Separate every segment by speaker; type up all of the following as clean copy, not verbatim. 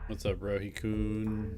Speaker 1: What's up, Rohi-kun?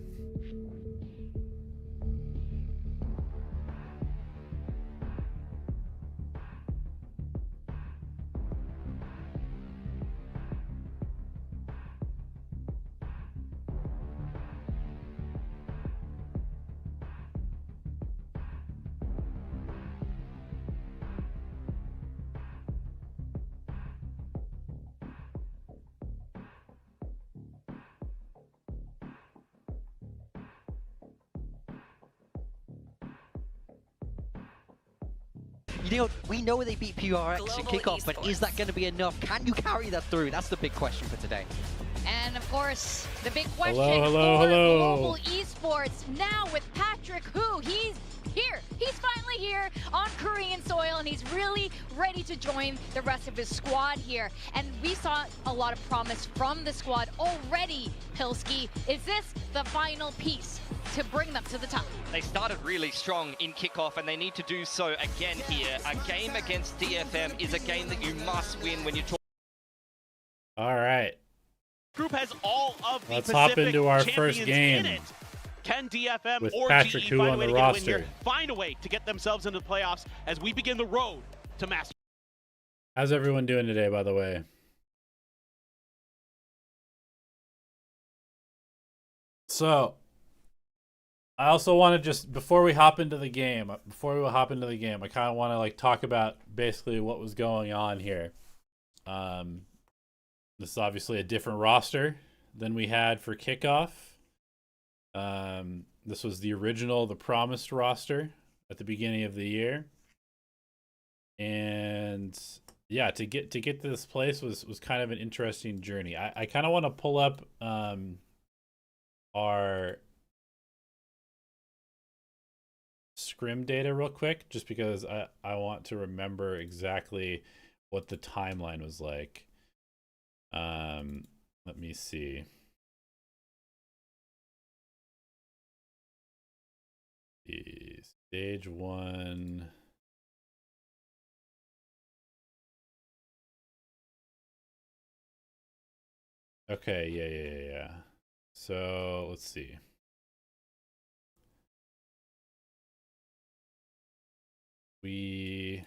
Speaker 2: You know, we know they beat PRX in
Speaker 3: Global
Speaker 2: kickoff, but is that going to be enough? Can you carry that through? That's the big question for today.
Speaker 3: And of course, the big question
Speaker 1: Hello.
Speaker 3: for Global Esports now with Patrick, who he's here. He's finally here on Korean soil, and he's really ready to join the rest of his squad here. And we saw a lot of promise from the squad already, Pilski. Is this the final piece to bring them to the top?
Speaker 4: They started really strong in kickoff, and they need to do so again here. A game against DFM is a game that you must win when you talk.
Speaker 1: All right.
Speaker 5: Group has all of the
Speaker 1: Let's
Speaker 5: Pacific
Speaker 1: hop into our
Speaker 5: champions
Speaker 1: first game
Speaker 5: in it. Can DFM
Speaker 1: with
Speaker 5: or
Speaker 1: Patrick,
Speaker 5: GE
Speaker 1: who
Speaker 5: find
Speaker 1: on
Speaker 5: a way
Speaker 1: the
Speaker 5: to get a win
Speaker 1: roster.
Speaker 5: here? Find a way to get themselves into the playoffs as we begin the road to Master.
Speaker 1: How's everyone doing today, by the way? So, I also want to just, before we hop into the game, I kind of want to like talk about basically what was going on here. This is obviously a different roster than we had for kickoff. This was the original, the promised roster at the beginning of the year. And yeah, to get to this place was kind of an interesting journey. I kind of want to pull up our scrim data real quick, just because I want to remember exactly what the timeline was like. Let me see. The stage 1. Okay, yeah. So let's see. We're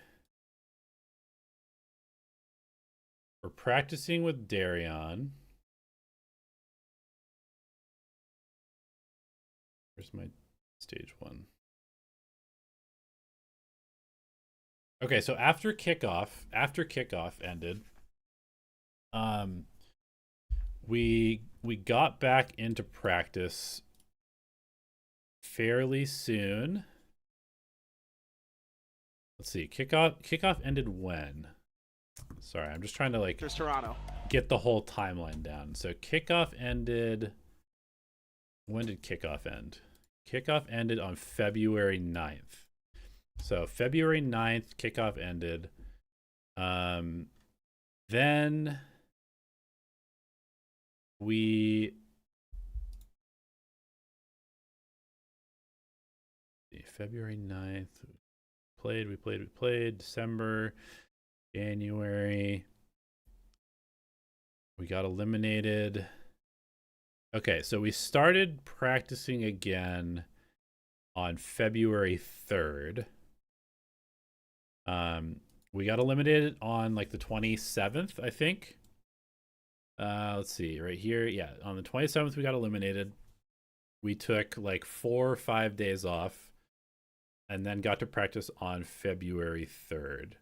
Speaker 1: practicing with Darion. Where's my stage 1? Okay, so after kickoff ended, we got back into practice fairly soon. Let's see, kickoff ended when? Sorry, I'm just trying to like
Speaker 5: Toronto.
Speaker 1: get the whole timeline down. So kickoff ended. When did kickoff end? Kickoff ended on February 9th. So February 9th, kickoff ended. Then February 9th, we played December, January. We got eliminated. Okay, so we started practicing again on February 3rd. We got eliminated on like the 27th, I think. Let's see, right here. Yeah, on the 27th we got eliminated. We took like 4 or 5 days off and then got to practice on February 3rd.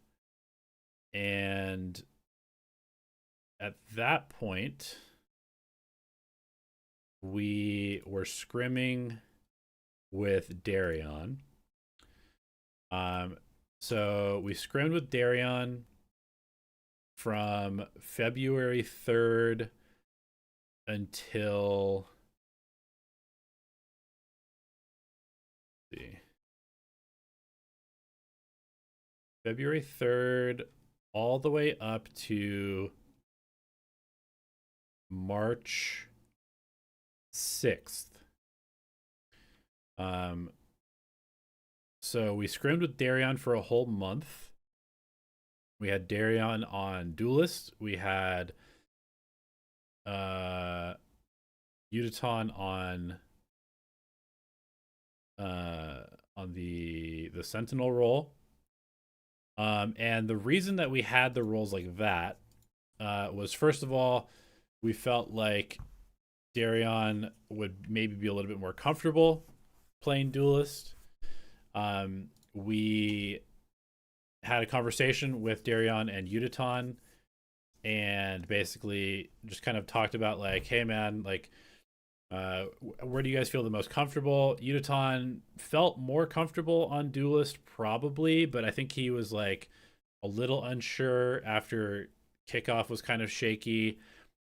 Speaker 1: And at that point, we were scrimming with Darion. So we scrimmed with Darion from February 3rd until February 3rd all the way up to March 6th. So we scrimmed with Darion for a whole month. We had Darion on Duelist. We had Udaton on the Sentinel role. And the reason that we had the roles like that was, first of all, we felt like Darion would maybe be a little bit more comfortable playing Duelist. We had a conversation with Darion and Udaton, and basically just kind of talked about like, hey man, like, where do you guys feel the most comfortable? Udaton felt more comfortable on Duelist probably, but I think he was like a little unsure after kickoff was kind of shaky.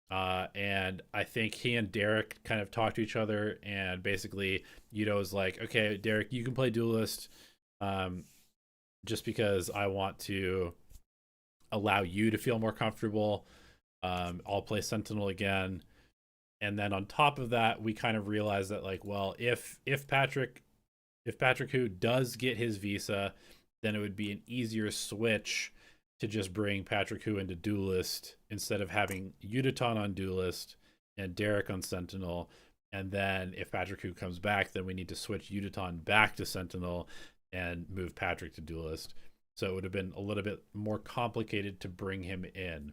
Speaker 1: And I think he and Derek kind of talked to each other, and basically Yudo was like, okay, Derek, you can play Duelist, just because I want to allow you to feel more comfortable. I'll play Sentinel again. And then on top of that, we kind of realized that, like, well, if Patrick Hu does get his visa, then it would be an easier switch to just bring Patrick Hu into Duelist instead of having Udaton on Duelist and Derek on Sentinel. And then if Patrick Hu comes back, then we need to switch Udaton back to Sentinel and move Patrick to Duelist. So it would have been a little bit more complicated to bring him in.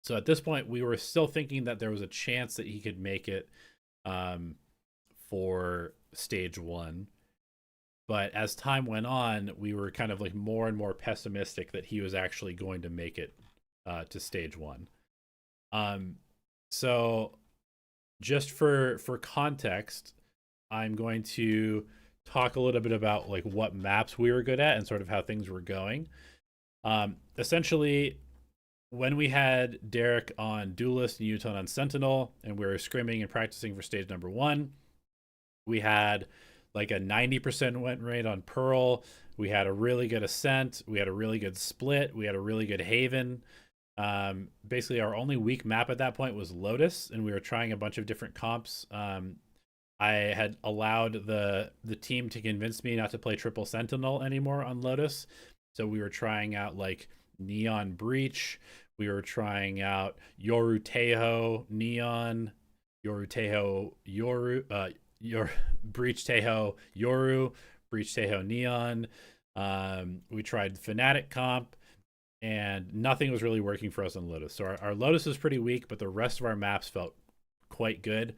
Speaker 1: So at this point, we were still thinking that there was a chance that he could make it for stage 1. But as time went on, we were kind of like more and more pessimistic that he was actually going to make it to stage 1. So just for context, I'm going to talk a little bit about like what maps we were good at and sort of how things were going. Essentially, when we had Derek on Duelist and Udaton on Sentinel, and we were scrimming and practicing for stage number 1, we had like a 90% win rate on Pearl. We had a really good Ascent. We had a really good Split. We had a really good Haven. Basically, our only weak map at that point was Lotus, and we were trying a bunch of different comps. I had allowed the team to convince me not to play Triple Sentinel anymore on Lotus. So we were trying out like Neon Breach. We were trying out Yoru Teho Neon, Yoru Teho Yoru, Breach Teho Yoru, Breach Teho Neon. We tried Fnatic comp, and nothing was really working for us on Lotus. So our Lotus was pretty weak, but the rest of our maps felt quite good.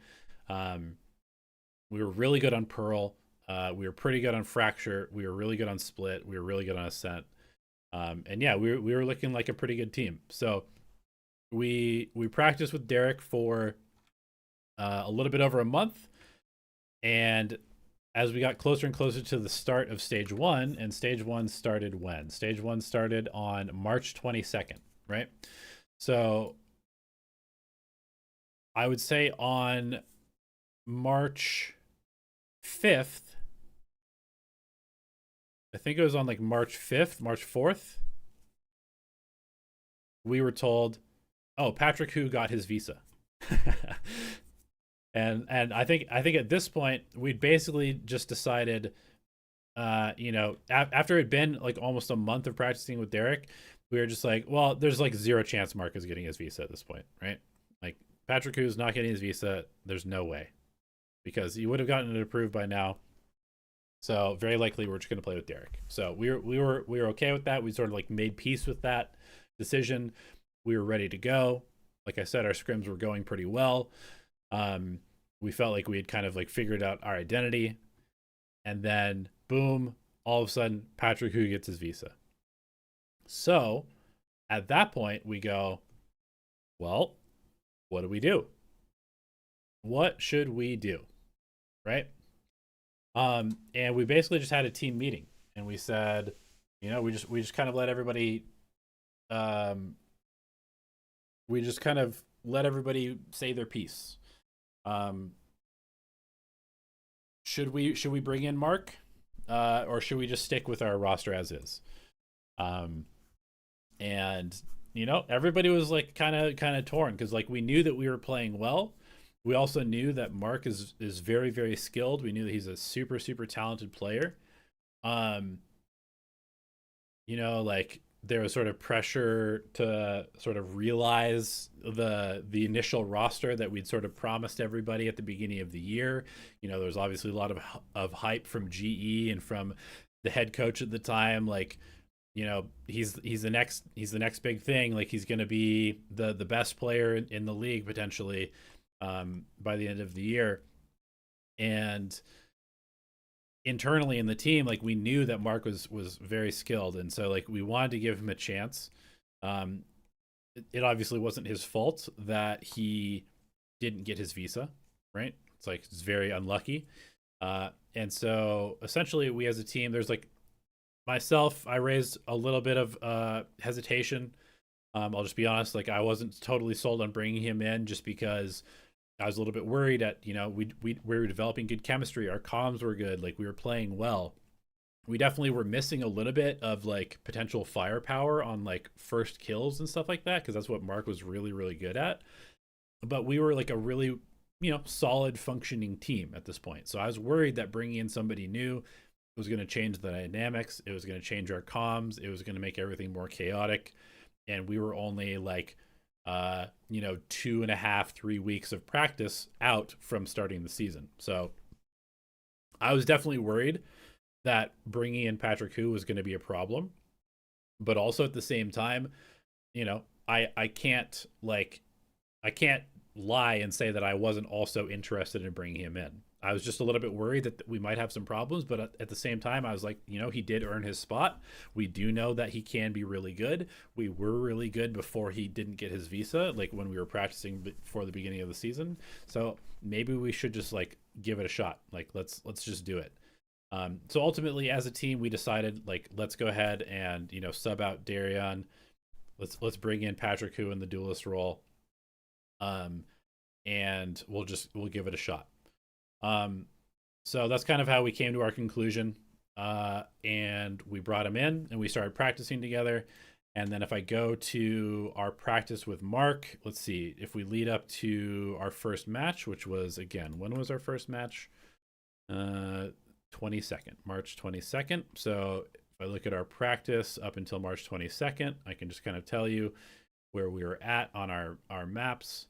Speaker 1: We were really good on Pearl. We were pretty good on Fracture. We were really good on Split. We were really good on Ascent. And yeah, we were looking like a pretty good team. So we practiced with Derek for a little bit over a month. And as we got closer and closer to the start of stage 1, and stage 1 started when? Stage 1 started on March 22nd, right? So I would say on March 5th, I think it was on like March 5th, March 4th, we were told, oh, Patrick Hu got his visa. and I think at this point, we'd basically just decided, after it'd been like almost a month of practicing with Derek, we were just like, well, there's like zero chance Mark is getting his visa at this point, right? Like Patrick Hu's not getting his visa. There's no way, because he would have gotten it approved by now. So very likely we're just going to play with Derek. So we were okay with that. We sort of like made peace with that decision. We were ready to go. Like I said, our scrims were going pretty well. We felt like we had kind of like figured out our identity, and then boom, all of a sudden Patrick Hu gets his visa. So at that point we go, well, what do we do? What should we do? Right? And we basically just had a team meeting, and we said, we just kind of let everybody, say their piece. Should we bring in Mark, or should we just stick with our roster as is? And everybody was like kind of torn, because like we knew that we were playing well. We also knew that Mark is very, very skilled. We knew that he's a super, super talented player. Like there was sort of pressure to sort of realize the initial roster that we'd sort of promised everybody at the beginning of the year. You know, there was obviously a lot of hype from GE and from the head coach at the time, like, you know, he's the next big thing. Like, he's going to be the best player in the league potentially by the end of the year. And internally in the team, like, we knew that Mark was very skilled, and so like we wanted to give him a chance. It obviously wasn't his fault that he didn't get his visa, right? It's like, it's very unlucky. And so essentially we as a team, there's like myself, I raised a little bit of hesitation. I'll just be honest, like, I wasn't totally sold on bringing him in just because I was a little bit worried at, you know, we were developing good chemistry. Our comms were good. Like, we were playing well. We definitely were missing a little bit of like potential firepower on like first kills and stuff like that, because that's what Mark was really, really good at. But we were like a really, you know, solid functioning team at this point. So I was worried that bringing in somebody new was going to change the dynamics. It was going to change our comms. It was going to make everything more chaotic. And we were only like, you know, 2.5, 3 weeks of practice out from starting the season. So I was definitely worried that bringing in Patrick Hu was going to be a problem. But also at the same time, you know, I can't lie and say that I wasn't also interested in bringing him in. I was just a little bit worried that we might have some problems, but at the same time, I was like, you know, he did earn his spot. We do know that he can be really good. We were really good before he didn't get his visa, like when we were practicing before the beginning of the season. So maybe we should just like give it a shot. Like, let's just do it. So ultimately, as a team, we decided, like, let's go ahead and, you know, sub out Darion. Let's bring in Patrick Hu in the duelist role. And we'll give it a shot. So that's kind of how we came to our conclusion. And we brought him in and we started practicing together. And then if I go to our practice with Mark, let's see, if we lead up to our first match, which was, again, when was our first match? 22nd, March 22nd. So if I look at our practice up until March 22nd, I can just kind of tell you where we were at on our maps.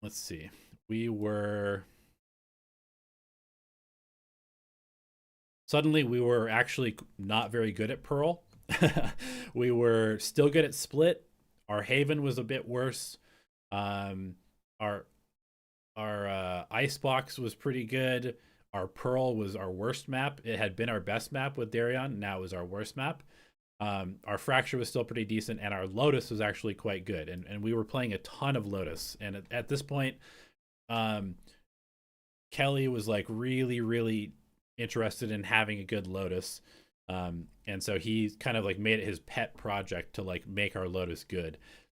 Speaker 1: Let's see. Suddenly we were actually not very good at Pearl. We were still good at Split. Our Haven was a bit worse. Our Icebox was pretty good. Our Pearl was our worst map. It had been our best map with Darion. Now it was our worst map. Our Fracture was still pretty decent, and our Lotus was actually quite good. And we were playing a ton of Lotus. And at this point, Kelly was like really, really interested in having a good Lotus. And so he kind of like made it his pet project to like make our Lotus good.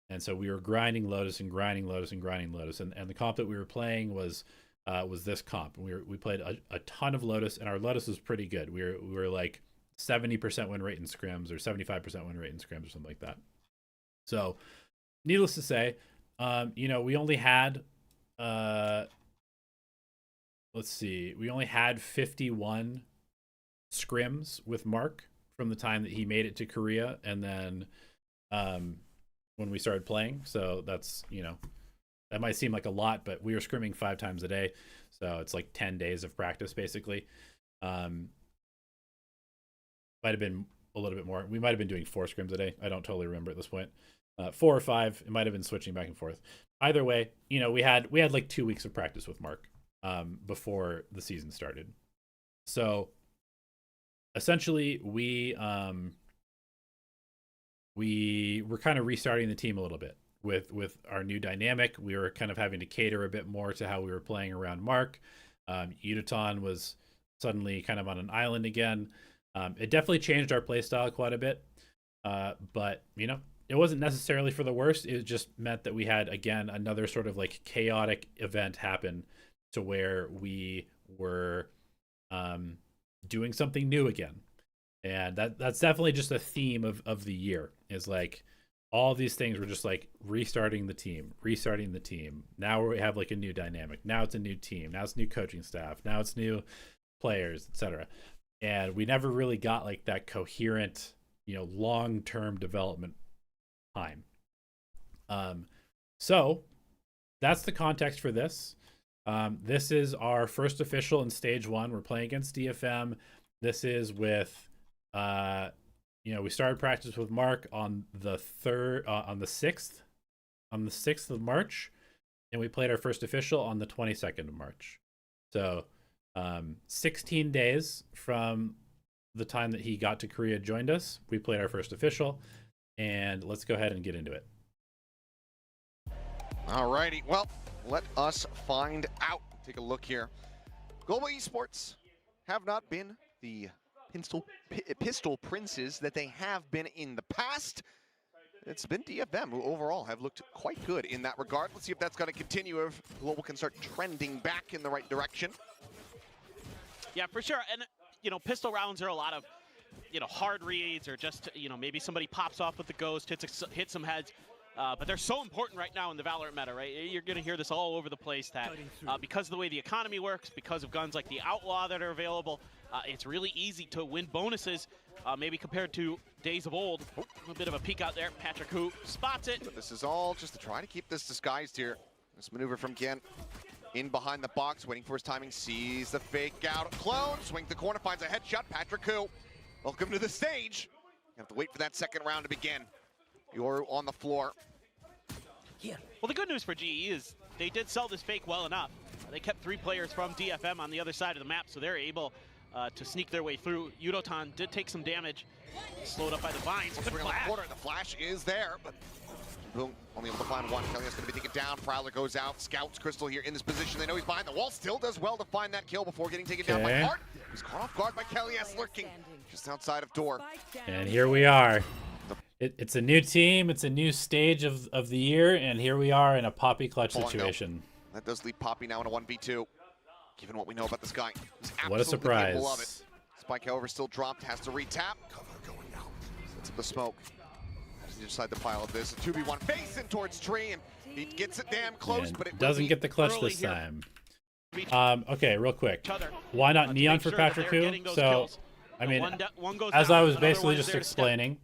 Speaker 1: And so we were grinding Lotus and grinding Lotus and grinding Lotus. And the comp that we were playing was this comp. We played a ton of Lotus, and our Lotus was pretty good. We were like 70% win rate in scrims or 75% win rate in scrims or something like that. So needless to say, you know, we only had, we only had 51 scrims with Mark from the time that he made it to Korea. And then when we started playing, so that's, you know, that might seem like a lot, but we were scrimming 5 times a day. So it's like 10 days of practice basically. Might have been a little bit more. We might have been doing 4 scrims a day. I don't totally remember at this point. 4 or 5. It might have been switching back and forth. Either way, you know, we had like 2 weeks of practice with Mark before the season started. So essentially, we were kind of restarting the team a little bit with our new dynamic. We were kind of having to cater a bit more to how we were playing around Mark. Udaton was suddenly kind of on an island again. It definitely changed our playstyle quite a bit, but you know, it wasn't necessarily for the worst. It just meant that we had, again, another sort of like chaotic event happen to where we were doing something new again. And that's definitely just a theme of the year, is like all these things were just like restarting the team. Now we have like a new dynamic. Now it's a new team. Now it's new coaching staff. Now it's new players, etc. and we never really got like that coherent, long-term development time. So that's the context for this. This is our first official in stage 1. We're playing against DFM. This is with, we started practice with Mark on the 6th of March, and we played our first official on the 22nd of March. So 16 days from the time that he got to Korea, joined us, we played our first official, and let's go ahead and get into it.
Speaker 6: Alrighty, well, let us find out. Take a look here. Global Esports have not been the pistol princes that they have been in the past. It's been DFM who overall have looked quite good in that regard. Let's see if that's going to continue, if Global can start trending back in the right direction.
Speaker 5: Yeah, for sure. And, pistol rounds are a lot of, hard reads, or just, maybe somebody pops off with the ghost, hits some heads. But they're so important right now in the Valorant meta, right? You're going to hear this all over the place that because of the way the economy works, because of guns like the Outlaw that are available, it's really easy to win bonuses, maybe compared to days of old. A bit of a peek out there. Patrick Hu spots it.
Speaker 6: But this is all just to try to keep this disguised here. This maneuver from Gen in behind the box, waiting for his timing, sees the fake out. Clone, swing the corner, finds a headshot. Patrick Hu, welcome to the stage. You have to wait for that second round to begin. Yoru on the floor.
Speaker 5: Yeah. Well, the good news for GE is they did sell this fake well enough. They kept 3 players from DFM on the other side of the map, so they're able to sneak their way through. Yudotan did take some damage, slowed up by the vines. Good flash.
Speaker 6: The flash is there, but boom, only able to find one. Kelly's going to be taken down. Prowler goes out. Scouts Crystal here in this position. They know he's behind the wall. Still does well to find that kill before getting taken down by Hart. He's caught off guard by Kelly S lurking just outside of door.
Speaker 1: And here we are. It's a new team, it's a new stage of the year, and here we are in a Poppy clutch situation.
Speaker 6: That does leave Poppy now in a 1v2. Given what we know about this guy,
Speaker 1: what a surprise.
Speaker 6: Capable of it. Spike, however, still dropped, has to retap. Sets up the smoke. Just inside the pile of this. A 2v1 facing towards tree, and he gets it damn close,
Speaker 1: and
Speaker 6: but it
Speaker 1: doesn't get the clutch this time. Okay, real quick. Why not Neon for Patrick Hu? So, I mean, as I was basically just explaining,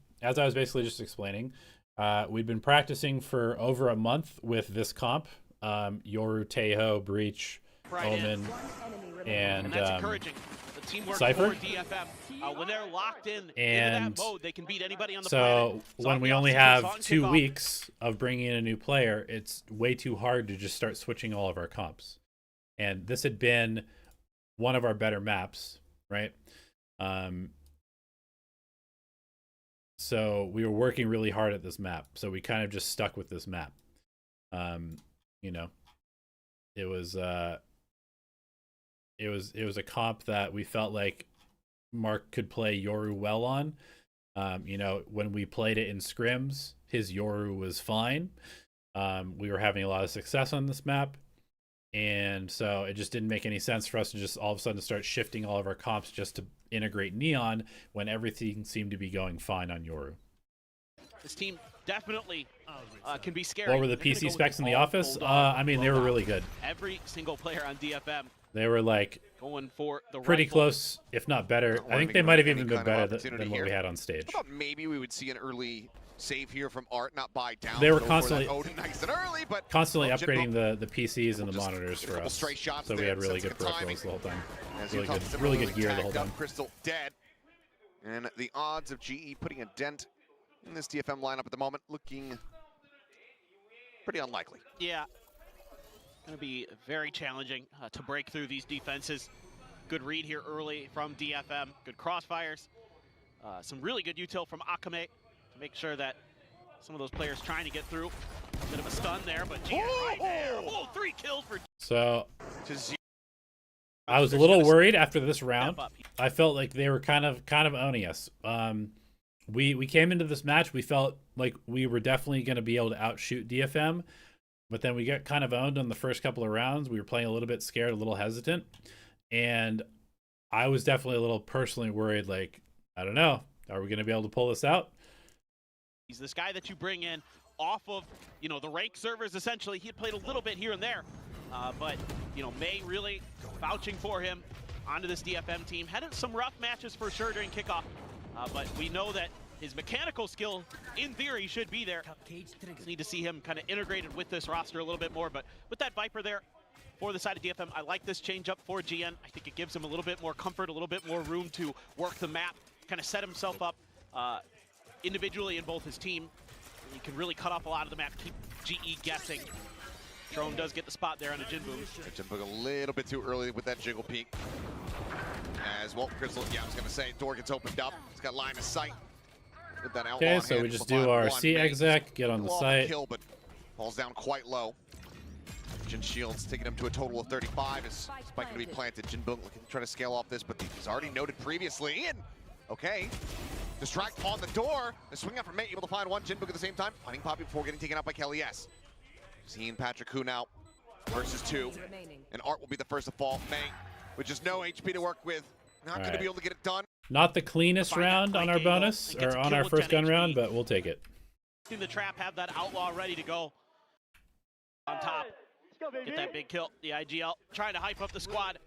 Speaker 1: we'd been practicing for over a month with this comp, Yoru, Teho, Breach, Omen, and
Speaker 5: that's encouraging. The teamwork
Speaker 1: Cypher.
Speaker 5: for DFM, when they're locked in that mode, they can beat anybody on the
Speaker 1: planet. So when we only have 2 weeks of bringing in a new player, it's way too hard to just start switching all of our comps. And this had been one of our better maps, right? So we were working really hard at this map, so we kind of just stuck with this map. It was a comp that we felt like Mark could play Yoru well on. When we played it in scrims, his Yoru was fine. We were having a lot of success on this map, and so it just didn't make any sense for us to just all of a sudden start shifting all of our comps just to integrate Neon when everything seemed to be going fine on Yoru.
Speaker 5: This team definitely can be scary.
Speaker 1: What were the PC specs in the office? I mean, they were really good.
Speaker 5: Every single player on DFM.
Speaker 1: They were like
Speaker 5: going for the
Speaker 1: pretty close, if not better. I think they might have even been better than what we had on stage.
Speaker 6: I thought maybe we would see an early save here from Art, not buy down.
Speaker 1: They were constantly
Speaker 6: nice and early, but
Speaker 1: upgrading the PCs and the monitors for us, so we had really good peripherals the whole time. Really good gear the whole time.
Speaker 6: Crystal dead, and the odds of GE putting a dent in this DFM lineup at the moment looking pretty unlikely.
Speaker 5: Yeah, going to be very challenging to break through these defenses. Good read here early from DFM. Good crossfires. Some really good util from Akame. Make sure that some of those players trying to get through. A bit of a stun there, but GS right there. Oh, 3 kills for.
Speaker 1: So I was a little worried after this round. I felt like they were kind of owning us. We came into this match, we felt like we were definitely going to be able to outshoot DFM, but then we got kind of owned on the first couple of rounds. We were playing a little bit scared, a little hesitant, and I was definitely a little personally worried. Like, I don't know, are we going to be able to pull this out?
Speaker 5: He's this guy that you bring in off of, the rank servers, essentially. He had played a little bit here and there, but, May really vouching for him. onto this DFM team. Had some rough matches for sure during kickoff, but we know that his mechanical skill, in theory, should be there. Just need to see him kind of integrated with this roster a little bit more, but with that Viper there for the side of DFM, I like this change up for GN. I think it gives him a little bit more comfort, a little bit more room to work the map, kind of set himself up individually in both his team. He can really cut off a lot of the map, keep GE guessing. Drone does get the spot there on a Jinboom.
Speaker 6: Jinboom a little bit too early with that jiggle peek. As well, Crystal, yeah, I was going to say, door gets opened up. He's got line of sight. With that outlaw
Speaker 1: Okay, so we just do our C exec, get on the site.
Speaker 6: Kill, but falls down quite low. Jin Shields taking him to a total of 35 as Spike going to be planted. Jinboom looking to try to scale off this, but he's already noted previously in. Okay. Distract on the door. The swing out from May, able to find one. Jinboom at the same time, finding Poppy before getting taken out by Kelly S. Seeing Patrick Hu now versus 2. And Art will be the first to fall. May, with just no HP to work with, not going to be able to get it done.
Speaker 1: Not the cleanest round on our bonus, or on our first gun round, but we'll take it.
Speaker 5: In the trap, have that outlaw ready to go. On top. Get that big kill. The IGL trying to hype up the squad.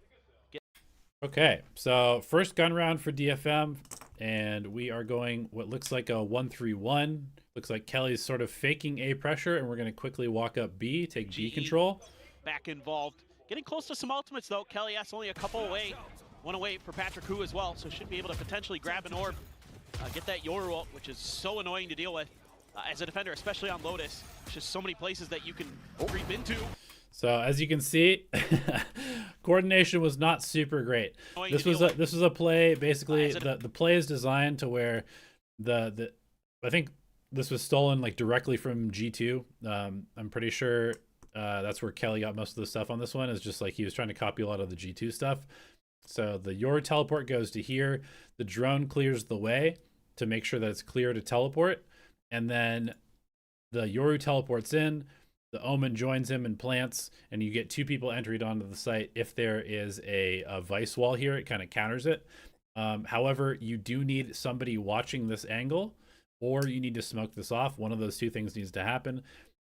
Speaker 1: Okay, so first gun round for DFM, and we are going what looks like a 1-3-1. Looks like Kelly's sort of faking A pressure, and we're going to quickly walk up B, take B control.
Speaker 5: Back involved. Getting close to some ultimates, though. Kelly S only a couple away. One away for Patrick Hu as well, so should be able to potentially grab an orb. Get that Yoru ult, which is so annoying to deal with as a defender, especially on Lotus. There's just so many places that you can creep into.
Speaker 1: So as you can see, coordination was not super great. This was a play. Basically, the play is designed to where I think this was stolen like directly from G2. I'm pretty sure that's where Kelly got most of the stuff on this one. Is just like he was trying to copy a lot of the G2 stuff. So the Yoru teleport goes to here. The drone clears the way to make sure that it's clear to teleport, and then the Yoru teleports in. The Omen joins him and plants, and you get 2 people entered onto the site. If there is a vice wall here, it kind of counters it. However, you do need somebody watching this angle, or you need to smoke this off. One of those 2 things needs to happen.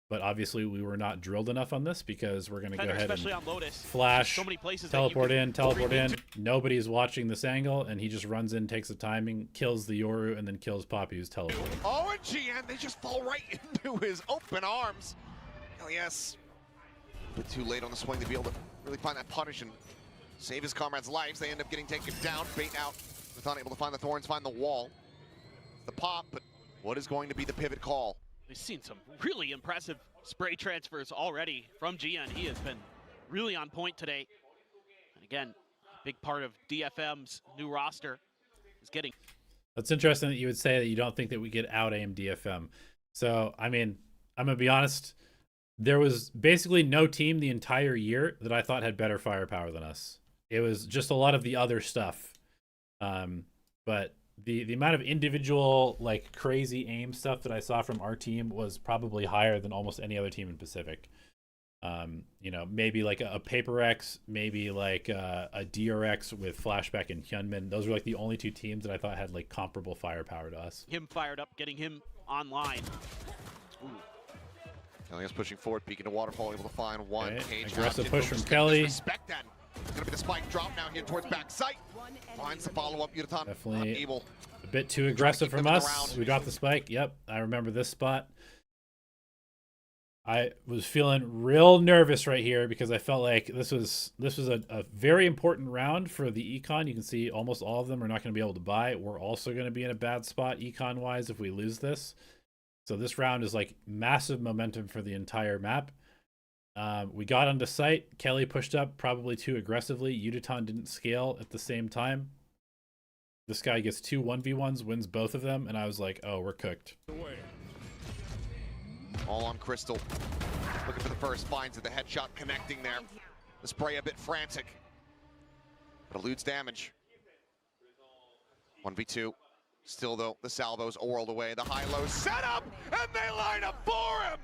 Speaker 1: But obviously, we were not drilled enough on this because we're going to go ahead and
Speaker 5: on Lotus,
Speaker 1: flash,
Speaker 5: so many places
Speaker 1: teleport in. Nobody's watching this angle, and he just runs in, takes the timing, kills the Yoru, and then kills Poppy, who's teleporting.
Speaker 6: Oh, and GN, they just fall right into his open arms. Oh, yes. A bit too late on the swing to be able to really find that punish and save his comrades' lives. They end up getting taken down, bait out. With unable to find the thorns, find the wall. The pop, but what is going to be the pivot call?
Speaker 5: We've seen some really impressive spray transfers already from GN. He has been really on point today. And again, big part of DFM's new roster is getting.
Speaker 1: That's interesting that you would say that you don't think that we could out-aim DFM. So, I mean, I'm going to be honest. There was basically no team the entire year that I thought had better firepower than us. It was just a lot of the other stuff. But the amount of individual, like, crazy aim stuff that I saw from our team was probably higher than almost any other team in Pacific. You know, maybe like a Paper X, maybe like a DRX with Flashback and Hyunmin. Those were like the only 2 teams that I thought had like comparable firepower to us.
Speaker 5: Him fired up, getting him online. Ooh.
Speaker 6: Kelly is pushing forward, peeking to Waterfall, able to find one.
Speaker 1: Okay. Aggressive push from Kelly.
Speaker 6: Respect that. It's going to be the spike drop now here towards back sight. Finds the follow-up. Yutan
Speaker 1: definitely
Speaker 6: able.
Speaker 1: A bit too aggressive from us. We dropped the spike. Yep, I remember this spot. I was feeling real nervous right here because I felt like this was a very important round for the econ. You can see almost all of them are not going to be able to buy. We're also going to be in a bad spot econ-wise if we lose this. So this round is like massive momentum for the entire map. We got onto site. Kelly pushed up probably too aggressively. Yutan didn't scale at the same time. This guy gets 2 1v1s, wins both of them, and I was like, oh, we're cooked.
Speaker 6: All on Crystal. Looking for the first, finds it, the headshot connecting there. The spray a bit frantic, but eludes damage. 1v2. Still, though, the salvos a world away. The high-low setup, and they line up for him!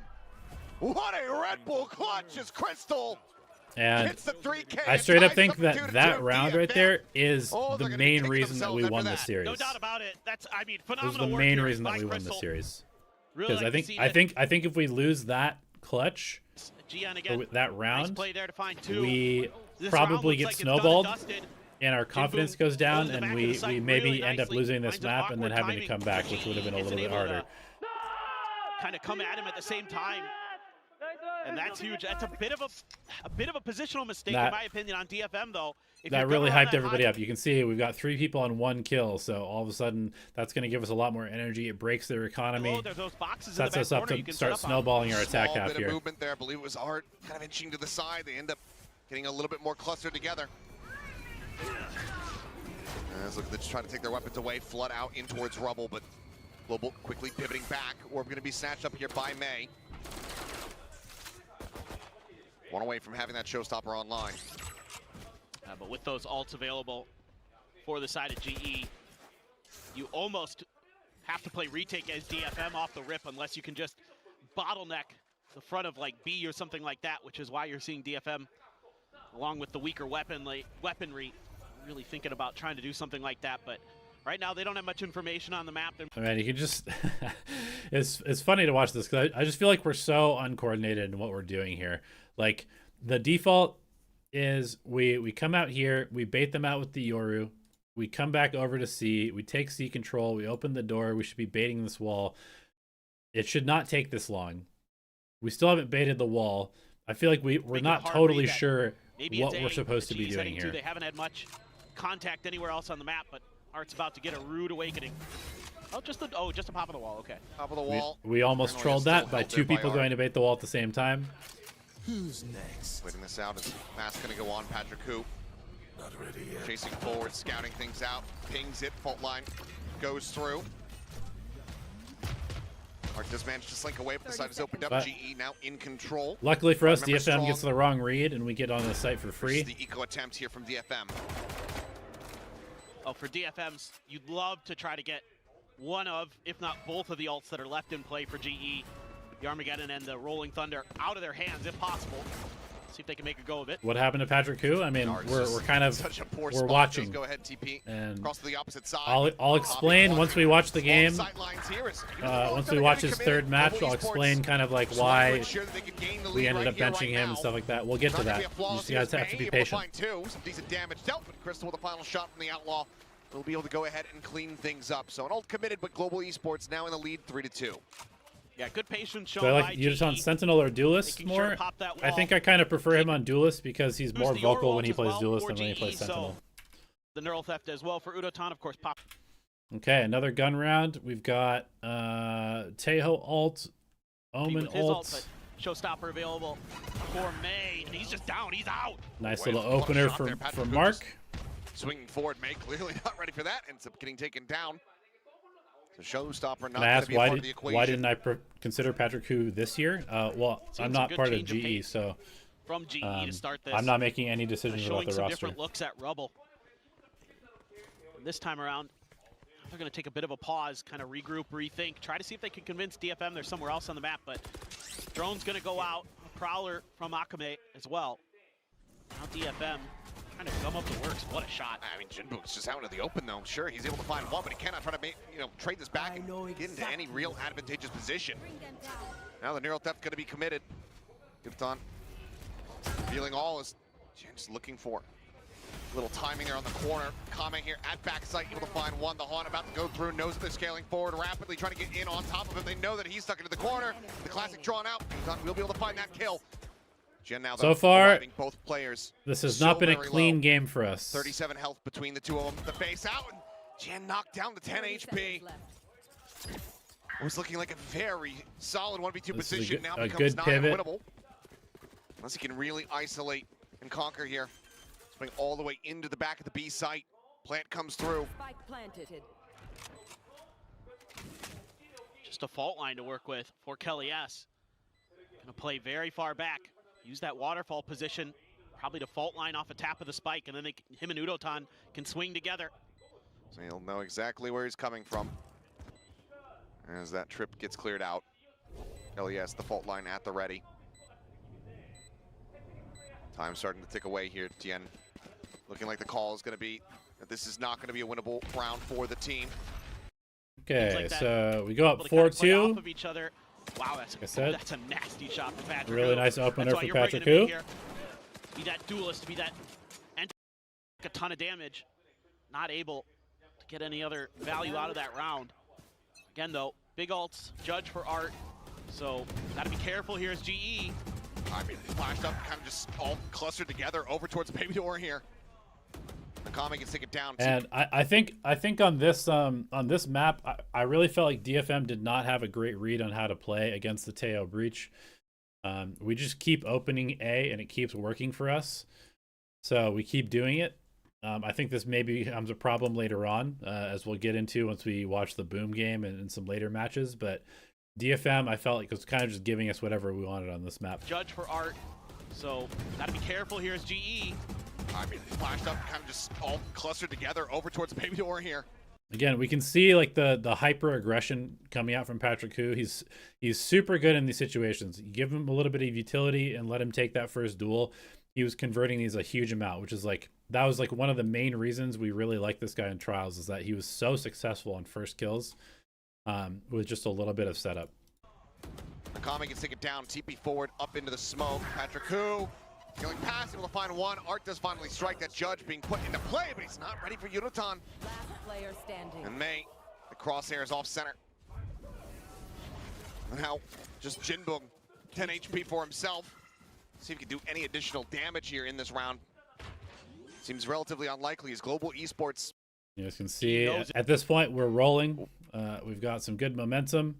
Speaker 6: What a Red Bull clutch is Crystal!
Speaker 1: And
Speaker 6: hits the 3K,
Speaker 1: I straight up think that that round
Speaker 6: DFM.
Speaker 1: right there is
Speaker 6: Oh,
Speaker 1: the main reason that we won this series.
Speaker 5: No doubt about it. That's, I mean,
Speaker 1: This is
Speaker 5: phenomenal
Speaker 1: the
Speaker 5: work
Speaker 1: main
Speaker 5: here
Speaker 1: reason that
Speaker 5: by
Speaker 1: we won
Speaker 5: Crystal.
Speaker 1: this series.
Speaker 5: Really
Speaker 1: Because
Speaker 5: like
Speaker 1: I think if we lose that clutch,
Speaker 5: GN again.
Speaker 1: or that round,
Speaker 5: Nice play there to find 2.
Speaker 1: we
Speaker 5: This
Speaker 1: probably
Speaker 5: round
Speaker 1: get
Speaker 5: looks like
Speaker 1: snowballed.
Speaker 5: It's done and dusted.
Speaker 1: and our confidence goes down,
Speaker 5: going to the
Speaker 1: and
Speaker 5: back of the
Speaker 1: we
Speaker 5: site
Speaker 1: maybe
Speaker 5: really
Speaker 1: end up
Speaker 5: nicely,
Speaker 1: losing this
Speaker 5: finds an
Speaker 1: map and then
Speaker 5: awkward
Speaker 1: having to come
Speaker 5: timing.
Speaker 1: back, which would have been a
Speaker 5: Isn't
Speaker 1: little bit
Speaker 5: able to
Speaker 1: harder.
Speaker 5: kind of come at him at the same time. And that's huge. That's a bit of a positional mistake, in my opinion, on DFM, though. If
Speaker 1: That
Speaker 5: you're
Speaker 1: really
Speaker 5: gonna run
Speaker 1: hyped
Speaker 5: that
Speaker 1: everybody
Speaker 5: high-
Speaker 1: up. You can see we've got 3 people on 1 kill, so all of a sudden that's going to give us a lot more energy. It breaks their economy,
Speaker 5: Oh, there's those boxes in the
Speaker 1: sets
Speaker 5: back
Speaker 1: us up
Speaker 5: corner you
Speaker 1: to
Speaker 5: can
Speaker 1: start
Speaker 5: set up on.
Speaker 1: snowballing our attack
Speaker 6: Small
Speaker 1: half
Speaker 6: bit
Speaker 1: here.
Speaker 6: of movement there. I believe it was Art kind of inching to the side. They end up getting a little bit more clustered together. As look, they're just trying to take their weapons away, flood out in towards Rubble, but Global quickly pivoting back. We're going to be snatched up here by May. One away from having that showstopper online.
Speaker 5: But with those ults available for the side of GE, you almost have to play retake as DFM off the rip unless you can just bottleneck the front of like B or something like that, which is why you're seeing DFM, along with the weaker weaponry, really thinking about trying to do something like that. But right now they don't have much information on the map.
Speaker 1: I mean, you can just it's funny to watch this because I just feel like we're so uncoordinated in what we're doing here. Like the default is we come out here, we bait them out with the Yoru, we come back over to C, we take C control, we open the door, we should be baiting this wall. It should not take this long. We still haven't baited the wall. I feel like we're not totally sure what we're supposed to be doing here.
Speaker 5: They haven't had much contact anywhere else on the map, but Art's about to get a rude awakening. Oh, just a pop of the wall. Okay.
Speaker 6: Top of the wall.
Speaker 1: We almost trolled that by 2 people going to bait the wall at the same time.
Speaker 7: Who's next?
Speaker 6: Waiting this out. Is Mask going to go on? Patrick Hu.
Speaker 7: Not ready yet.
Speaker 6: Chasing forward, scouting things out. Pings it. Fault line goes through. Art does manage to slink away, but the side is opened up.
Speaker 1: But
Speaker 6: GE now in control.
Speaker 1: Luckily for us,
Speaker 6: Remember
Speaker 1: DFM
Speaker 6: strong.
Speaker 1: gets the wrong read, and we get on the site for
Speaker 6: This
Speaker 1: free.
Speaker 6: is the eco attempt here from DFM.
Speaker 5: Oh, for DFMs, you'd love to try to get one of, if not both of the ults that are left in play for GE, the Armageddon and the Rolling Thunder, out of their hands if possible. See if they can make a go of it.
Speaker 1: What happened to Patrick Hu? I mean,
Speaker 6: Art's
Speaker 1: we're
Speaker 6: just
Speaker 1: kind of
Speaker 6: such a poor
Speaker 1: we're
Speaker 6: spot.
Speaker 1: watching.
Speaker 6: Just go ahead, TP.
Speaker 1: And
Speaker 6: across to the opposite side.
Speaker 1: I'll explain once we watch the game.
Speaker 6: Sidelines here is-
Speaker 1: Once we watch his third match,
Speaker 6: Global
Speaker 1: I'll
Speaker 6: Esports
Speaker 1: explain kind of like
Speaker 6: just wanted to
Speaker 1: why
Speaker 6: ensure that they could gain the
Speaker 1: we
Speaker 6: lead
Speaker 1: ended
Speaker 6: right
Speaker 1: up
Speaker 6: here,
Speaker 1: benching
Speaker 6: right
Speaker 1: him
Speaker 6: now.
Speaker 1: and stuff like that. We'll get to
Speaker 6: Not gonna
Speaker 1: that.
Speaker 6: be
Speaker 1: You
Speaker 6: a flawless
Speaker 1: just guys have to be
Speaker 6: able to
Speaker 1: patient.
Speaker 6: find 2. Some decent damage dealt, but Crystal with the final shot from the Outlaw will be able to go ahead and clean things up. So an ult committed, but Global Esports now in the lead 3-2.
Speaker 5: Yeah, good patience shown
Speaker 1: So I
Speaker 5: by
Speaker 1: like Yuta on
Speaker 5: GE.
Speaker 1: Sentinel or Duelist
Speaker 5: Making sure to
Speaker 1: more.
Speaker 5: pop that
Speaker 1: I
Speaker 5: wall.
Speaker 1: think I kind of prefer him on Duelist because he's more
Speaker 5: the
Speaker 1: vocal
Speaker 5: Yoru
Speaker 1: when he
Speaker 5: ult as
Speaker 1: plays
Speaker 5: well
Speaker 1: Duelist
Speaker 5: for
Speaker 1: than when he
Speaker 5: GE,
Speaker 1: plays
Speaker 5: so
Speaker 1: Sentinel.
Speaker 5: the Neural Theft as well for Udotan, of course, pop.
Speaker 1: Okay, another gun round. We've got Teho ult, Omen
Speaker 5: with his ult,
Speaker 1: ult.
Speaker 5: but Showstopper available for May, and he's just down, he's out.
Speaker 1: Nice
Speaker 6: Boy,
Speaker 1: little
Speaker 6: what a
Speaker 1: opener
Speaker 6: shot there.
Speaker 1: from
Speaker 6: Patrick Hu
Speaker 1: Mark.
Speaker 6: just swinging forward, May clearly not ready for that. Ends up getting taken down. So Showstopper not
Speaker 1: Can I
Speaker 6: going
Speaker 1: ask
Speaker 6: to be a part of the
Speaker 1: why
Speaker 6: equation.
Speaker 1: didn't I consider Patrick Hu this year? Well,
Speaker 5: Seems
Speaker 1: I'm
Speaker 5: a
Speaker 1: not
Speaker 5: good
Speaker 1: part of
Speaker 5: change of
Speaker 1: GE,
Speaker 5: pace
Speaker 1: so
Speaker 5: From GE to start this.
Speaker 1: I'm not making any decisions about
Speaker 5: showing
Speaker 1: the
Speaker 5: some
Speaker 1: roster.
Speaker 5: different looks at Rubble. And this time around, they're going to take a bit of a pause, kind of regroup, rethink, try to see if they can convince DFM they're somewhere else on the map, but Drone's going to go out, a Prowler from Akame as well. Now DFM trying to gum up the works. What a shot.
Speaker 6: I mean, Jinbook's just out into the open, though. Sure, he's able to find one, but he cannot try to trade this back and get into any real advantageous position. Now the Neural Theft going to be committed. Udotan revealing all is just looking for a little timing there on the corner. Kame here at backside, able to find one. The Haunt about to go through, knows that they're scaling forward rapidly, trying to get in on top of him. They know that he's stuck into the corner. The classic drawn out. Udotan will be able to find that kill. Gen now, though,
Speaker 1: So far,
Speaker 6: arriving both players.
Speaker 1: This has
Speaker 6: so
Speaker 1: not been a
Speaker 6: very
Speaker 1: clean
Speaker 6: low.
Speaker 1: game for us.
Speaker 6: 37 health between the two of them. The base out, and Jan knocked down the 10 HP. It was looking like a very solid 1v2
Speaker 1: This is a
Speaker 6: position.
Speaker 1: good-
Speaker 6: Now
Speaker 1: a
Speaker 6: becomes
Speaker 1: good
Speaker 6: not
Speaker 1: pivot.
Speaker 6: unwinnable. Unless he can really isolate and conquer here. Swing all the way into the back of the B site. Plant comes through.
Speaker 8: Spike planted.
Speaker 5: Just a fault line to work with for Kelly S. Gonna play very far back. Use that waterfall position, probably to fault line off a tap of the spike, and then him and Udotan can swing together.
Speaker 6: So he'll know exactly where he's coming from as that trip gets cleared out. LES, the fault line at the ready. Time starting to tick away here. Tien looking like the call is going to be that this is not going to be a winnable round for the team.
Speaker 1: Okay,
Speaker 5: like that.
Speaker 1: so we go up
Speaker 5: Able to kind of play off
Speaker 1: 4-2.
Speaker 5: of each other. Wow,
Speaker 1: I said,
Speaker 5: that's a nasty shot for Patrick.
Speaker 1: Really
Speaker 5: Hu.
Speaker 1: nice opener
Speaker 5: That's why
Speaker 1: for
Speaker 5: you're bringing
Speaker 1: Patrick
Speaker 5: him in
Speaker 1: Hu.
Speaker 5: here. Be that duelist, be that a ton of damage. Not able to get any other value out of that round. Again, though, big ults, Judge for Art. So, got to be careful here as GE.
Speaker 6: I mean, flashed up, kind of just all clustered together over towards Baby Door here. Nakami can take it down.
Speaker 1: And I think on this map, I really felt like DFM did not have a great read on how to play against the Teo breach. We just keep opening A and it keeps working for us, so we keep doing it. I think this maybe becomes a problem later on, as we'll get into once we watch the Boom game and some later matches. But DFM, I felt like it was kind of just giving us whatever we wanted on this map.
Speaker 5: Judge for Art. So, got to be careful here as GE.
Speaker 6: I mean, flashed up, kind of just all clustered together over towards Baby Door here.
Speaker 1: Again, we can see like the hyper aggression coming out from Patrick Hu. He's super good in these situations. You give him a little bit of utility and let him take that first duel. He was converting these a huge amount, which is like, that was like one of the main reasons we really like this guy in trials, is that he was so successful on first kills with just a little bit of setup.
Speaker 6: Nakami can take it down, TP forward, up into the smoke. Patrick Hu going past, able to find one. Art does finally strike that Judge being put into play, but he's not ready for Yunotan.
Speaker 8: Last player standing.
Speaker 6: And May, the crosshairs off center. And now, just Jinbung, 10 HP for himself. See if he can do any additional damage here in this round. Seems relatively unlikely as Global Esports.
Speaker 1: You guys can see at this point we're rolling. We've got some good momentum.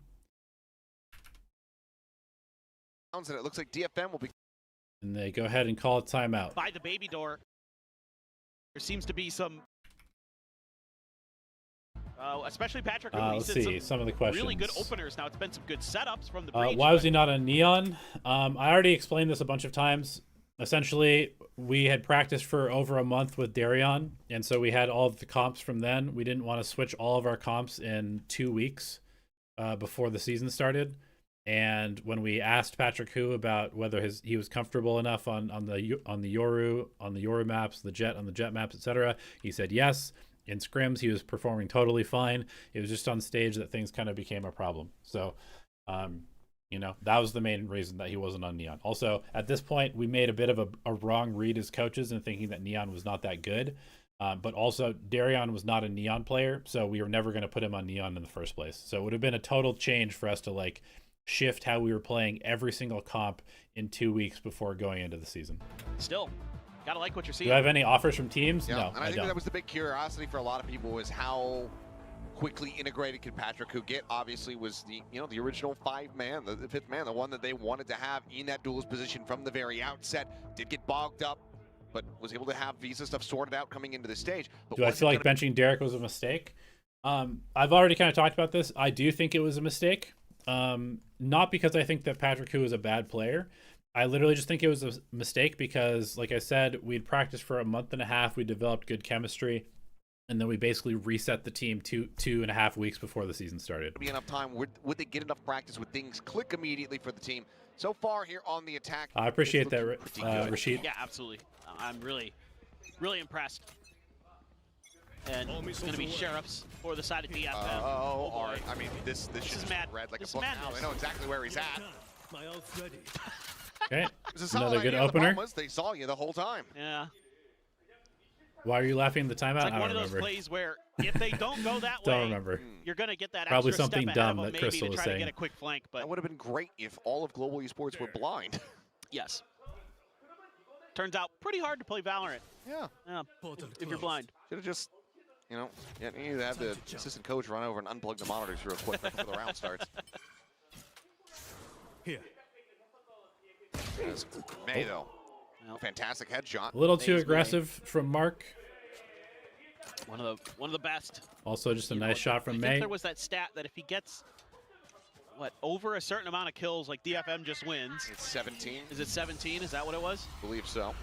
Speaker 6: And it looks like DFM will be.
Speaker 1: And they go ahead and call a timeout.
Speaker 5: By the Baby Door. There seems to be some, especially Patrick.
Speaker 1: Let's see some of the questions.
Speaker 5: Really good openers. Now it's been some good setups from the breach.
Speaker 1: Why was he not on Neon? I already explained this a bunch of times. Essentially, we had practiced for over a month with Darion, and so we had all of the comps from then. We didn't want to switch all of our comps in 2 weeks before the season started. And when we asked Patrick Hu about whether he was comfortable enough on the Yoru maps, the Jet on the Jet maps, etc., he said yes. In scrims, he was performing totally fine. It was just on stage that things kind of became a problem. So, you know, that was the main reason that he wasn't on Neon. Also, at this point, we made a bit of a wrong read as coaches in thinking that Neon was not that good. But also, Darion was not a Neon player, so we were never going to put him on Neon in the first place. So it would have been a total change for us to like shift how we were playing every single comp in 2 weeks before going into the season.
Speaker 5: Still, gotta like what you're seeing.
Speaker 1: Do I have any offers from teams?
Speaker 6: Yeah,
Speaker 1: No,
Speaker 6: and I think that was the big curiosity for a lot of people, was how quickly integrated could Patrick Hu get. Obviously was the original 5-man, the 5th man, the one that they wanted to have in that duelist position from the very outset. Did get bogged up, but was able to have Visa stuff sorted out coming into the stage. But
Speaker 1: do I feel like benching Derek was a mistake? I've already kind of talked about this. I do think it was a mistake. Not because I think that Patrick Hu is a bad player. I literally just think it was a mistake because, like I said, we'd practiced for a month and a half. We developed good chemistry, and then we basically reset the team 2.5 weeks before the season started.
Speaker 6: Would be enough time? Would they get enough practice? Would things click immediately for the team? So far here on the attack,
Speaker 1: I appreciate that, Rashid.
Speaker 5: Yeah, absolutely. I'm really, really impressed. And it's going to be sheriffs for the side of DFM.
Speaker 6: Oh boy. I mean, this
Speaker 5: is
Speaker 6: should
Speaker 5: mad.
Speaker 6: read like
Speaker 5: This
Speaker 6: a book
Speaker 5: is
Speaker 6: now.
Speaker 5: madness.
Speaker 6: They know exactly where he's at.
Speaker 7: My ult's ready.
Speaker 1: Okay,
Speaker 6: It's a solid
Speaker 1: another good
Speaker 6: idea. The
Speaker 1: opener.
Speaker 6: problem was they saw you the whole time.
Speaker 5: Yeah.
Speaker 1: Why are you laughing at the timeout?
Speaker 5: It's like
Speaker 1: I
Speaker 5: one
Speaker 1: don't
Speaker 5: of those
Speaker 1: remember.
Speaker 5: plays where if they don't go that
Speaker 1: Don't
Speaker 5: way,
Speaker 1: remember.
Speaker 5: you're going to get that
Speaker 1: Probably
Speaker 5: extra
Speaker 1: something
Speaker 5: step
Speaker 1: dumb
Speaker 5: ahead of
Speaker 1: that
Speaker 5: them, maybe
Speaker 1: Crystal
Speaker 5: to
Speaker 1: was
Speaker 5: try
Speaker 1: saying.
Speaker 5: to get a quick flank. But
Speaker 6: That would have been great if all of Global Esports were blind.
Speaker 5: yes. Turns out pretty hard to play Valorant.
Speaker 6: Yeah.
Speaker 5: Yeah,
Speaker 7: Portal
Speaker 5: if you're
Speaker 7: closed.
Speaker 5: blind.
Speaker 6: Should have just, you need to have the assistant coach run over and unplug the monitors real quick before the round starts.
Speaker 7: Here.
Speaker 6: There's May, though.
Speaker 5: Well,
Speaker 6: Fantastic headshot.
Speaker 1: A little too
Speaker 5: Thanks,
Speaker 1: aggressive from Mark.
Speaker 5: one of the best.
Speaker 1: Also, just a
Speaker 5: You know,
Speaker 1: nice shot from
Speaker 5: I
Speaker 1: May.
Speaker 5: think there was that stat that if he gets over a certain amount of kills, like DFM just wins.
Speaker 6: It's 17.
Speaker 5: Is it 17? Is that what it was?
Speaker 6: I believe so.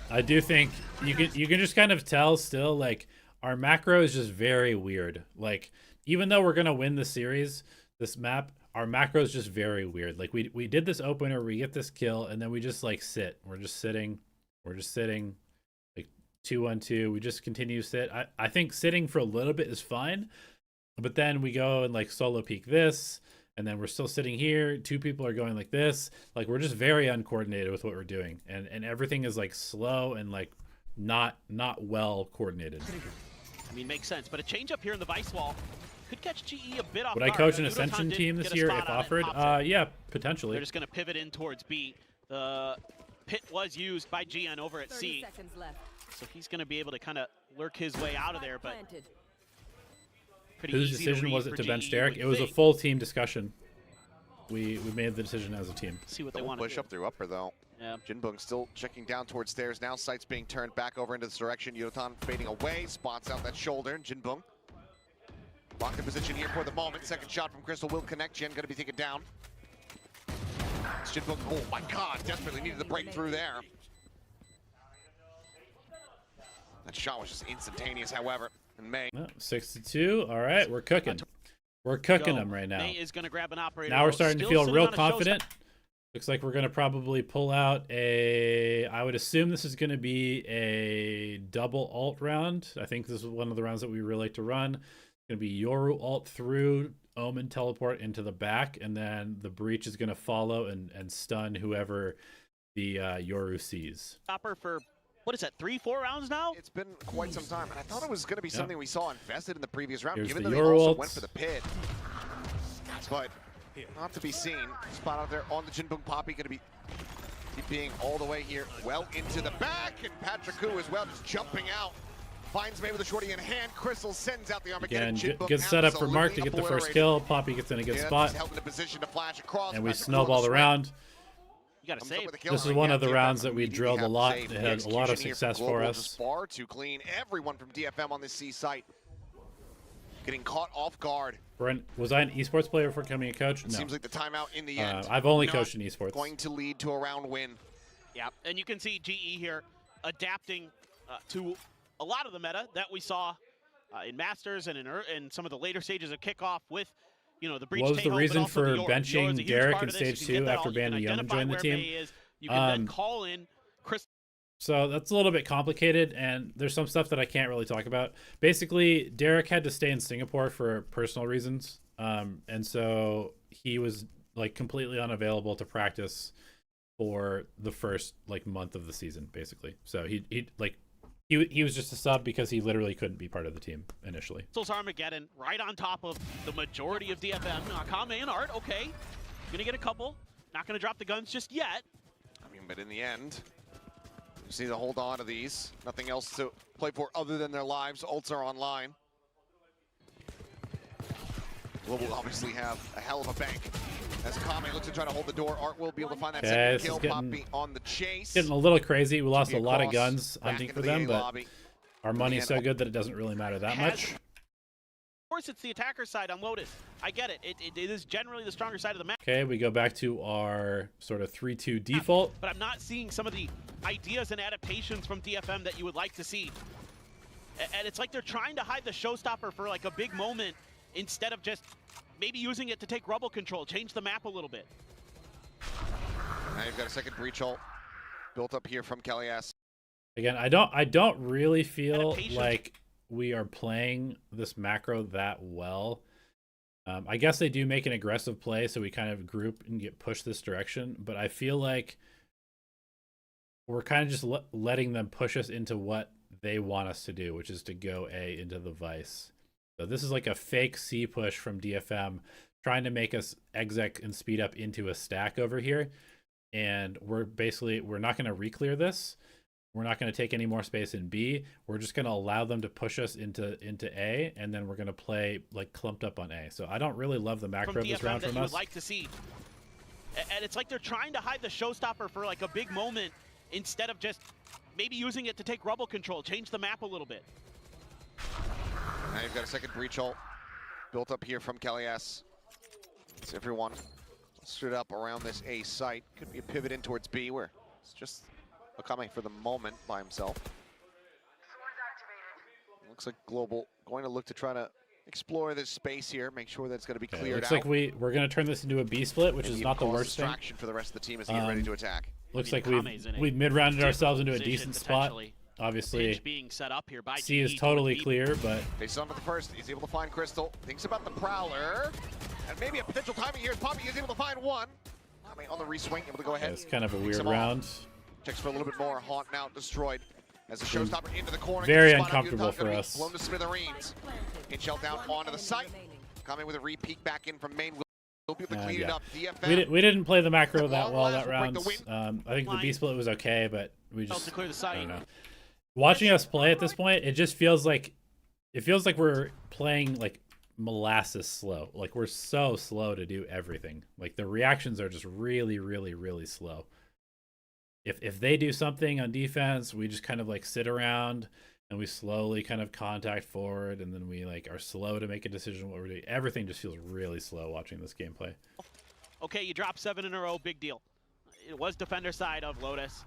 Speaker 1: I do think you can just kind of tell still, like, our macro is just very weird. Like, even though we're gonna win the series, this map, our macro is just very weird. Like, we did this opener, we get this kill, and then we just like sit. We're just sitting, like 2-1-2. We just continue to sit. I think sitting for a little bit is fine, but then we go and like solo peek this, and then we're still sitting here. 2 people are going like this. Like, we're just very uncoordinated with what we're doing, and everything is like slow and like not well coordinated.
Speaker 5: I mean, makes sense. But a change up here in the Vice wall could catch GE a bit off
Speaker 1: Would I
Speaker 5: guard.
Speaker 1: coach an
Speaker 5: Yudotan
Speaker 1: Ascension
Speaker 5: did
Speaker 1: team
Speaker 5: get
Speaker 1: this
Speaker 5: a
Speaker 1: year
Speaker 5: spot
Speaker 1: if
Speaker 5: on it,
Speaker 1: offered?
Speaker 5: pops it.
Speaker 1: Yeah, potentially.
Speaker 5: They're just going to pivot in towards B. The pit was used by GN over at C. So he's going to be able to kind of lurk his way out of there, but pretty
Speaker 1: Whose
Speaker 5: easy
Speaker 1: decision
Speaker 5: to
Speaker 1: was
Speaker 5: read
Speaker 1: it
Speaker 5: for
Speaker 1: to bench
Speaker 5: GE,
Speaker 1: Derek?
Speaker 5: would
Speaker 1: It was a
Speaker 5: think.
Speaker 1: full team discussion. We made the decision as a team.
Speaker 5: See what they
Speaker 6: Double
Speaker 5: want to
Speaker 6: push
Speaker 5: do.
Speaker 6: up through upper though.
Speaker 5: Yeah.
Speaker 6: Jinbung still checking down towards stairs. Now sights being turned back over into this direction. Yudotan fading away, spots out that shoulder. Jinbung locked in position here for the moment. Second shot from Crystal will connect. Jin going to be taken down. It's Jinbung. Oh my God! Desperately needed the breakthrough there. That shot was just instantaneous. However, in May.
Speaker 1: 6-2. All right, we're cooking. We're cooking them right now.
Speaker 5: May is going to grab an operator.
Speaker 1: Now we're starting to
Speaker 5: Still
Speaker 1: feel
Speaker 5: sitting
Speaker 1: real
Speaker 5: on a
Speaker 1: confident. Looks like we're going to probably pull out a, I would assume this is going to be a double ult round. I think this is one of the rounds that we really like to run. It's going to be Yoru ult through, Omen teleport into the back, and then the breach is going to follow and stun whoever the Yoru sees.
Speaker 5: Stopper for, what is that, 3-4 rounds now?
Speaker 6: It's been quite some time, and I thought it was going to be something we saw invested in the previous round,
Speaker 1: Here's
Speaker 6: given
Speaker 1: the
Speaker 6: that they
Speaker 1: Euro
Speaker 6: also
Speaker 1: ults.
Speaker 6: went for the pit. But not to be seen. Spot out there on the Jinbung Poppy, going to be being all the way here, well into the back, and Patrick Hu as well, just jumping out. Finds May with a shorty in hand. Crystal sends out the Armageddon.
Speaker 1: Again,
Speaker 6: Jinbung
Speaker 1: good setup for Mark to
Speaker 6: absolutely
Speaker 1: get the first
Speaker 6: obliterated.
Speaker 1: kill. Poppy gets in a good
Speaker 6: Yeah,
Speaker 1: spot,
Speaker 6: just held in a position to flash across.
Speaker 1: and we
Speaker 6: Patrick Hu on the
Speaker 1: snowballed
Speaker 6: swing.
Speaker 1: around.
Speaker 5: You got to
Speaker 6: Comes up
Speaker 5: save.
Speaker 6: with a kill.
Speaker 1: This is one of the
Speaker 6: DFM
Speaker 1: rounds that we
Speaker 6: immediately
Speaker 1: drilled a
Speaker 6: have
Speaker 1: lot.
Speaker 6: saved.
Speaker 1: It
Speaker 6: The
Speaker 1: had a lot of
Speaker 6: execution here
Speaker 1: success
Speaker 6: from
Speaker 1: for
Speaker 6: Global
Speaker 1: us.
Speaker 6: just far too clean. Everyone from DFM on this C site getting caught off guard.
Speaker 1: Was I an esports player before becoming a coach?
Speaker 6: It
Speaker 1: No.
Speaker 6: seems like the timeout in the end.
Speaker 1: I've only
Speaker 6: not
Speaker 1: coached in esports.
Speaker 6: Going to lead to a round win.
Speaker 5: Yeah, and you can see GE here adapting to a lot of the meta that we saw in Masters and in some of the later stages of kickoff with, you know, the breach.
Speaker 1: What was the
Speaker 5: takeover, but
Speaker 1: reason
Speaker 5: also
Speaker 1: for
Speaker 5: the Yoru. Yoru is a
Speaker 1: benching
Speaker 5: huge
Speaker 1: Derek
Speaker 5: part
Speaker 1: in
Speaker 5: of this.
Speaker 1: stage
Speaker 5: You can
Speaker 1: 2
Speaker 5: get that
Speaker 1: after
Speaker 5: all- you can
Speaker 1: Ban Yeoman
Speaker 5: identify
Speaker 1: joined the
Speaker 5: where
Speaker 1: team?
Speaker 5: May is. You can then call in Chris.
Speaker 1: So that's a little bit complicated, and there's some stuff that I can't really talk about. Basically, Derek had to stay in Singapore for personal reasons, and so he was like completely unavailable to practice for the first like month of the season, basically. So he was just a sub because he literally couldn't be part of the team initially.
Speaker 5: Crystal's Armageddon right on top of the majority of DFM. Kame and Art, okay, gonna get a couple. Not gonna drop the guns just yet.
Speaker 6: I mean, but in the end, you just need to hold on to these. Nothing else to play for other than their lives. Ults are online. Global obviously have a hell of a bank. As Kame looks to try to hold the door, Art will be able to find that
Speaker 1: Okay,
Speaker 6: second
Speaker 1: this is
Speaker 6: kill.
Speaker 1: getting-
Speaker 6: Poppy on the chase.
Speaker 1: Getting a little crazy. We lost a lot of
Speaker 6: Across,
Speaker 1: guns
Speaker 6: back
Speaker 1: hunting
Speaker 6: into
Speaker 1: for
Speaker 6: the
Speaker 1: them,
Speaker 6: A
Speaker 1: but
Speaker 6: lobby.
Speaker 1: our money is so good that it doesn't really matter that much.
Speaker 5: Of course, it's the attacker side on Lotus. I get it. It is generally the stronger side of the map.
Speaker 1: Okay, we go back to our sort of 3-2 default.
Speaker 5: But I'm not seeing some of the ideas and adaptations from DFM that you would like to see. And it's like they're trying to hide the showstopper for like a big moment instead of just maybe using it to take rubble control, change the map a little bit.
Speaker 6: Now you've got a second breach ult built up here from Kellyas.
Speaker 1: Again, I don't really feel
Speaker 5: Adaptation.
Speaker 1: like we are playing this macro that well. I guess they do make an aggressive play, so we kind of group and get pushed this direction, but I feel like we're kind of just letting them push us into what they want us to do, which is to go A into the Vice. So this is like a fake C push from DFM, trying to make us exec and speed up into a stack over here. And we're not going to re-clear this. We're not going to take any more space in B. We're just going to allow them to push us into A, and then we're going to play like clumped up on A. So I don't really love the macro
Speaker 5: From
Speaker 1: of this
Speaker 5: DFM
Speaker 1: round
Speaker 5: that
Speaker 1: from
Speaker 5: you
Speaker 1: us.
Speaker 5: would like to see. And it's like they're trying to hide the showstopper for like a big moment instead of just maybe using it to take rubble control, change the map a little bit.
Speaker 6: Now you've got a second breach ult built up here from Kellyas. It's everyone stood up around this A site. Could be a pivot in towards B where it's just Akame for the moment by himself. Looks like Global going to look to try to explore this space here, make sure that it's going to be
Speaker 1: Okay,
Speaker 6: cleared
Speaker 1: looks
Speaker 6: out.
Speaker 1: like we're going to turn this into a B split, which is
Speaker 6: Maybe
Speaker 1: not the
Speaker 6: cause
Speaker 1: worst thing.
Speaker 6: distraction for the rest of the team as they get ready to attack.
Speaker 1: Looks
Speaker 5: I mean,
Speaker 1: like
Speaker 5: Kame's in a
Speaker 1: we've mid-rounded ourselves into a
Speaker 5: position,
Speaker 1: decent spot.
Speaker 5: potentially.
Speaker 1: Obviously,
Speaker 5: Pinch being set up here by
Speaker 1: C is
Speaker 5: GE
Speaker 1: totally
Speaker 5: to
Speaker 1: clear, but
Speaker 6: They saw him at the first. He's able to find Crystal. Thinks about the Prowler. And maybe a potential timing here. Poppy is able to find one. Kame on the reswing, able to go ahead.
Speaker 1: it's kind of a
Speaker 6: Picks
Speaker 1: weird
Speaker 6: him off.
Speaker 1: round.
Speaker 6: Checks for a little bit more. Haunt now destroyed. As a showstopper into the corner.
Speaker 1: Very
Speaker 6: gets the spot on
Speaker 1: uncomfortable
Speaker 6: Utah,
Speaker 1: for
Speaker 6: gonna be
Speaker 1: us.
Speaker 6: Blown to smithereens. Inchel down onto the site. Coming with a re-peek back in from main. We'll be able to clean it up. DFM.
Speaker 1: We didn't play the macro that
Speaker 6: Long
Speaker 1: well
Speaker 6: last
Speaker 1: that
Speaker 6: will break
Speaker 1: round.
Speaker 6: the
Speaker 1: I think the B split was okay, but we
Speaker 5: Helps
Speaker 1: just
Speaker 5: to clear the
Speaker 1: I
Speaker 5: site.
Speaker 1: don't know. Watching us play at this point, it just feels like we're playing like molasses slow. Like we're so slow to do everything. Like the reactions are just really, really, really slow. If they do something on defense, we just kind of like sit around and we slowly kind of contact forward, and then we like are slow to make a decision what we're doing. Everything just feels really slow watching this gameplay.
Speaker 5: Okay, you dropped 7 in a row, big deal. It was defender side of Lotus.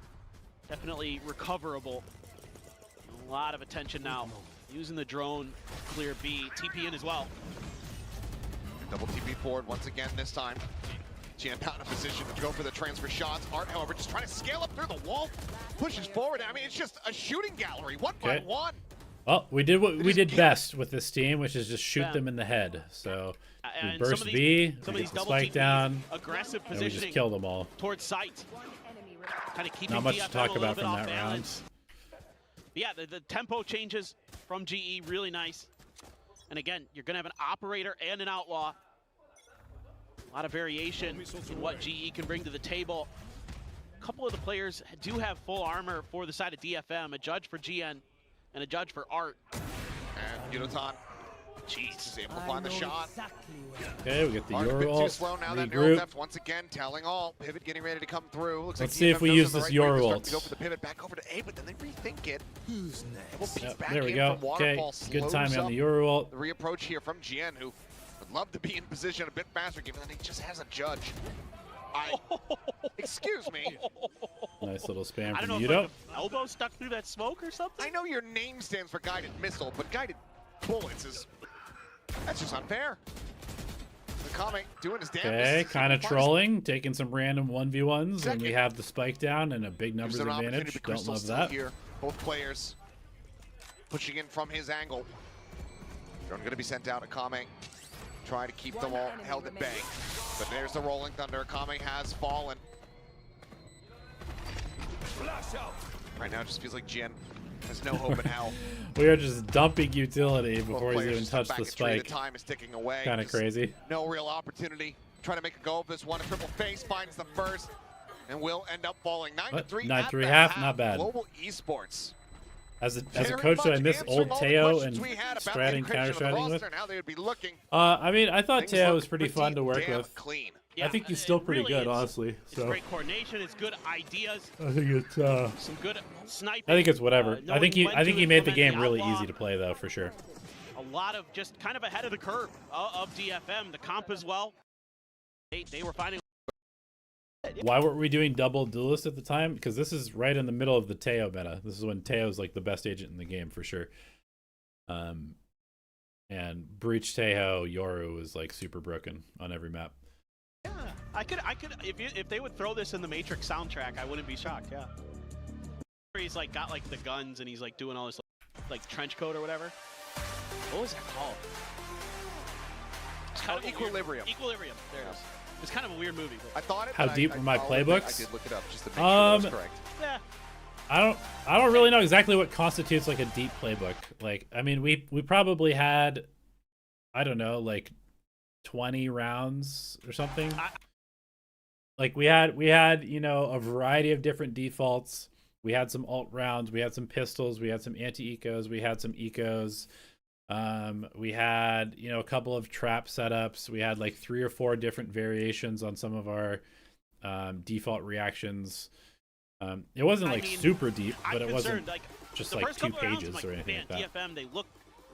Speaker 5: Definitely recoverable. A lot of attention now. Using the drone, clear B, TP in as well.
Speaker 6: Double TP forward once again this time. Jan not in a position to go for the transfer shots. Art, however, just trying to scale up through the wall. Pushes forward. I mean, it's just a shooting gallery, one by one.
Speaker 1: Oh, we did what we did best with this team, which is just shoot them in the head. So we
Speaker 5: And
Speaker 1: burst
Speaker 5: some of
Speaker 1: B,
Speaker 5: some
Speaker 1: we
Speaker 5: of
Speaker 1: get
Speaker 5: these
Speaker 1: the
Speaker 5: double
Speaker 1: spike
Speaker 5: TPs,
Speaker 1: down,
Speaker 5: aggressive
Speaker 1: and we just
Speaker 5: positioning
Speaker 1: kill them all.
Speaker 5: towards sight. Kind of keeping
Speaker 1: Not much
Speaker 5: DFM
Speaker 1: to talk
Speaker 5: a little
Speaker 1: about
Speaker 5: bit
Speaker 1: from
Speaker 5: off
Speaker 1: that round.
Speaker 5: balance. But yeah, the tempo changes from GE, really nice. And again, you're going to have an operator and an outlaw. A lot of variation in what GE can bring to the table. A couple of the players do have full armor for the side of DFM, a judge for GN and a judge for Art.
Speaker 6: And Yunotan, is able to find the shot.
Speaker 1: Okay, we get the
Speaker 6: Art a
Speaker 1: Euro
Speaker 6: bit too
Speaker 1: ult,
Speaker 6: slow now. That neural
Speaker 1: regroup.
Speaker 6: depth once again telling all. Pivot getting ready to come through. Looks
Speaker 1: Let's
Speaker 6: like
Speaker 1: see if
Speaker 6: DFM
Speaker 1: we
Speaker 6: knows
Speaker 1: use
Speaker 6: the
Speaker 1: this
Speaker 6: right way to
Speaker 1: Euro
Speaker 6: start
Speaker 1: ult.
Speaker 6: to go for the pivot back over to A, but then they rethink it.
Speaker 7: Who's
Speaker 6: We'll
Speaker 7: next?
Speaker 6: peek
Speaker 1: Yep,
Speaker 6: back
Speaker 1: there we
Speaker 6: in
Speaker 1: go.
Speaker 6: from
Speaker 1: Okay,
Speaker 6: Waterfall,
Speaker 1: good
Speaker 6: slows
Speaker 1: timing on
Speaker 6: up
Speaker 1: the Euro ult.
Speaker 6: the reapproach here from Jien, who would love to be in position a bit faster, given that he just has a judge. Excuse me.
Speaker 1: Nice little spam
Speaker 5: I don't
Speaker 1: from
Speaker 5: know if
Speaker 1: Yudo.
Speaker 5: like, the elbow stuck through that smoke or something.
Speaker 6: I know your name stands for guided missile, but guided bullets is, that's just unfair. The comic doing his damnedest.
Speaker 1: Okay, kind of
Speaker 6: Sacrifice.
Speaker 1: trolling, taking some random 1v1s, and
Speaker 6: Second.
Speaker 1: we have the spike down and a big
Speaker 6: There's
Speaker 1: numbers
Speaker 6: an opportunity,
Speaker 1: advantage.
Speaker 6: but
Speaker 1: Don't
Speaker 6: Crystal's
Speaker 1: love
Speaker 6: still
Speaker 1: that.
Speaker 6: here. Both players pushing in from his angle. Drone going to be sent out. Akame trying to keep them all held at bay. But there's the rolling thunder. Akame has fallen. Right now it just feels like Jin has no hope in hell.
Speaker 1: We are just dumping utility
Speaker 6: Both
Speaker 1: before he's
Speaker 6: players
Speaker 1: even
Speaker 6: step
Speaker 1: touched
Speaker 6: back
Speaker 1: the
Speaker 6: a tree at a
Speaker 1: spike.
Speaker 6: time is ticking away.
Speaker 1: Kind of
Speaker 6: Just
Speaker 1: crazy.
Speaker 6: No real opportunity. Trying to make a go of this one. A triple face finds the first and will end up falling. 9-3 at
Speaker 1: 9-3
Speaker 6: the
Speaker 1: half, not bad.
Speaker 6: Global Esports.
Speaker 1: As a
Speaker 6: Very
Speaker 1: coach, do I
Speaker 6: much
Speaker 1: miss
Speaker 6: answering
Speaker 1: old
Speaker 6: all the
Speaker 1: Teo
Speaker 6: questions
Speaker 1: and
Speaker 6: we had about the
Speaker 1: stratting,
Speaker 6: encryption
Speaker 1: counter
Speaker 6: of the
Speaker 1: stratting with?
Speaker 6: roster and how they would be looking.
Speaker 1: I mean, I thought
Speaker 6: Things
Speaker 1: Teo
Speaker 6: look
Speaker 1: was pretty fun to work
Speaker 6: damn
Speaker 1: with.
Speaker 6: clean.
Speaker 1: I think he's still pretty
Speaker 5: really
Speaker 1: good,
Speaker 5: is.
Speaker 1: honestly.
Speaker 5: It's
Speaker 1: So
Speaker 5: great coordination, it's good ideas,
Speaker 1: I think it's
Speaker 5: some good sniping.
Speaker 1: I think it's whatever. I think
Speaker 5: knowing when
Speaker 1: he
Speaker 5: to
Speaker 1: made the
Speaker 5: implement
Speaker 1: game really
Speaker 5: outlaw.
Speaker 1: easy to play though, for sure.
Speaker 5: A lot of just kind of ahead of the curve of DFM, the comp as well. They were finding.
Speaker 1: Why weren't we doing double duelist at the time? Because this is right in the middle of the Teo meta. This is when Teo's like the best agent in the game for sure. And Breach Teo Yoru was like super broken on every map.
Speaker 5: Yeah, I could if they would throw this in the Matrix soundtrack, I wouldn't be shocked. Yeah. He's like got like the guns and he's like doing all this like trench coat or whatever. What was that called? It's kind of a
Speaker 6: Equilibrium.
Speaker 5: Equilibrium. There it is. It's kind of a weird movie. But
Speaker 6: I thought it.
Speaker 1: How
Speaker 6: but
Speaker 1: deep
Speaker 6: I
Speaker 1: were my
Speaker 6: followed it.
Speaker 1: playbooks?
Speaker 6: I did look it up just to make sure that was correct.
Speaker 5: yeah.
Speaker 1: I don't really know exactly what constitutes like a deep playbook. Like, I mean, we probably had, I don't know, like 20 rounds or something. Like we had, you know, a variety of different defaults. We had some alt rounds, we had some pistols, we had some anti-ecos, we had some ecos. We had, you know, a couple of trap setups. We had like 3 or 4 different variations on some of our default reactions. It wasn't like super deep, but it wasn't
Speaker 5: like,
Speaker 1: just
Speaker 5: the
Speaker 1: like
Speaker 5: first
Speaker 1: 2
Speaker 5: couple of rounds,
Speaker 1: pages
Speaker 5: I'm
Speaker 1: or
Speaker 5: like,
Speaker 1: anything
Speaker 5: man,
Speaker 1: like that.
Speaker 5: DFM, they look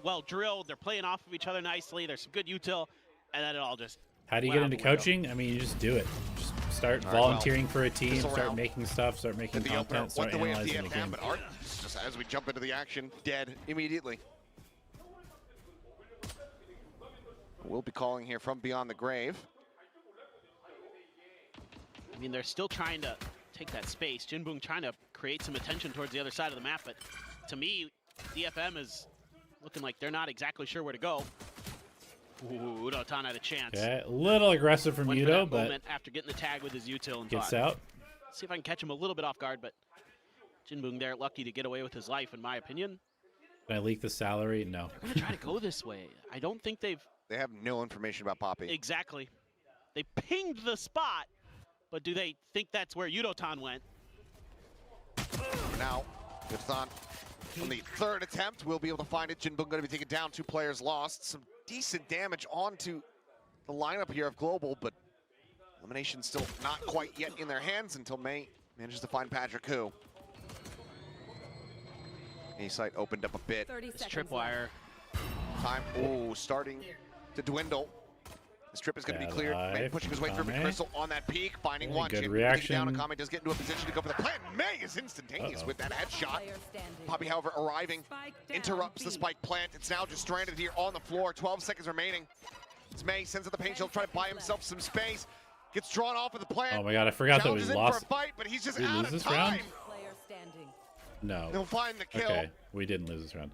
Speaker 5: well drilled. They're playing off of each other nicely. There's some good util, and then it all just.
Speaker 1: How do you
Speaker 5: went
Speaker 1: get
Speaker 5: out
Speaker 1: into
Speaker 5: the window.
Speaker 1: coaching? I mean, you just do it. Just start
Speaker 6: All right,
Speaker 1: volunteering for a team,
Speaker 6: pistol
Speaker 1: start
Speaker 6: round.
Speaker 1: making stuff, start making
Speaker 6: The opener
Speaker 1: content, start
Speaker 6: went the way of
Speaker 1: analyzing the
Speaker 6: DFM,
Speaker 1: game.
Speaker 6: but Art, just as we jump into the action, dead immediately. We'll be calling here from beyond the grave.
Speaker 5: I mean, they're still trying to take that space. Jinbung trying to create some attention towards the other side of the map, but to me, DFM is looking like they're not exactly sure where to go. Ooh, Udotan had a chance.
Speaker 1: Okay, a little aggressive from
Speaker 5: Went for
Speaker 1: Udo,
Speaker 5: that
Speaker 1: but
Speaker 5: moment after getting the tag with his util and
Speaker 1: gets
Speaker 5: thought,
Speaker 1: out.
Speaker 5: see if I can catch him a little bit off guard, but Jinbung there, lucky to get away with his life, in my opinion.
Speaker 1: Can I leak the salary? No.
Speaker 5: They're going to try to go this way. I don't think they've...
Speaker 6: They have no information about Poppy.
Speaker 5: Exactly. They pinged the spot, but do they think that's where Yudotan went?
Speaker 6: For now, Yudotan on the third attempt will be able to find it. Jinbung going to be taken down. 2 players lost. Some decent damage onto the lineup here of Global, but elimination still not quite yet in their hands until May manages to find Patrick Hu. A-site opened up a bit.
Speaker 5: This tripwire.
Speaker 6: Time, starting to dwindle. This trip is going to be cleared. May pushing his way through, but Crystal on that peak, finding one.
Speaker 1: Good
Speaker 6: Jin
Speaker 1: reaction.
Speaker 6: down, and Kame does get into a position to go for the plant. May is instantaneous with that headshot. Poppy, however, arriving, interrupts the spike plant. It's now just stranded here on the floor. 12 seconds remaining. It's May, sends out the paint shield, try to buy himself some space. Gets drawn off of the plant.
Speaker 1: Oh my god, I forgot that we lost.
Speaker 6: For a fight, but he's just
Speaker 1: Did we
Speaker 6: out
Speaker 1: lose
Speaker 6: of
Speaker 1: this
Speaker 6: time.
Speaker 1: round? No.
Speaker 6: He'll find the kill.
Speaker 1: Okay, we didn't lose this round.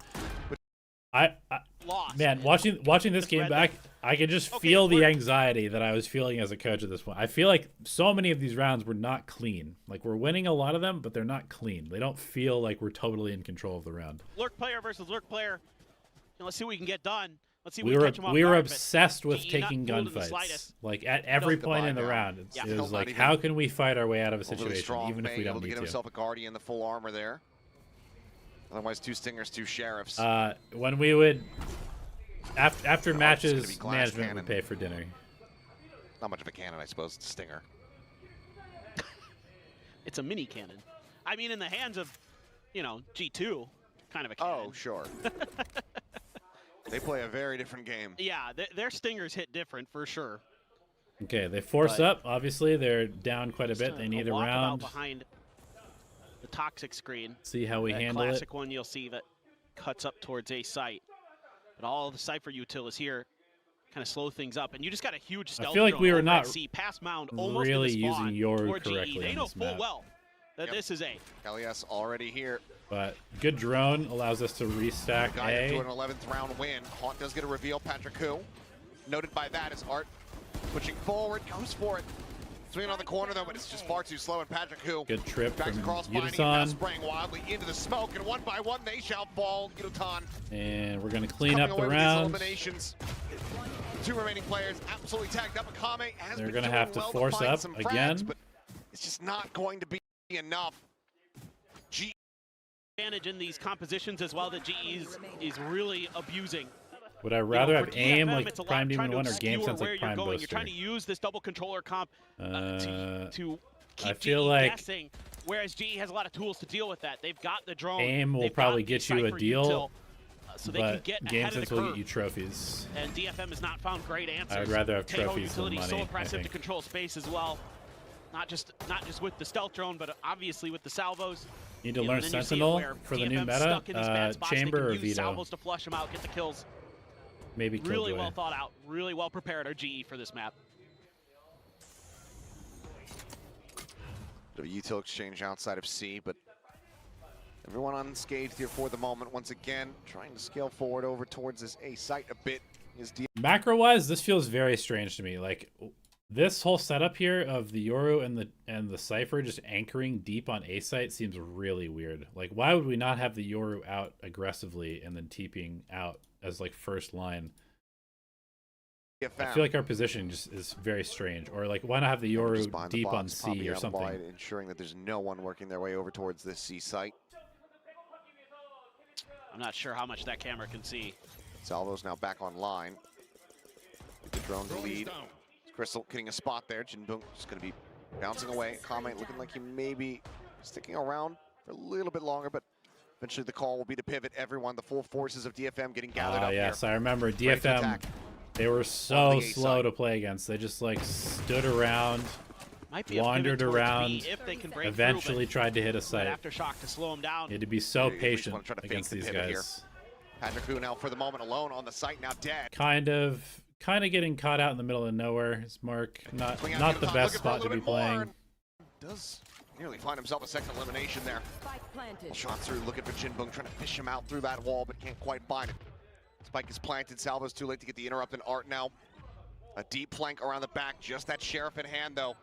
Speaker 5: Lost.
Speaker 1: Man, watching this game back, I could just feel the anxiety that I was feeling as a coach at this point. I feel like so many of these rounds were not clean. Like, we're winning a lot of them, but they're not clean. They don't feel like we're totally in control of the round.
Speaker 5: Lurk player versus lurk player. Let's see what we can get done. Let's see.
Speaker 1: We were obsessed with taking gunfights. Like, at every point in the round, it was like, how can we fight our way out of a situation, even if we don't need to?
Speaker 6: Get himself a Guardian, the full armor there. Otherwise, 2 Stingers, 2 Sheriffs.
Speaker 1: When we would, after matches, management
Speaker 6: cannon.
Speaker 1: would pay for dinner.
Speaker 6: Not much of a cannon, I suppose. It's a Stinger.
Speaker 5: It's a mini cannon. I mean, in the hands of, G2, kind of a cannon.
Speaker 6: Oh, sure. They play a very different game.
Speaker 5: Yeah, their Stingers hit different, for sure.
Speaker 1: Okay, they force up. Obviously, they're down quite a bit. They need a round.
Speaker 5: Behind the toxic screen.
Speaker 1: See how we handle it.
Speaker 5: Classic one you'll see that cuts up towards a site. But all the Cypher util is here, kind of slow things up. And you just got a huge stealth.
Speaker 1: I feel like we were not
Speaker 5: past mound, almost
Speaker 1: really
Speaker 5: in the spawn
Speaker 1: using Yoru
Speaker 5: for GE.
Speaker 1: correctly
Speaker 5: They
Speaker 1: on
Speaker 5: know
Speaker 1: this
Speaker 5: full
Speaker 1: map.
Speaker 5: well that this is A.
Speaker 6: Elias already here.
Speaker 1: But good drone allows us to restack
Speaker 6: Guy
Speaker 1: A.
Speaker 6: to an 11th round win. Haunt does get a reveal. Patrick Hu. Noted by that is Art pushing forward, goes for it. Swinging on the corner though, but it's just far too slow. And Patrick Hu.
Speaker 1: Good trip
Speaker 6: Backs
Speaker 1: from
Speaker 6: across,
Speaker 1: Yudotan.
Speaker 6: spraying wildly into the smoke, and one by one they shall fall. Yudotan.
Speaker 1: And we're going to clean up the
Speaker 6: Coming away with these
Speaker 1: round.
Speaker 6: eliminations. 2 remaining players absolutely tagged up. Akame has
Speaker 1: They're
Speaker 6: been
Speaker 1: going to
Speaker 6: doing
Speaker 1: have to
Speaker 6: well
Speaker 1: force
Speaker 6: find
Speaker 1: up
Speaker 6: some
Speaker 1: again.
Speaker 6: frags, but it's just not going to be enough.
Speaker 5: Advantage in these compositions as well that GE is really abusing.
Speaker 1: Would I rather have
Speaker 5: for
Speaker 1: aim
Speaker 5: DFM,
Speaker 1: like
Speaker 5: it's a lot
Speaker 1: Prime
Speaker 5: trying
Speaker 1: Demon
Speaker 5: to
Speaker 1: 1 or Game
Speaker 5: obscure
Speaker 1: Sense
Speaker 5: where
Speaker 1: like
Speaker 5: you're
Speaker 1: Prime
Speaker 5: going.
Speaker 1: Booster?
Speaker 5: You're trying to use this double controller comp to keep
Speaker 1: I feel
Speaker 5: GE
Speaker 1: like
Speaker 5: guessing, whereas GE has a lot of tools to deal with that. They've got the drone.
Speaker 1: aim will
Speaker 5: they've
Speaker 1: probably
Speaker 5: got
Speaker 1: get
Speaker 5: the
Speaker 1: you a
Speaker 5: Cypher
Speaker 1: deal,
Speaker 5: util, so they can
Speaker 1: but
Speaker 5: get
Speaker 1: Game
Speaker 5: ahead of
Speaker 1: Sense
Speaker 5: the
Speaker 1: will
Speaker 5: curve.
Speaker 1: get you trophies.
Speaker 5: And DFM has not found great answers.
Speaker 1: I would rather have
Speaker 5: Tail
Speaker 1: trophies than
Speaker 5: utility
Speaker 1: money,
Speaker 5: so
Speaker 1: I
Speaker 5: impressive to
Speaker 1: think.
Speaker 5: control space as well. Not just with the stealth drone, but obviously with the salvos.
Speaker 1: Need to
Speaker 5: You know,
Speaker 1: learn
Speaker 5: and then you see it
Speaker 1: Sentinel
Speaker 5: where
Speaker 1: for the new
Speaker 5: DFM's
Speaker 1: meta.
Speaker 5: stuck in these bad spots. They
Speaker 1: Chamber
Speaker 5: can
Speaker 1: or
Speaker 5: use
Speaker 1: Veto?
Speaker 5: salvos to flush them out, get the kills.
Speaker 1: Maybe
Speaker 5: Really
Speaker 1: Killjoy.
Speaker 5: well thought out, really well prepared our GE for this map.
Speaker 6: The util exchange outside of C, but everyone unscathed here for the moment. Once again, trying to scale forward over towards this A site a bit. Is
Speaker 1: Macro-wise, this feels very strange to me. Like, this whole setup here of the Yoru and the Cypher just anchoring deep on A site seems really weird. Like, why would we not have the Yoru out aggressively and then TPing out as like first line? I feel like our position just is very strange. Or like, why not have the Yoru deep on C or something?
Speaker 6: Wide, ensuring that there's no one working their way over towards this C site.
Speaker 5: I'm not sure how much that camera can see.
Speaker 6: Salvo's now back online. The drone to lead. Crystal getting a spot there. Jinbung just going to be bouncing away. Kame looking like he may be sticking around for a little bit longer, but eventually the call will be to pivot everyone. The full forces of DFM getting gathered up
Speaker 1: yes,
Speaker 6: here.
Speaker 1: I remember DFM. They were so slow to play against. They just like stood around,
Speaker 5: Might be
Speaker 1: wandered
Speaker 5: a
Speaker 1: around,
Speaker 5: B if they can break
Speaker 1: eventually
Speaker 5: through,
Speaker 1: tried to hit a site.
Speaker 5: Aftershock to slow them down.
Speaker 1: You had to be so
Speaker 6: Yeah,
Speaker 1: patient
Speaker 6: want to try to
Speaker 1: against
Speaker 6: fake the
Speaker 1: these
Speaker 6: pivot
Speaker 1: guys.
Speaker 6: Here. Patrick Hu now for the moment alone on the site, now dead.
Speaker 1: Kind of getting caught out in the middle of nowhere. Is Mark not the best spot to be playing?
Speaker 6: Does nearly find himself a second elimination there. Shot through, looking for Jinbung, trying to fish him out through that wall, but can't quite find it. Spike is planted. Salvo's too late to get the interrupt, and Art now a deep flank around the back. Just that Sheriff in hand, though.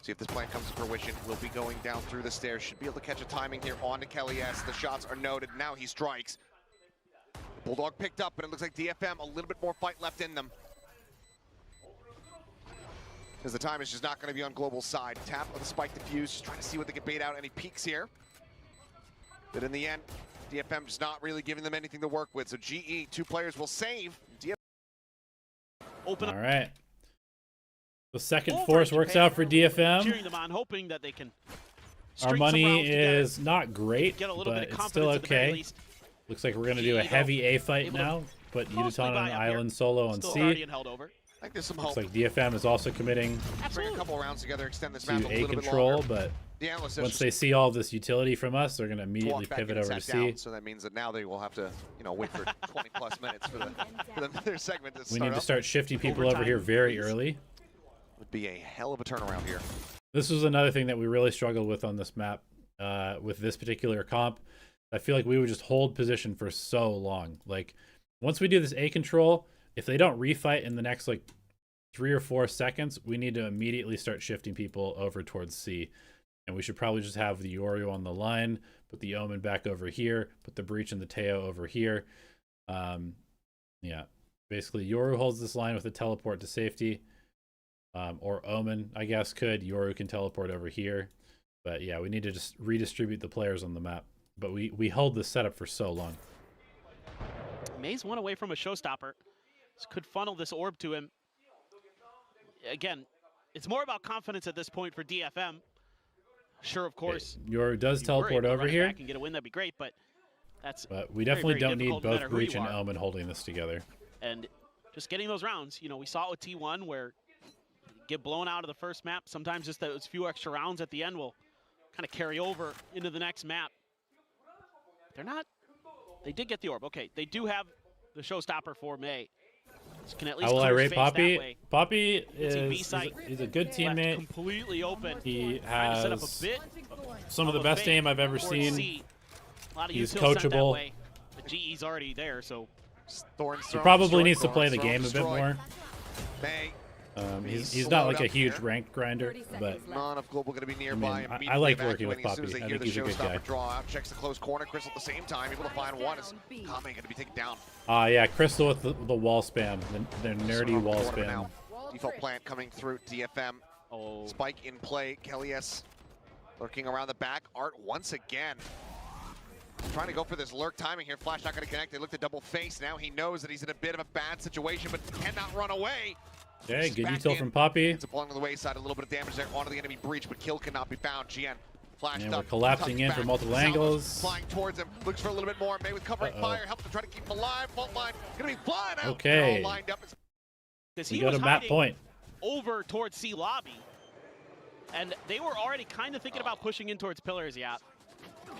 Speaker 6: See if this plan comes to fruition. We'll be going down through the stairs. Should be able to catch a timing here on to Kelly S. The shots are noted. Now he strikes. Bulldog picked up, but it looks like DFM a little bit more fight left in them. Because the time is just not going to be on Global's side. Tap of the spike defuse, just trying to see what they can bait out any peaks here. But in the end, DFM just not really giving them anything to work with. So GE, 2 players will save. DFM
Speaker 5: Open up.
Speaker 1: All right. The second
Speaker 5: Over
Speaker 1: force
Speaker 5: in
Speaker 1: works
Speaker 5: Japan.
Speaker 1: out for DFM.
Speaker 5: Cheering them on, hoping that they can
Speaker 1: Our
Speaker 5: string some
Speaker 1: money
Speaker 5: rounds together,
Speaker 1: is not great,
Speaker 5: get a little
Speaker 1: but
Speaker 5: bit of
Speaker 1: it's still
Speaker 5: confidence at the very
Speaker 1: okay.
Speaker 5: least.
Speaker 1: Looks like we're going to do a
Speaker 5: Gee,
Speaker 1: heavy A fight
Speaker 5: able to
Speaker 1: now. Put
Speaker 5: mostly
Speaker 1: Yudotan on
Speaker 5: buy
Speaker 1: an
Speaker 5: up here.
Speaker 1: island solo on
Speaker 5: Still
Speaker 1: C.
Speaker 5: Guardian held over.
Speaker 6: I think there's some
Speaker 1: Looks
Speaker 6: hope.
Speaker 1: like DFM is also committing
Speaker 6: Bring a
Speaker 5: Absolutely.
Speaker 6: couple rounds together, extend this
Speaker 1: to
Speaker 6: map a
Speaker 1: A
Speaker 6: little bit
Speaker 1: control,
Speaker 6: longer.
Speaker 1: but
Speaker 6: The analyst says
Speaker 1: once
Speaker 6: just
Speaker 1: they see all this utility from us, they're going to immediately
Speaker 6: walk back
Speaker 1: pivot
Speaker 6: in and
Speaker 1: over to
Speaker 6: sat
Speaker 1: C.
Speaker 6: down, so that means that now they will have to, you know, wait for 20+ minutes for their segment to
Speaker 1: We
Speaker 6: start
Speaker 1: need to
Speaker 6: up.
Speaker 1: start shifting people over
Speaker 5: Overtime,
Speaker 1: here very
Speaker 5: please.
Speaker 1: early.
Speaker 6: Would be a hell of a turnaround here.
Speaker 1: This was another thing that we really struggled with on this map, with this particular comp. I feel like we would just hold position for so long. Like, once we do this A control, if they don't refight in the next, like, 3 or 4 seconds, we need to immediately start shifting people over towards C. And we should probably just have the Yoru on the line, put the Omen back over here, put the Breach and the Teo over here. Yeah, basically Yoru holds this line with a teleport to safety. Or Omen, I guess, could. Yoru can teleport over here. But yeah, we need to just redistribute the players on the map. But we held this setup for so long.
Speaker 5: Maze one away from a showstopper. This could funnel this orb to him. Again, it's more about confidence at this point for DFM. Sure, of course.
Speaker 1: Yoru does
Speaker 5: if you were
Speaker 1: teleport
Speaker 5: able to
Speaker 1: over
Speaker 5: run it
Speaker 1: here.
Speaker 5: back and get a win, that'd be great, but that's
Speaker 1: But we
Speaker 5: very,
Speaker 1: definitely
Speaker 5: very
Speaker 1: don't need
Speaker 5: difficult no
Speaker 1: both
Speaker 5: matter who
Speaker 1: Breach
Speaker 5: you
Speaker 1: and
Speaker 5: are.
Speaker 1: Omen holding this together.
Speaker 5: And just getting those rounds, you know, we saw it with T1 where you get blown out of the first map. Sometimes just those few extra rounds at the end will kind of carry over into the next map. They're not, they did get the orb. Okay, they do have the showstopper for May. This can at least
Speaker 1: How will I
Speaker 5: clear
Speaker 1: rate
Speaker 5: space that
Speaker 1: Poppy?
Speaker 5: way.
Speaker 1: Poppy
Speaker 5: See B
Speaker 1: is
Speaker 5: site
Speaker 1: he's a good
Speaker 5: left
Speaker 1: teammate.
Speaker 5: completely open.
Speaker 1: He
Speaker 5: Trying to set up
Speaker 1: has
Speaker 5: a bit
Speaker 1: some of the
Speaker 5: a
Speaker 1: best
Speaker 5: fake
Speaker 1: aim I've ever
Speaker 5: towards
Speaker 1: seen.
Speaker 5: C. A lot of
Speaker 1: He's
Speaker 5: util sent that
Speaker 1: coachable.
Speaker 5: way, but GE's already there, so
Speaker 6: Thorns
Speaker 1: He
Speaker 6: thrown,
Speaker 1: probably
Speaker 6: destroyed,
Speaker 1: needs to
Speaker 6: Thorns
Speaker 1: play the
Speaker 6: thrown,
Speaker 1: game a bit
Speaker 6: destroyed.
Speaker 1: more.
Speaker 6: May,
Speaker 1: He's not like a
Speaker 6: slowed up
Speaker 1: huge
Speaker 6: here.
Speaker 1: rank grinder, but
Speaker 6: none of Global going to be nearby.
Speaker 1: I
Speaker 6: Immediately
Speaker 1: like working with
Speaker 6: evacuating as soon as
Speaker 1: Poppy.
Speaker 6: they
Speaker 1: I
Speaker 6: hear
Speaker 1: think
Speaker 6: the
Speaker 1: he's a good guy.
Speaker 6: showstopper draw out. Checks the close corner. Crystal at the same time, able to find one. Is Kame going to be taken down?
Speaker 1: yeah, Crystal with the wall spam, the nerdy
Speaker 6: Sort of
Speaker 1: wall
Speaker 6: corner
Speaker 1: spam.
Speaker 6: now. Default plant coming through. DFM.
Speaker 5: oh,
Speaker 6: Spike in play. Kelly S lurking around the back. Art once again. Trying to go for this lurk timing here. Flash not going to connect. They look to double face. Now he knows that he's in a bit of a bad situation, but cannot run away.
Speaker 1: Okay, good
Speaker 6: Back
Speaker 1: util
Speaker 6: in.
Speaker 1: from Poppy.
Speaker 6: It's along the wayside. A little bit of damage there onto the enemy breach, but kill cannot be found. GN flashed
Speaker 1: And
Speaker 6: up.
Speaker 1: we're collapsing in
Speaker 6: tucked
Speaker 1: from
Speaker 6: back.
Speaker 1: multiple
Speaker 6: Salvos
Speaker 1: angles.
Speaker 6: Flying towards him. Looks for a little bit more. May with covering fire. Help to try to keep him alive. Fault line going to be flying out.
Speaker 1: Okay.
Speaker 6: They're all lined up.
Speaker 5: because
Speaker 1: We
Speaker 5: he
Speaker 1: go
Speaker 5: was
Speaker 1: to map
Speaker 5: hiding
Speaker 1: point.
Speaker 5: over towards C lobby, and they were already kind of thinking about pushing in towards pillars. Yeah,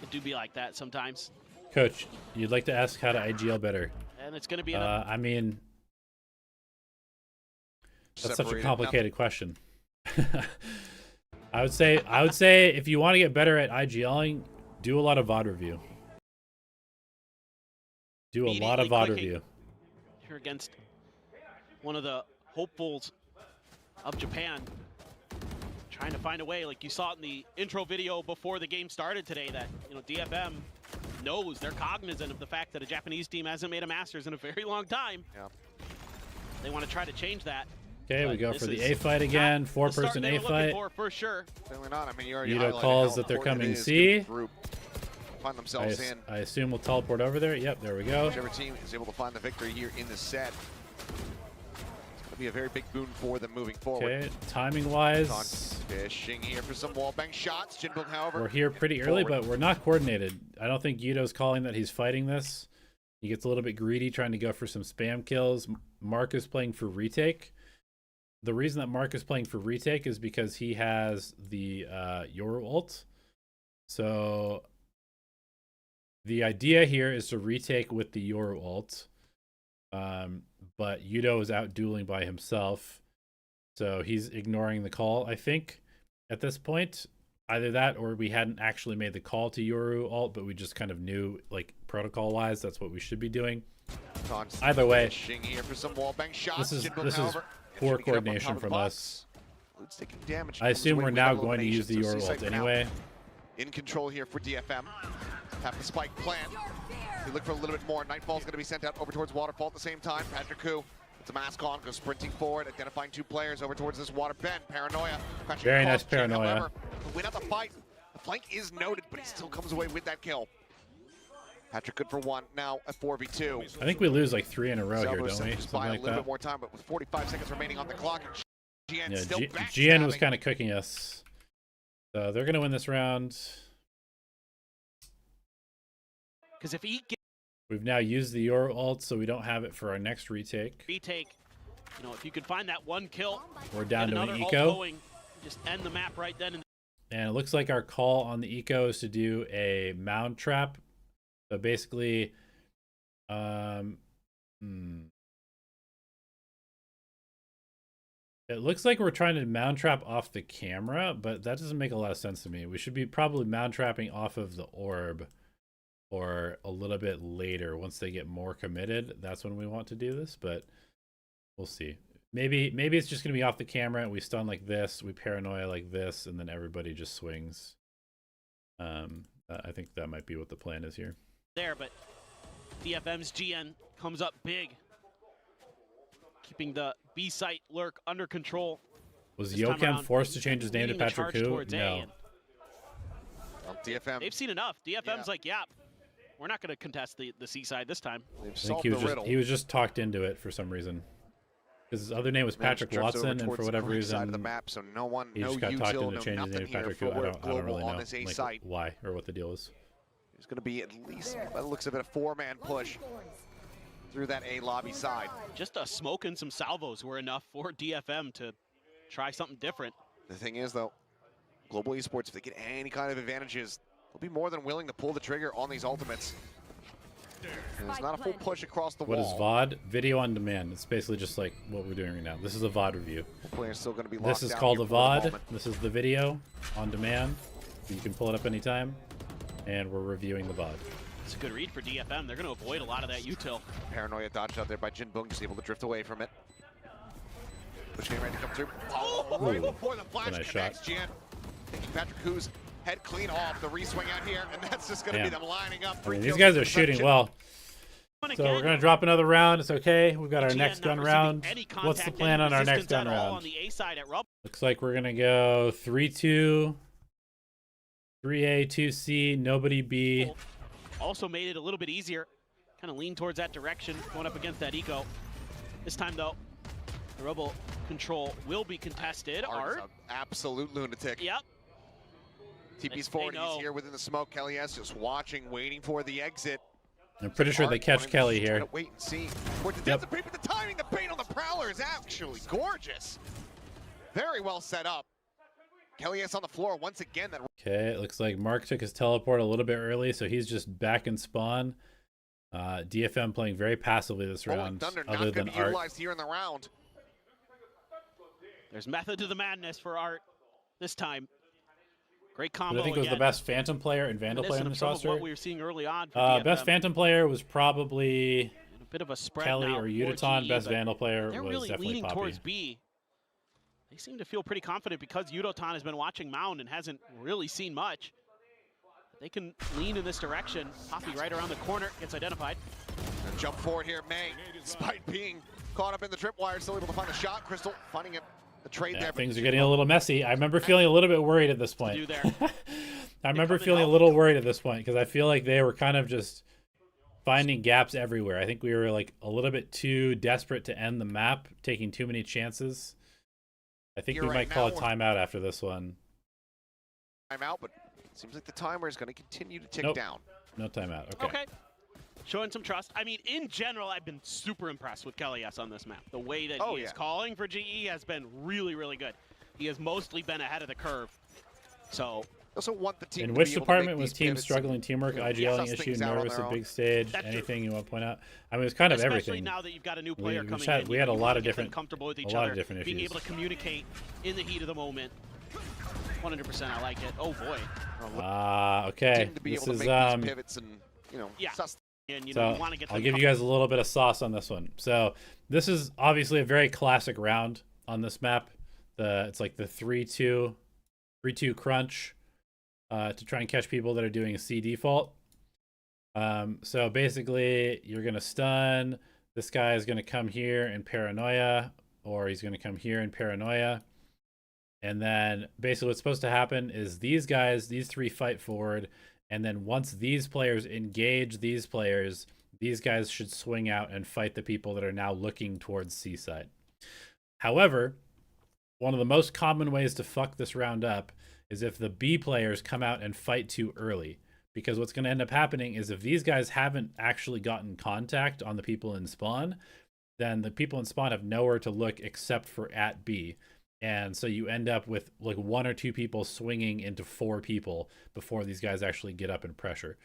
Speaker 5: it do be like that sometimes,
Speaker 1: Coach, you'd like to ask how to IGL better.
Speaker 5: and it's going to be another.
Speaker 1: I mean, that's such a
Speaker 6: Separated.
Speaker 1: complicated question. I would say if you want to get better at IGLing, do a lot of VOD review. Do a lot of
Speaker 5: Immediately
Speaker 1: VOD
Speaker 5: clicking.
Speaker 1: review.
Speaker 5: Here against one of the hopefuls of Japan, trying to find a way, like you saw it in the intro video before the game started today, that DFM knows, they're cognizant of the fact that a Japanese team hasn't made a Masters in a very long time.
Speaker 6: Yeah.
Speaker 5: They want to try to change that.
Speaker 1: Okay, we
Speaker 5: But
Speaker 1: go
Speaker 5: this
Speaker 1: for the
Speaker 5: is
Speaker 1: A fight again.
Speaker 5: not the start
Speaker 1: 4-person
Speaker 5: they
Speaker 1: A
Speaker 5: were looking
Speaker 1: fight.
Speaker 5: for sure.
Speaker 6: Certainly not. I mean, you already
Speaker 1: Yudo
Speaker 6: highlighted
Speaker 1: calls
Speaker 6: how
Speaker 1: that they're
Speaker 6: important
Speaker 1: coming
Speaker 6: it is
Speaker 1: C.
Speaker 6: to the group find themselves in.
Speaker 1: I assume we'll teleport over there. Yep, there we go.
Speaker 6: Whichever team is able to find the victory here in the set. It's going to be a very big boon for them moving forward.
Speaker 1: Okay, timing wise,
Speaker 6: Fishing here for some wallbang shots. Jinbong, however,
Speaker 1: we're here pretty early,
Speaker 6: forward.
Speaker 1: but we're not coordinated. I don't think Yudo's calling that he's fighting this. He gets a little bit greedy trying to go for some spam kills. Mark is playing for retake. The reason that Mark is playing for retake is because he has the Yoru ult. So the idea here is to retake with the Yoru ult. But Yudo is out dueling by himself. So he's ignoring the call, I think, at this point. Either that or we hadn't actually made the call to Yoru ult, but we just kind of knew, like, protocol-wise, that's what we should be doing. Either way,
Speaker 6: Fishing here for some wallbang shots.
Speaker 1: this is
Speaker 6: Jinbong,
Speaker 1: this is
Speaker 6: however,
Speaker 1: poor
Speaker 6: should we get up on top
Speaker 1: coordination
Speaker 6: of the
Speaker 1: from
Speaker 6: box?
Speaker 1: us.
Speaker 6: Loot's taking damage.
Speaker 1: I assume we're
Speaker 6: With
Speaker 1: now
Speaker 6: that
Speaker 1: going to use the
Speaker 6: elimination,
Speaker 1: Euro
Speaker 6: so
Speaker 1: ult
Speaker 6: Seaside now
Speaker 1: anyway.
Speaker 6: in control here for DFM. Have the spike plan. We look for a little bit more. Nightfall's going to be sent out over towards Waterfall at the same time. Patrick Hu puts a mask on, goes sprinting forward, identifying 2 players over towards this water bend. Paranoia.
Speaker 1: Very nice Paranoia.
Speaker 6: However, to win out the fight. The flank is noted, but he still comes away with that kill. Patrick good for 1, now a 4v2.
Speaker 1: I think we lose like 3 in a row here,
Speaker 6: Zelbo
Speaker 1: don't we?
Speaker 6: just buy
Speaker 1: Something
Speaker 6: a
Speaker 1: like
Speaker 6: little
Speaker 1: that.
Speaker 6: bit more time, but with 45 seconds remaining on the clock, and GN
Speaker 1: Yeah,
Speaker 6: still
Speaker 1: GN was
Speaker 6: backstabbing.
Speaker 1: kind of cooking us. So they're going to win this round.
Speaker 5: Because if he gets
Speaker 1: We've now used the Euro ult, so we don't have it for our next retake.
Speaker 5: retake, you know, if you could find that 1 kill,
Speaker 1: We're down
Speaker 5: get
Speaker 1: to an
Speaker 5: another ult
Speaker 1: eco.
Speaker 5: going, just end the map right then.
Speaker 1: And it looks like our call on the eco is to do a mound trap. So basically, it looks like we're trying to mound trap off the camera, but that doesn't make a lot of sense to me. We should be probably mound trapping off of the orb, or a little bit later once they get more committed. That's when we want to do this, but we'll see. Maybe it's just gonna be off the camera. We stun like this, we paranoia like this, and then everybody just swings. I think that might be what the plan is here.
Speaker 5: There, but DFM's GN comes up big, keeping the B site lurk under control.
Speaker 1: Was
Speaker 5: This time
Speaker 1: Yokem
Speaker 5: around,
Speaker 1: forced to change his name to
Speaker 5: leading the
Speaker 1: Patrick
Speaker 5: charge
Speaker 1: Hu?
Speaker 5: towards A,
Speaker 1: No.
Speaker 5: and
Speaker 6: Well, DFM,
Speaker 5: they've seen enough. DFM's
Speaker 6: Yeah.
Speaker 5: like, yeah, we're not going to contest the C side this time.
Speaker 6: they've
Speaker 1: I think
Speaker 6: solved
Speaker 1: he was
Speaker 6: the riddle.
Speaker 1: he was just talked into it for some reason. Because his other name was
Speaker 6: Then
Speaker 1: Patrick
Speaker 6: drifts over
Speaker 1: Watson, and
Speaker 6: towards
Speaker 1: for
Speaker 6: the
Speaker 1: whatever
Speaker 6: correct side
Speaker 1: reason,
Speaker 6: of the map, so no one,
Speaker 1: he
Speaker 6: no
Speaker 1: just got talked
Speaker 6: util,
Speaker 1: into
Speaker 6: no
Speaker 1: changing his
Speaker 6: nothing
Speaker 1: name to
Speaker 6: here
Speaker 1: Patrick
Speaker 6: for
Speaker 1: Hu. I don't
Speaker 6: Global
Speaker 1: really
Speaker 6: on
Speaker 1: know
Speaker 6: this A
Speaker 1: like,
Speaker 6: site.
Speaker 1: why or what the deal is.
Speaker 6: There's going to be at least, by the looks of it, a 4-man push through that A lobby side.
Speaker 5: Just a smoke and some salvos were enough for DFM to try something different.
Speaker 6: The thing is, though, Global Esports, if they get any kind of advantages, they'll be more than willing to pull the trigger on these ultimates. And it's not a full push across the
Speaker 1: What is
Speaker 6: wall.
Speaker 1: VOD? Video on demand. It's basically just like what we're doing right now. This is a VOD review.
Speaker 6: Players still going to be locked
Speaker 1: This is
Speaker 6: down
Speaker 1: called
Speaker 6: here
Speaker 1: a
Speaker 6: for the
Speaker 1: VOD.
Speaker 6: moment.
Speaker 1: This is the video on demand. You can pull it up anytime. And we're reviewing the VOD.
Speaker 5: It's a good read for DFM. They're going to avoid a lot of that util.
Speaker 6: Paranoia dodged out there by Jin Bung, just able to drift away from it. Pushing ready to come through. Oh, right before the flash
Speaker 1: nice
Speaker 6: connects,
Speaker 1: shot.
Speaker 6: Jan. Taking Patrick Hu's head clean off. The re-swing out here, and that's just going to be
Speaker 1: Damn.
Speaker 6: them lining up.
Speaker 1: I
Speaker 6: 3
Speaker 1: mean, these
Speaker 6: kills
Speaker 1: guys
Speaker 6: for
Speaker 1: are shooting
Speaker 6: Perception.
Speaker 1: well.
Speaker 5: And
Speaker 1: So we're
Speaker 5: again,
Speaker 1: going to drop another round. It's okay. We've got our
Speaker 5: GN
Speaker 1: next
Speaker 5: not
Speaker 1: gun
Speaker 5: receiving
Speaker 1: round.
Speaker 5: any
Speaker 1: What's the
Speaker 5: contact,
Speaker 1: plan
Speaker 5: any
Speaker 1: on our next
Speaker 5: resistance
Speaker 1: gun
Speaker 5: at all
Speaker 1: round?
Speaker 5: On the A side at Rub.
Speaker 1: Looks like we're going to go 3-2, 3A, 2C, nobody B.
Speaker 5: Also made it a little bit easier. Kind of lean towards that direction, going up against that eco. This time, though, the Rebel control will be contested.
Speaker 6: Art is
Speaker 5: Art.
Speaker 6: an absolute lunatic.
Speaker 5: Yep.
Speaker 6: TP's
Speaker 5: They
Speaker 6: forward,
Speaker 5: know.
Speaker 6: he's here within the smoke. Kelly S just watching, waiting for the exit.
Speaker 1: I'm pretty sure they
Speaker 6: Art
Speaker 1: catch
Speaker 6: wanting to
Speaker 1: Kelly
Speaker 6: just try
Speaker 1: here.
Speaker 6: to wait and see. Towards the depth of creep, but the timing, the bait on the Prowler is actually gorgeous. Very well set up. Kelly S on the floor once again. That
Speaker 1: Okay, it looks like Mark took his teleport a little bit early, so he's just back in spawn. DFM playing very passively this
Speaker 6: Rolling
Speaker 1: round,
Speaker 6: Thunder
Speaker 1: other
Speaker 6: not going
Speaker 1: than
Speaker 6: to be
Speaker 1: Art.
Speaker 6: utilized here in the round.
Speaker 5: There's method to the madness for Art this time. Great
Speaker 1: Who
Speaker 5: combo
Speaker 1: I think was the
Speaker 5: again.
Speaker 1: best Phantom player and Vandal player in
Speaker 5: Reminiscent
Speaker 1: this
Speaker 5: of some of
Speaker 1: roster.
Speaker 5: what we were seeing early on for DFM.
Speaker 1: Best Phantom player was probably
Speaker 5: And a bit of a spread
Speaker 1: Kelly
Speaker 5: now
Speaker 1: or
Speaker 5: for
Speaker 1: Udaton.
Speaker 5: GE,
Speaker 1: Best
Speaker 5: but
Speaker 1: Vandal player
Speaker 5: they're
Speaker 1: was
Speaker 5: really
Speaker 1: definitely
Speaker 5: leaning
Speaker 1: Poppy.
Speaker 5: towards B. They seem to feel pretty confident because Udotan has been watching Mound and hasn't really seen much. They can lean in this direction. Poppy right around the corner, gets identified.
Speaker 6: And jump forward here, May. Despite being caught up in the tripwire, still able to find a shot. Crystal finding it. The trade
Speaker 1: Yeah,
Speaker 6: there.
Speaker 1: things are getting a little messy. I remember feeling a little bit worried at this point.
Speaker 5: do there.
Speaker 1: I remember
Speaker 5: come in
Speaker 1: feeling a
Speaker 5: help.
Speaker 1: little worried at this point because I feel like they were kind of just finding gaps everywhere. I think we were like a little bit too desperate to end the map, taking too many chances. I think
Speaker 6: You're
Speaker 1: we
Speaker 6: right,
Speaker 1: might call a
Speaker 6: now-
Speaker 1: timeout after this one.
Speaker 6: Timeout, but it seems like the timer is going to continue to tick
Speaker 1: Nope.
Speaker 6: down.
Speaker 1: No timeout. Okay.
Speaker 5: Okay. Showing some trust. I mean, in general, I've been super impressed with Kelly S on this map. The way that
Speaker 6: Oh,
Speaker 5: he is
Speaker 6: yeah.
Speaker 5: calling for GE has been really, really good. He has mostly been ahead of the curve. So
Speaker 6: They also want the team
Speaker 1: In
Speaker 6: to
Speaker 1: which
Speaker 6: be able to make
Speaker 1: department was
Speaker 6: these
Speaker 1: team
Speaker 6: pivots
Speaker 1: struggling?
Speaker 6: and,
Speaker 1: Teamwork,
Speaker 6: you know,
Speaker 1: IGLing
Speaker 6: suss
Speaker 1: issue,
Speaker 6: things out on
Speaker 1: nervous
Speaker 6: their
Speaker 1: at
Speaker 6: own.
Speaker 1: big stage,
Speaker 5: That's true.
Speaker 1: anything you want to point out? I mean, it was kind of
Speaker 5: especially
Speaker 1: everything.
Speaker 5: now that you've got a new player
Speaker 1: we
Speaker 5: coming
Speaker 1: had-
Speaker 5: in,
Speaker 1: we had a
Speaker 5: you
Speaker 1: lot
Speaker 5: wanna
Speaker 1: of
Speaker 5: get them
Speaker 1: different-
Speaker 5: comfortable with
Speaker 1: a
Speaker 5: each
Speaker 1: lot of
Speaker 5: other,
Speaker 1: different
Speaker 5: being
Speaker 1: issues.
Speaker 5: able to communicate in the heat of the moment. 100%, I like it. Oh boy.
Speaker 1: Okay.
Speaker 6: Team to be
Speaker 1: This
Speaker 6: able to
Speaker 1: is
Speaker 6: make these pivots and, you know,
Speaker 5: Yeah.
Speaker 6: suss
Speaker 5: And you know,
Speaker 1: So
Speaker 5: you want to get
Speaker 1: I'll
Speaker 5: them
Speaker 1: give you guys a little bit of sauce on this one. So this is obviously a very classic round on this map. it's like the 3-2 crunch to try and catch people that are doing a C default. So basically, you're gonna stun. This guy is gonna come here in paranoia, or he's gonna come here in paranoia. And then basically what's supposed to happen is these three fight forward, and then once these players engage these players, these guys should swing out and fight the people that are now looking towards Seaside. However, one of the most common ways to fuck this round up is if the B players come out and fight too early. Because what's going to end up happening is if these guys haven't actually gotten contact on the people in spawn, then the people in spawn have nowhere to look except for at B. And so you end up with like 1 or 2 people swinging into 4 people before these guys actually get up and pressure.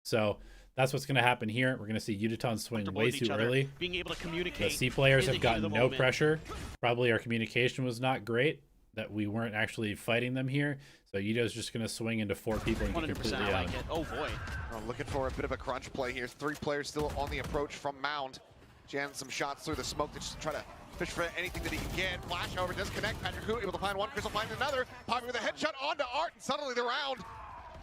Speaker 1: So that's what's going to happen here. We're going to see Udaton swing way too early.
Speaker 5: Being able to communicate.
Speaker 1: The C players have gotten no pressure. Probably our communication was not great, that we weren't actually fighting them here. So Yudo's just going to swing into 4 people and get completely out.
Speaker 5: Like it. Oh boy.
Speaker 6: Looking for a bit of a crunch play here. 3 players still on the approach from Mound. Jans some shots through the smoke to just try to fish for anything that he can get. Flash, however, does connect. Patrick Hu able to find one. Chris will find another. Popping with a headshot onto Art, and suddenly the round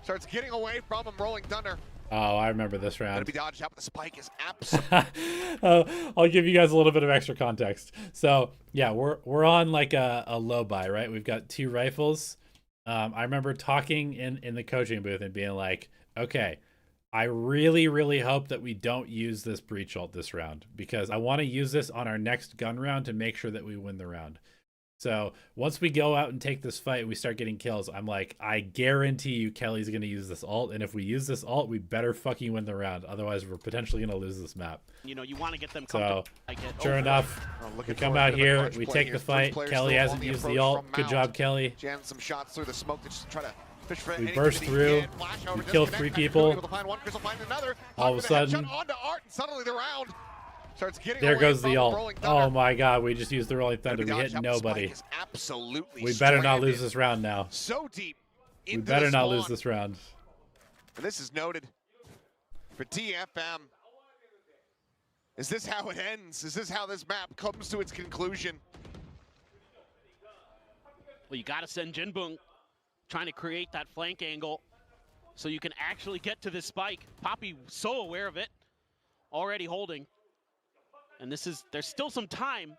Speaker 6: starts getting away from him. Rolling Thunder.
Speaker 1: Oh, I remember this round.
Speaker 6: Gonna be dodged out, but the spike is absolutely.
Speaker 1: I'll give you guys a little bit of extra context. So yeah, we're on like a low buy, right? We've got 2 rifles. I remember talking in the coaching booth and being like, okay, I really hope that we don't use this breach ult this round, because I want to use this on our next gun round to make sure that we win the round. So once we go out and take this fight and we start getting kills, I'm like, I guarantee you Kelly's going to use this ult. And if we use this ult, we better fucking win the round. Otherwise, we're potentially going to lose this map.
Speaker 5: You know, you want to get them comfortable.
Speaker 1: So, sure enough, we come out here, we take the fight. Kelly hasn't used the ult. Good job, Kelly.
Speaker 6: Jam some shots through the smoke to just try to fish for
Speaker 1: we burst through. We kill 3 people. All of a sudden, there goes the ult. Oh my god, we just used the Rolling Thunder. We hit nobody. We better not lose this round now.
Speaker 6: So deep.
Speaker 1: We better not lose this round.
Speaker 6: And this is noted for DFM. Is this how it ends? Is this how this map comes to its conclusion?
Speaker 5: Well, you got to send Jinbung trying to create that flank angle so you can actually get to this spike. Poppy so aware of it, already holding. And there's still some time.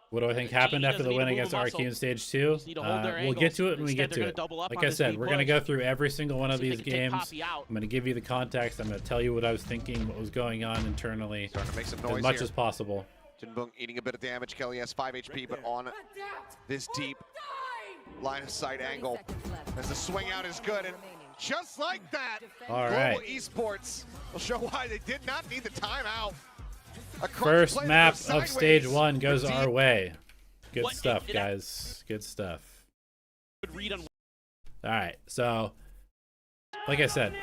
Speaker 1: What do I think happened after the win against RQ in Stage 2? We'll get to it when we get to it. Like I said, we're going to go through every single one of these games. I'm going to give you the context. I'm going to tell you what I was thinking, what was going on internally,
Speaker 6: starting to make some noise
Speaker 1: as much as possible.
Speaker 6: Jinbung eating a bit of damage. Kelly has 5 HP, but on this deep line of sight angle, as the swing out is good, and just like that, Global Esports will show why they did not need the timeout.
Speaker 1: First map of Stage 1 goes our way. Good stuff, guys. Good stuff. Alright, so, like I said,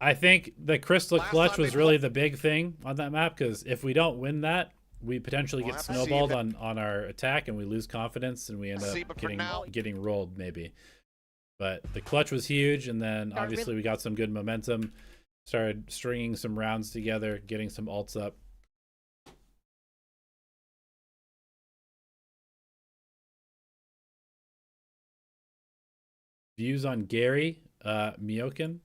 Speaker 1: I think the Crystal Clutch was really the big thing on that map, because if we don't win that, we potentially get snowballed on our attack and we lose confidence and we end up getting rolled maybe. But the clutch was huge, and then obviously we got some good momentum, started stringing some rounds together, getting some ults up. Views on Gary Miokin.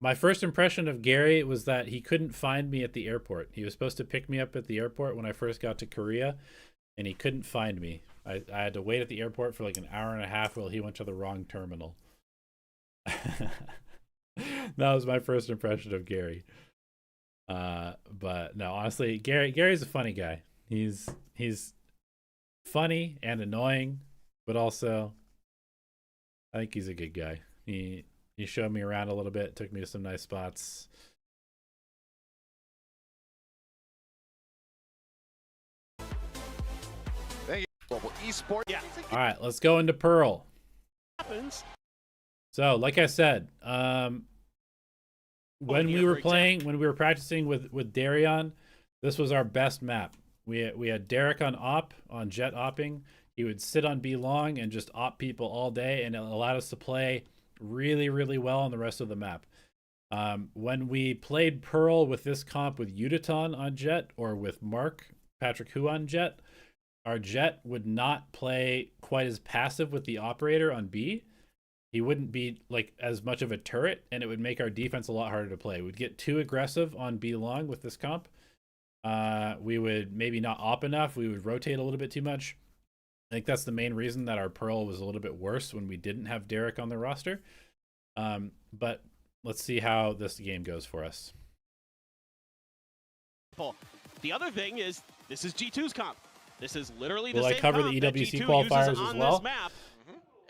Speaker 1: My first impression of Gary was that he couldn't find me at the airport. He was supposed to pick me up at the airport when I first got to Korea, and he couldn't find me. I had to wait at the airport for like an hour and a half while he went to the wrong terminal. That was my first impression of Gary. But no, honestly, Gary's a funny guy. He's funny and annoying, but also I think he's a good guy. He showed me around a little bit, took me to some nice spots.
Speaker 6: Thank you, Global Esports.
Speaker 5: Yeah.
Speaker 1: All right, let's go into Pearl. So, like I said, when we were practicing with Darion, this was our best map. We had Derek on jet opping. He would sit on B long and just op people all day, and it allowed us to play really well on the rest of the map. When we played Pearl with this comp with Udaton on jet, or with Patrick Hu on jet, our Jet would not play quite as passive with the operator on B. He wouldn't be like as much of a turret, and it would make our defense a lot harder to play. We'd get too aggressive on B long with this comp. We would maybe not op enough. We would rotate a little bit too much. I think that's the main reason that our Pearl was a little bit worse when we didn't have Derek on the roster. But let's see how this game goes for us.
Speaker 5: The other thing is, this is G2's comp. This is literally the
Speaker 1: Will I
Speaker 5: same
Speaker 1: cover
Speaker 5: comp
Speaker 1: the
Speaker 5: that
Speaker 1: EWC
Speaker 5: G2
Speaker 1: qualifiers
Speaker 5: uses
Speaker 1: as
Speaker 5: on
Speaker 1: well?
Speaker 5: this map.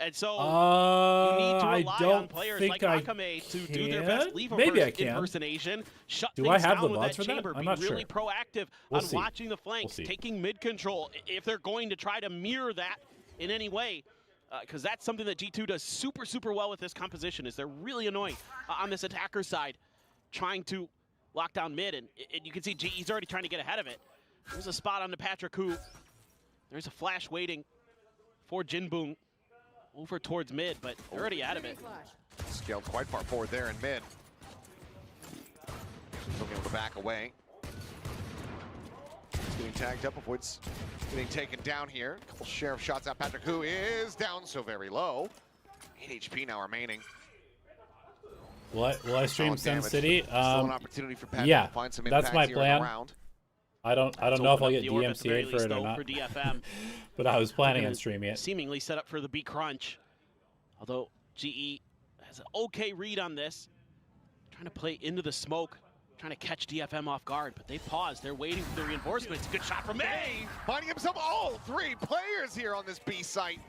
Speaker 5: And so you need to rely on players like
Speaker 1: I
Speaker 5: Akame to do their best leave
Speaker 1: Maybe I can.
Speaker 5: impersonation, shut
Speaker 1: Do
Speaker 5: things
Speaker 1: I have
Speaker 5: down
Speaker 1: the
Speaker 5: with
Speaker 1: mods
Speaker 5: that
Speaker 1: for that?
Speaker 5: chamber,
Speaker 1: I'm
Speaker 5: be
Speaker 1: not
Speaker 5: really
Speaker 1: sure.
Speaker 5: proactive
Speaker 1: We'll
Speaker 5: on
Speaker 1: see.
Speaker 5: watching the flanks, taking mid control. If they're going to try to mirror that in any way, because that's something that G2 does super, super well with this composition, is they're really annoying on this attacker side, trying to lock down mid, and you can see GE's already trying to get ahead of it. There's a spot on the Patrick who, there's a flash waiting for Jinboong over towards mid, but they're already out of it.
Speaker 6: Scaled quite far forward there in mid. Still able to back away. He's getting tagged up, avoids getting taken down here. Couple share of shots out. Patrick, who is down so very low. 8 HP now remaining.
Speaker 1: Will I stream
Speaker 6: Solid
Speaker 1: Sun
Speaker 6: damage.
Speaker 1: City?
Speaker 6: Still an opportunity for Patrick
Speaker 1: yeah,
Speaker 6: to find some
Speaker 1: that's
Speaker 6: impact
Speaker 1: my
Speaker 6: here in
Speaker 1: plan.
Speaker 6: the round.
Speaker 1: I don't know if I'll get DMCA'd for it or
Speaker 5: though,
Speaker 1: not.
Speaker 5: for DFM.
Speaker 1: But I was planning on streaming it.
Speaker 5: Seemingly set up for the B crunch. Although GE has an okay read on this. Trying to play into the smoke, trying to catch DFM off guard, but they paused. They're waiting for the reinforcements. Good shot from May.
Speaker 6: Finding himself all 3 players here on this B site.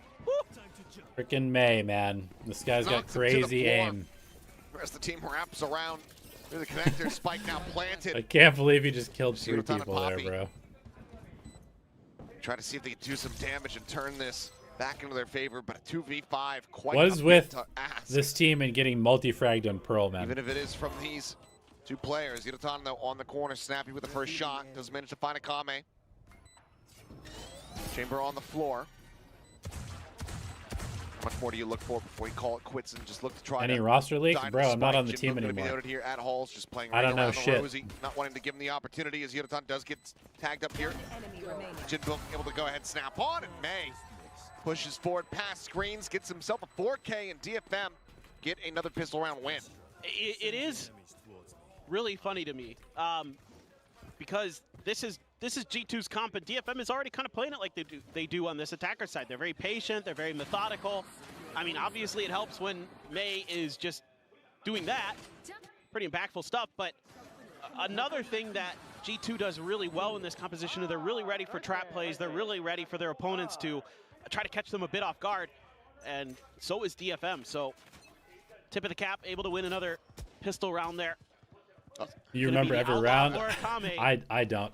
Speaker 1: Freaking May, man. This guy's got
Speaker 6: Knocks him to the
Speaker 1: crazy
Speaker 6: floor.
Speaker 1: aim.
Speaker 6: The rest of the team wraps around. Through the connector, spike now planted.
Speaker 1: I can't believe he just killed
Speaker 6: See
Speaker 1: 3
Speaker 6: what a ton of
Speaker 1: people there,
Speaker 6: Poppy.
Speaker 1: bro.
Speaker 6: Try to see if they can do some damage and turn this back into their favor, but a 2v5 quite
Speaker 1: What
Speaker 6: a
Speaker 1: is
Speaker 6: bit
Speaker 1: with
Speaker 6: to ask.
Speaker 1: this team and getting multi-fragged on Pearl, man?
Speaker 6: Even if it is from these 2 players. Yuratan though on the corner, snappy with the first shot. Does manage to find a Kame. Chamber on the floor. How much more do you look for before you call it quits and just look to try
Speaker 1: Any
Speaker 6: to
Speaker 1: roster leaks?
Speaker 6: dive
Speaker 1: Bro,
Speaker 6: the
Speaker 1: I'm not
Speaker 6: spike?
Speaker 1: on the
Speaker 6: Jinboong
Speaker 1: team
Speaker 6: gonna be
Speaker 1: anymore.
Speaker 6: noted here at Halls, just playing
Speaker 1: I
Speaker 6: right
Speaker 1: don't know
Speaker 6: around the
Speaker 1: shit.
Speaker 6: Rosie, not wanting to give him the opportunity as Yuratan does get tagged up here. Jinboong able to go ahead and snap on, and May pushes forward past screens, gets himself a 4K, and DFM get another pistol round win.
Speaker 5: It is really funny to me because this is G2's comp, and DFM is already kind of playing it like they do on this attacker side. They're very patient, they're very methodical. I mean, obviously it helps when May is just doing that. Pretty impactful stuff, but another thing that G2 does really well in this composition is they're really ready for trap plays. They're really ready for their opponents to try to catch them a bit off guard, and so is DFM. So tip of the cap, able to win another pistol round there.
Speaker 1: You remember every
Speaker 5: outlaw
Speaker 1: round?
Speaker 5: for Akame.
Speaker 1: I don't.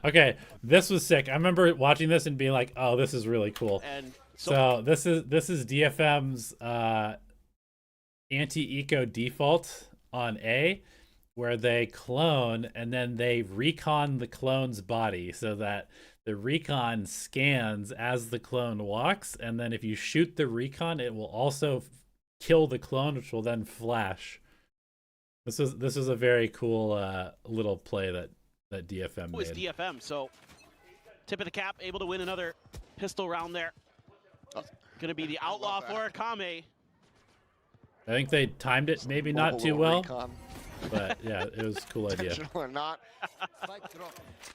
Speaker 1: Okay, this was sick. I remember watching this and being like, "Oh, this is really cool."
Speaker 5: And
Speaker 1: So this is DFM's anti-eco default on A, where they clone and then they recon the clone's body so that the recon scans as the clone walks, and then if you shoot the recon, it will also kill the clone, which will then flash. This is a very cool little play that DFM
Speaker 5: was
Speaker 1: made.
Speaker 5: DFM. So tip of the cap, able to win another pistol round there. Going to be the outlaw for Akame.
Speaker 1: I think they timed it maybe not too
Speaker 6: Little
Speaker 1: well,
Speaker 6: recon.
Speaker 1: but yeah, it was a cool idea.
Speaker 6: Intentional or not,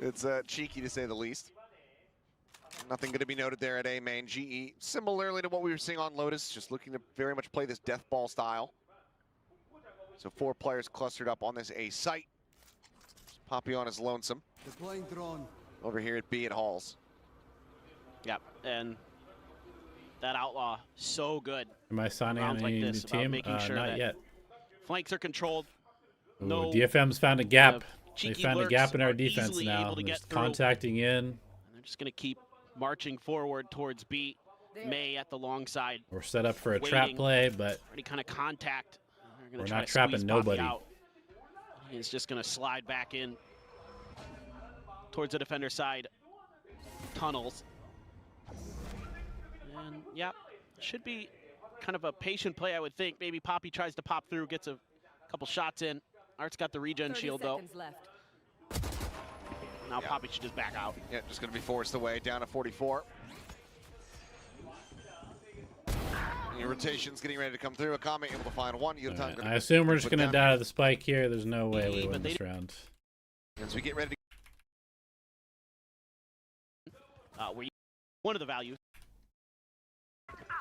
Speaker 6: it's cheeky to say the least. Nothing going to be noted there at A main. GE, similarly to what we were seeing on Lotus, just looking to very much play this death ball style. So 4 players clustered up on this A site. Poppy on his lonesome.
Speaker 7: Deploying drone.
Speaker 6: Over here at B at Halls.
Speaker 5: Yep, and that outlaw, so good.
Speaker 1: Am I signing on
Speaker 5: Rounds like
Speaker 1: any new
Speaker 5: this, about
Speaker 1: team?
Speaker 5: making sure
Speaker 1: Not
Speaker 5: that
Speaker 1: yet.
Speaker 5: Flanks are controlled.
Speaker 1: Ooh,
Speaker 5: No,
Speaker 1: DFM's found a gap. They
Speaker 5: cheeky
Speaker 1: found a
Speaker 5: lurks
Speaker 1: gap in our
Speaker 5: are
Speaker 1: defense
Speaker 5: easily
Speaker 1: now.
Speaker 5: able to
Speaker 1: There's
Speaker 5: get through.
Speaker 1: contacting in.
Speaker 5: They're just going to keep marching forward towards B. May at the long side.
Speaker 1: We're set up for a trap
Speaker 5: Waiting.
Speaker 1: play, but
Speaker 5: Any kind of contact. They're gonna
Speaker 1: We're
Speaker 5: try
Speaker 1: not
Speaker 5: to
Speaker 1: trapping
Speaker 5: squeeze Poppy
Speaker 1: nobody.
Speaker 5: out. He's just going to slide back in towards the defender side. Tunnels. And yeah, should be kind of a patient play, I would think. Maybe Poppy tries to pop through, gets a couple shots in. Art's got the regen shield though. Now Poppy should just back out.
Speaker 6: Yeah, just going to be forced away, down to 44. New rotations getting ready to come through. Akame able to find one.
Speaker 1: Right. I assume we're just going to die to the spike here. There's no way we win this round.
Speaker 6: As we get ready to
Speaker 5: one of the values.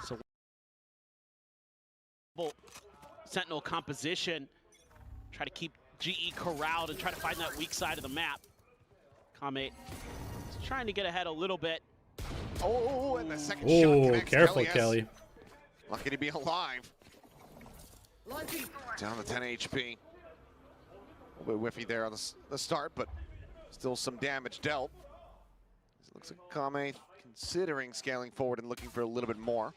Speaker 5: So Sentinel composition, try to keep GE corralled and try to find that weak side of the map. Kame is trying to get ahead a little bit.
Speaker 6: Oh, and the second shot connects.
Speaker 1: Careful, Kelly.
Speaker 6: Lucky to be alive. Down to 10 HP. A little bit whiffy there on the start, but still some damage dealt. It looks like Kame considering scaling forward and looking for a little bit more.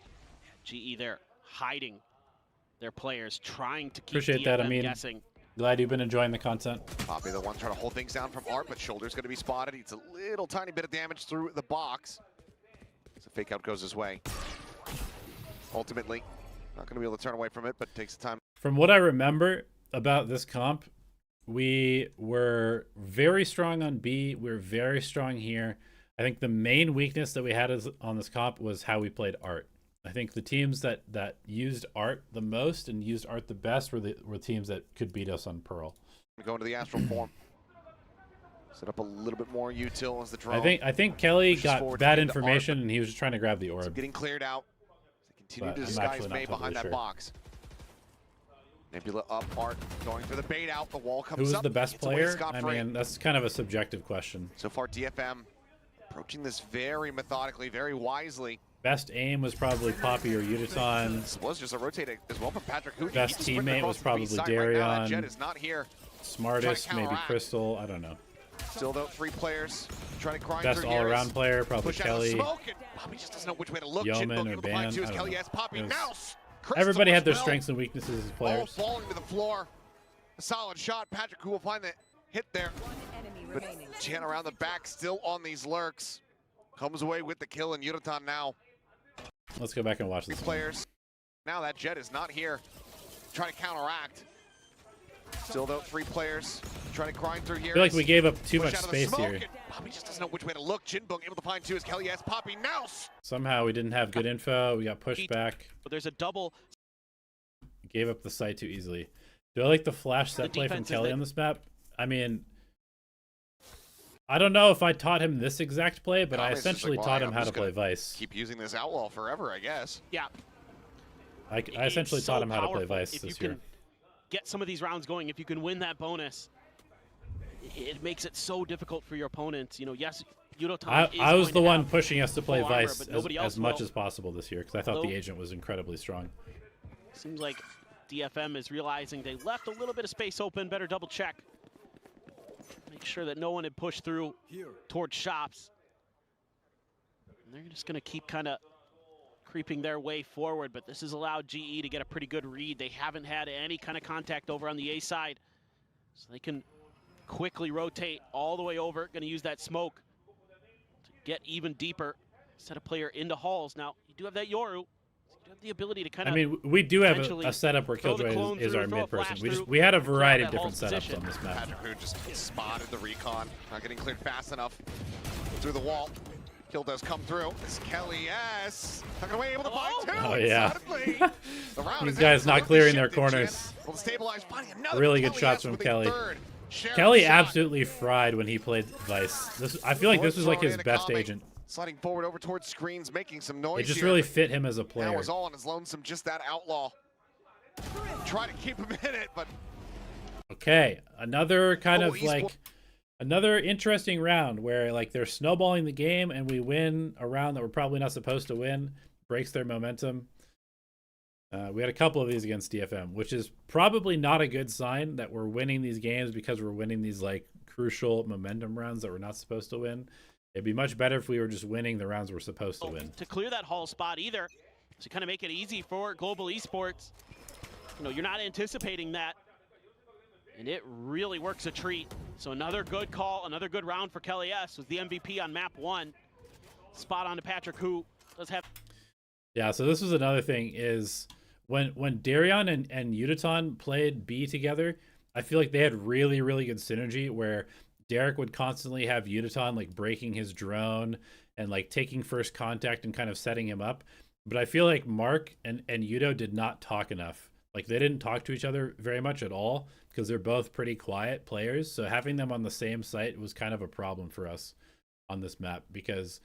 Speaker 5: GE there hiding their players, trying to keep
Speaker 1: Appreciate
Speaker 5: DFM
Speaker 1: that, I mean,
Speaker 5: guessing.
Speaker 1: Glad you've been enjoying the content.
Speaker 6: Poppy the one trying to hold things down from Art, but Shoulder's going to be spotted. It's a little tiny bit of damage through the box. So fake out goes his way. Ultimately, not going to be able to turn away from it, but takes the time.
Speaker 1: From what I remember about this comp, we were very strong on B. We were very strong here. I think the main weakness that we had on this comp was how we played Art. I think the teams that used Art the most and used Art the best were teams that could beat us on Pearl.
Speaker 6: Going to the Astral form. Set up a little bit more util as the drone.
Speaker 1: I think Kelly got bad information and he was just trying to grab the orb.
Speaker 6: So getting cleared out. They continue to disguise May behind that box. Nebula up, Art going for the bait out. The wall comes up.
Speaker 1: Who's the best player? I mean, that's kind of a subjective question.
Speaker 6: So far, DFM approaching this very methodically, very wisely.
Speaker 1: Best aim was probably Poppy or Udaton.
Speaker 6: This was just a rotate as well from Patrick Hoot.
Speaker 1: Best teammate was probably Darion.
Speaker 6: Right now, Jet is not here.
Speaker 1: Smartest, maybe Crystal. I don't know.
Speaker 6: Still though, 3 players trying to grind
Speaker 1: best
Speaker 6: through
Speaker 1: all-around player, probably Kelly.
Speaker 6: Poppy just doesn't know which way to look.
Speaker 1: Yeoman or Ban.
Speaker 6: Kelly has Poppy.
Speaker 1: Everybody had their strengths and weaknesses as players.
Speaker 6: All falling to the floor. A solid shot. Patrick Hoot will find the hit there. But Jan around the back, still on these lurks. Comes away with the kill, and Udaton now.
Speaker 1: Let's go back and watch this.
Speaker 6: Players. Now that Jet is not here. Trying to counteract. Still though, 3 players trying to grind through here.
Speaker 1: I feel like we gave up too much space here.
Speaker 6: Poppy just doesn't know which way to look. Jinbung able to find 2 as Kelly has Poppy now.
Speaker 1: Somehow we didn't have good info. We got pushed back.
Speaker 5: But there's a double.
Speaker 1: Gave up the site too easily. Do I like the flash set play from Kelly on this map? I mean, I don't know if I taught him this exact play, but I essentially taught him how to play Vice.
Speaker 6: Keep using this outlaw forever, I guess.
Speaker 5: Yeah.
Speaker 1: I essentially taught him how to play Vice this year.
Speaker 5: Get some of these rounds going. If you can win that bonus, it makes it so difficult for your opponents. You know, yes, Udaton
Speaker 1: I was the one pushing us to play Vice as much
Speaker 5: will.
Speaker 1: as possible this year because I thought the agent was incredibly strong.
Speaker 5: Seems like DFM is realizing they left a little bit of space open. Better double check. Make sure that no one had pushed through towards shops. And they're just going to keep kind of creeping their way forward, but this has allowed GE to get a pretty good read. They haven't had any kind of contact over on the A side, so they can quickly rotate all the way over. Going to use that smoke to get even deeper, set a player into halls. Now, you do have that Yoru. You have the ability to kind of.
Speaker 1: I mean, we do have a setup where Killjoy is our mid person. We had a variety of different setups on this map.
Speaker 6: Patrick Hoot just spotted the recon, not getting cleared fast enough through the wall. Kill does come through. It's Kelly S. Tucked away, able to find 2.
Speaker 1: Oh yeah.
Speaker 6: The round
Speaker 1: These guys not clearing their corners.
Speaker 6: Will stabilize, finding another
Speaker 1: really good shots from Kelly. Kelly absolutely fried when he played Vice. I feel like this was like his best agent.
Speaker 6: Sliding forward over towards screens, making some noise.
Speaker 1: It just really fit him as a player.
Speaker 6: Now was all on his lonesome, just that outlaw. Try to keep him in it, but.
Speaker 1: Okay, another kind of like. Another interesting round where like they're snowballing the game and we win a round that we're probably not supposed to win, breaks their momentum. We had a couple of these against DFM, which is probably not a good sign that we're winning these games because we're winning these like crucial momentum rounds that we're not supposed to win. It'd be much better if we were just winning the rounds we're supposed to win.
Speaker 5: To clear that hall spot either, to kind of make it easy for Global Esports. You know, you're not anticipating that. And it really works a treat. So another good call, another good round for Kelly S. Was the MVP on map 1. Spot on to Patrick, who does have.
Speaker 1: Yeah, so this was another thing is when Darion and Udaton played B together, I feel like they had really, really good synergy where Derek would constantly have Udaton like breaking his drone and like taking first contact and kind of setting him up. But I feel like Mark and Udo did not talk enough. Like they didn't talk to each other very much at all because they're both pretty quiet players. So having them on the same site was kind of a problem for us on this map because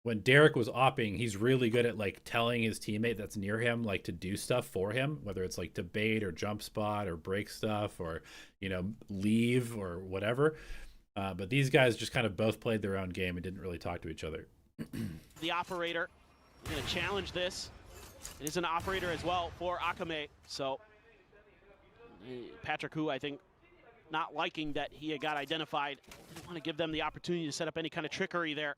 Speaker 1: when Derek was opping, he's really good at like telling his teammate that's near him like to do stuff for him, whether it's like to bait or jump spot or break stuff or, you know, leave or whatever. But these guys just kind of both played their own game and didn't really talk to each other.
Speaker 5: The operator going to challenge this. It is an operator as well for Akame. So Patrick, who I think not liking that he had got identified, didn't want to give them the opportunity to set up any kind of trickery there.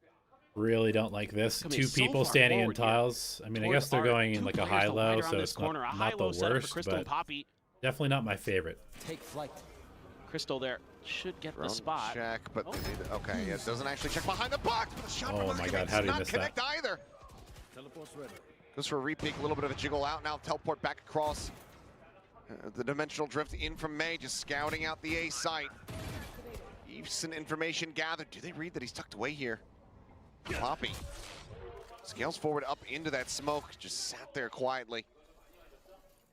Speaker 1: Really don't like this. Two
Speaker 5: So
Speaker 1: people
Speaker 5: far
Speaker 1: standing in
Speaker 5: forward here.
Speaker 1: tiles. I mean, I guess they're going in like a high-low, so it's not the worst, but
Speaker 5: Poppy.
Speaker 1: definitely not my favorite.
Speaker 2: Take flight.
Speaker 5: Crystal there should get the
Speaker 6: Drone
Speaker 5: spot.
Speaker 6: check, but they need to, okay, yeah, it doesn't actually check behind the box, but the shot
Speaker 1: Oh
Speaker 6: from
Speaker 1: my
Speaker 6: Akame
Speaker 1: God, how
Speaker 6: does
Speaker 1: did he
Speaker 6: not
Speaker 1: miss
Speaker 6: connect either. Goes for a repeat, a little bit of a jiggle out now, teleport back across. The dimensional drift in from May, just scouting out the A site. Some information gathered. Do they read that he's tucked away here? Poppy scales forward up into that smoke, just sat there quietly.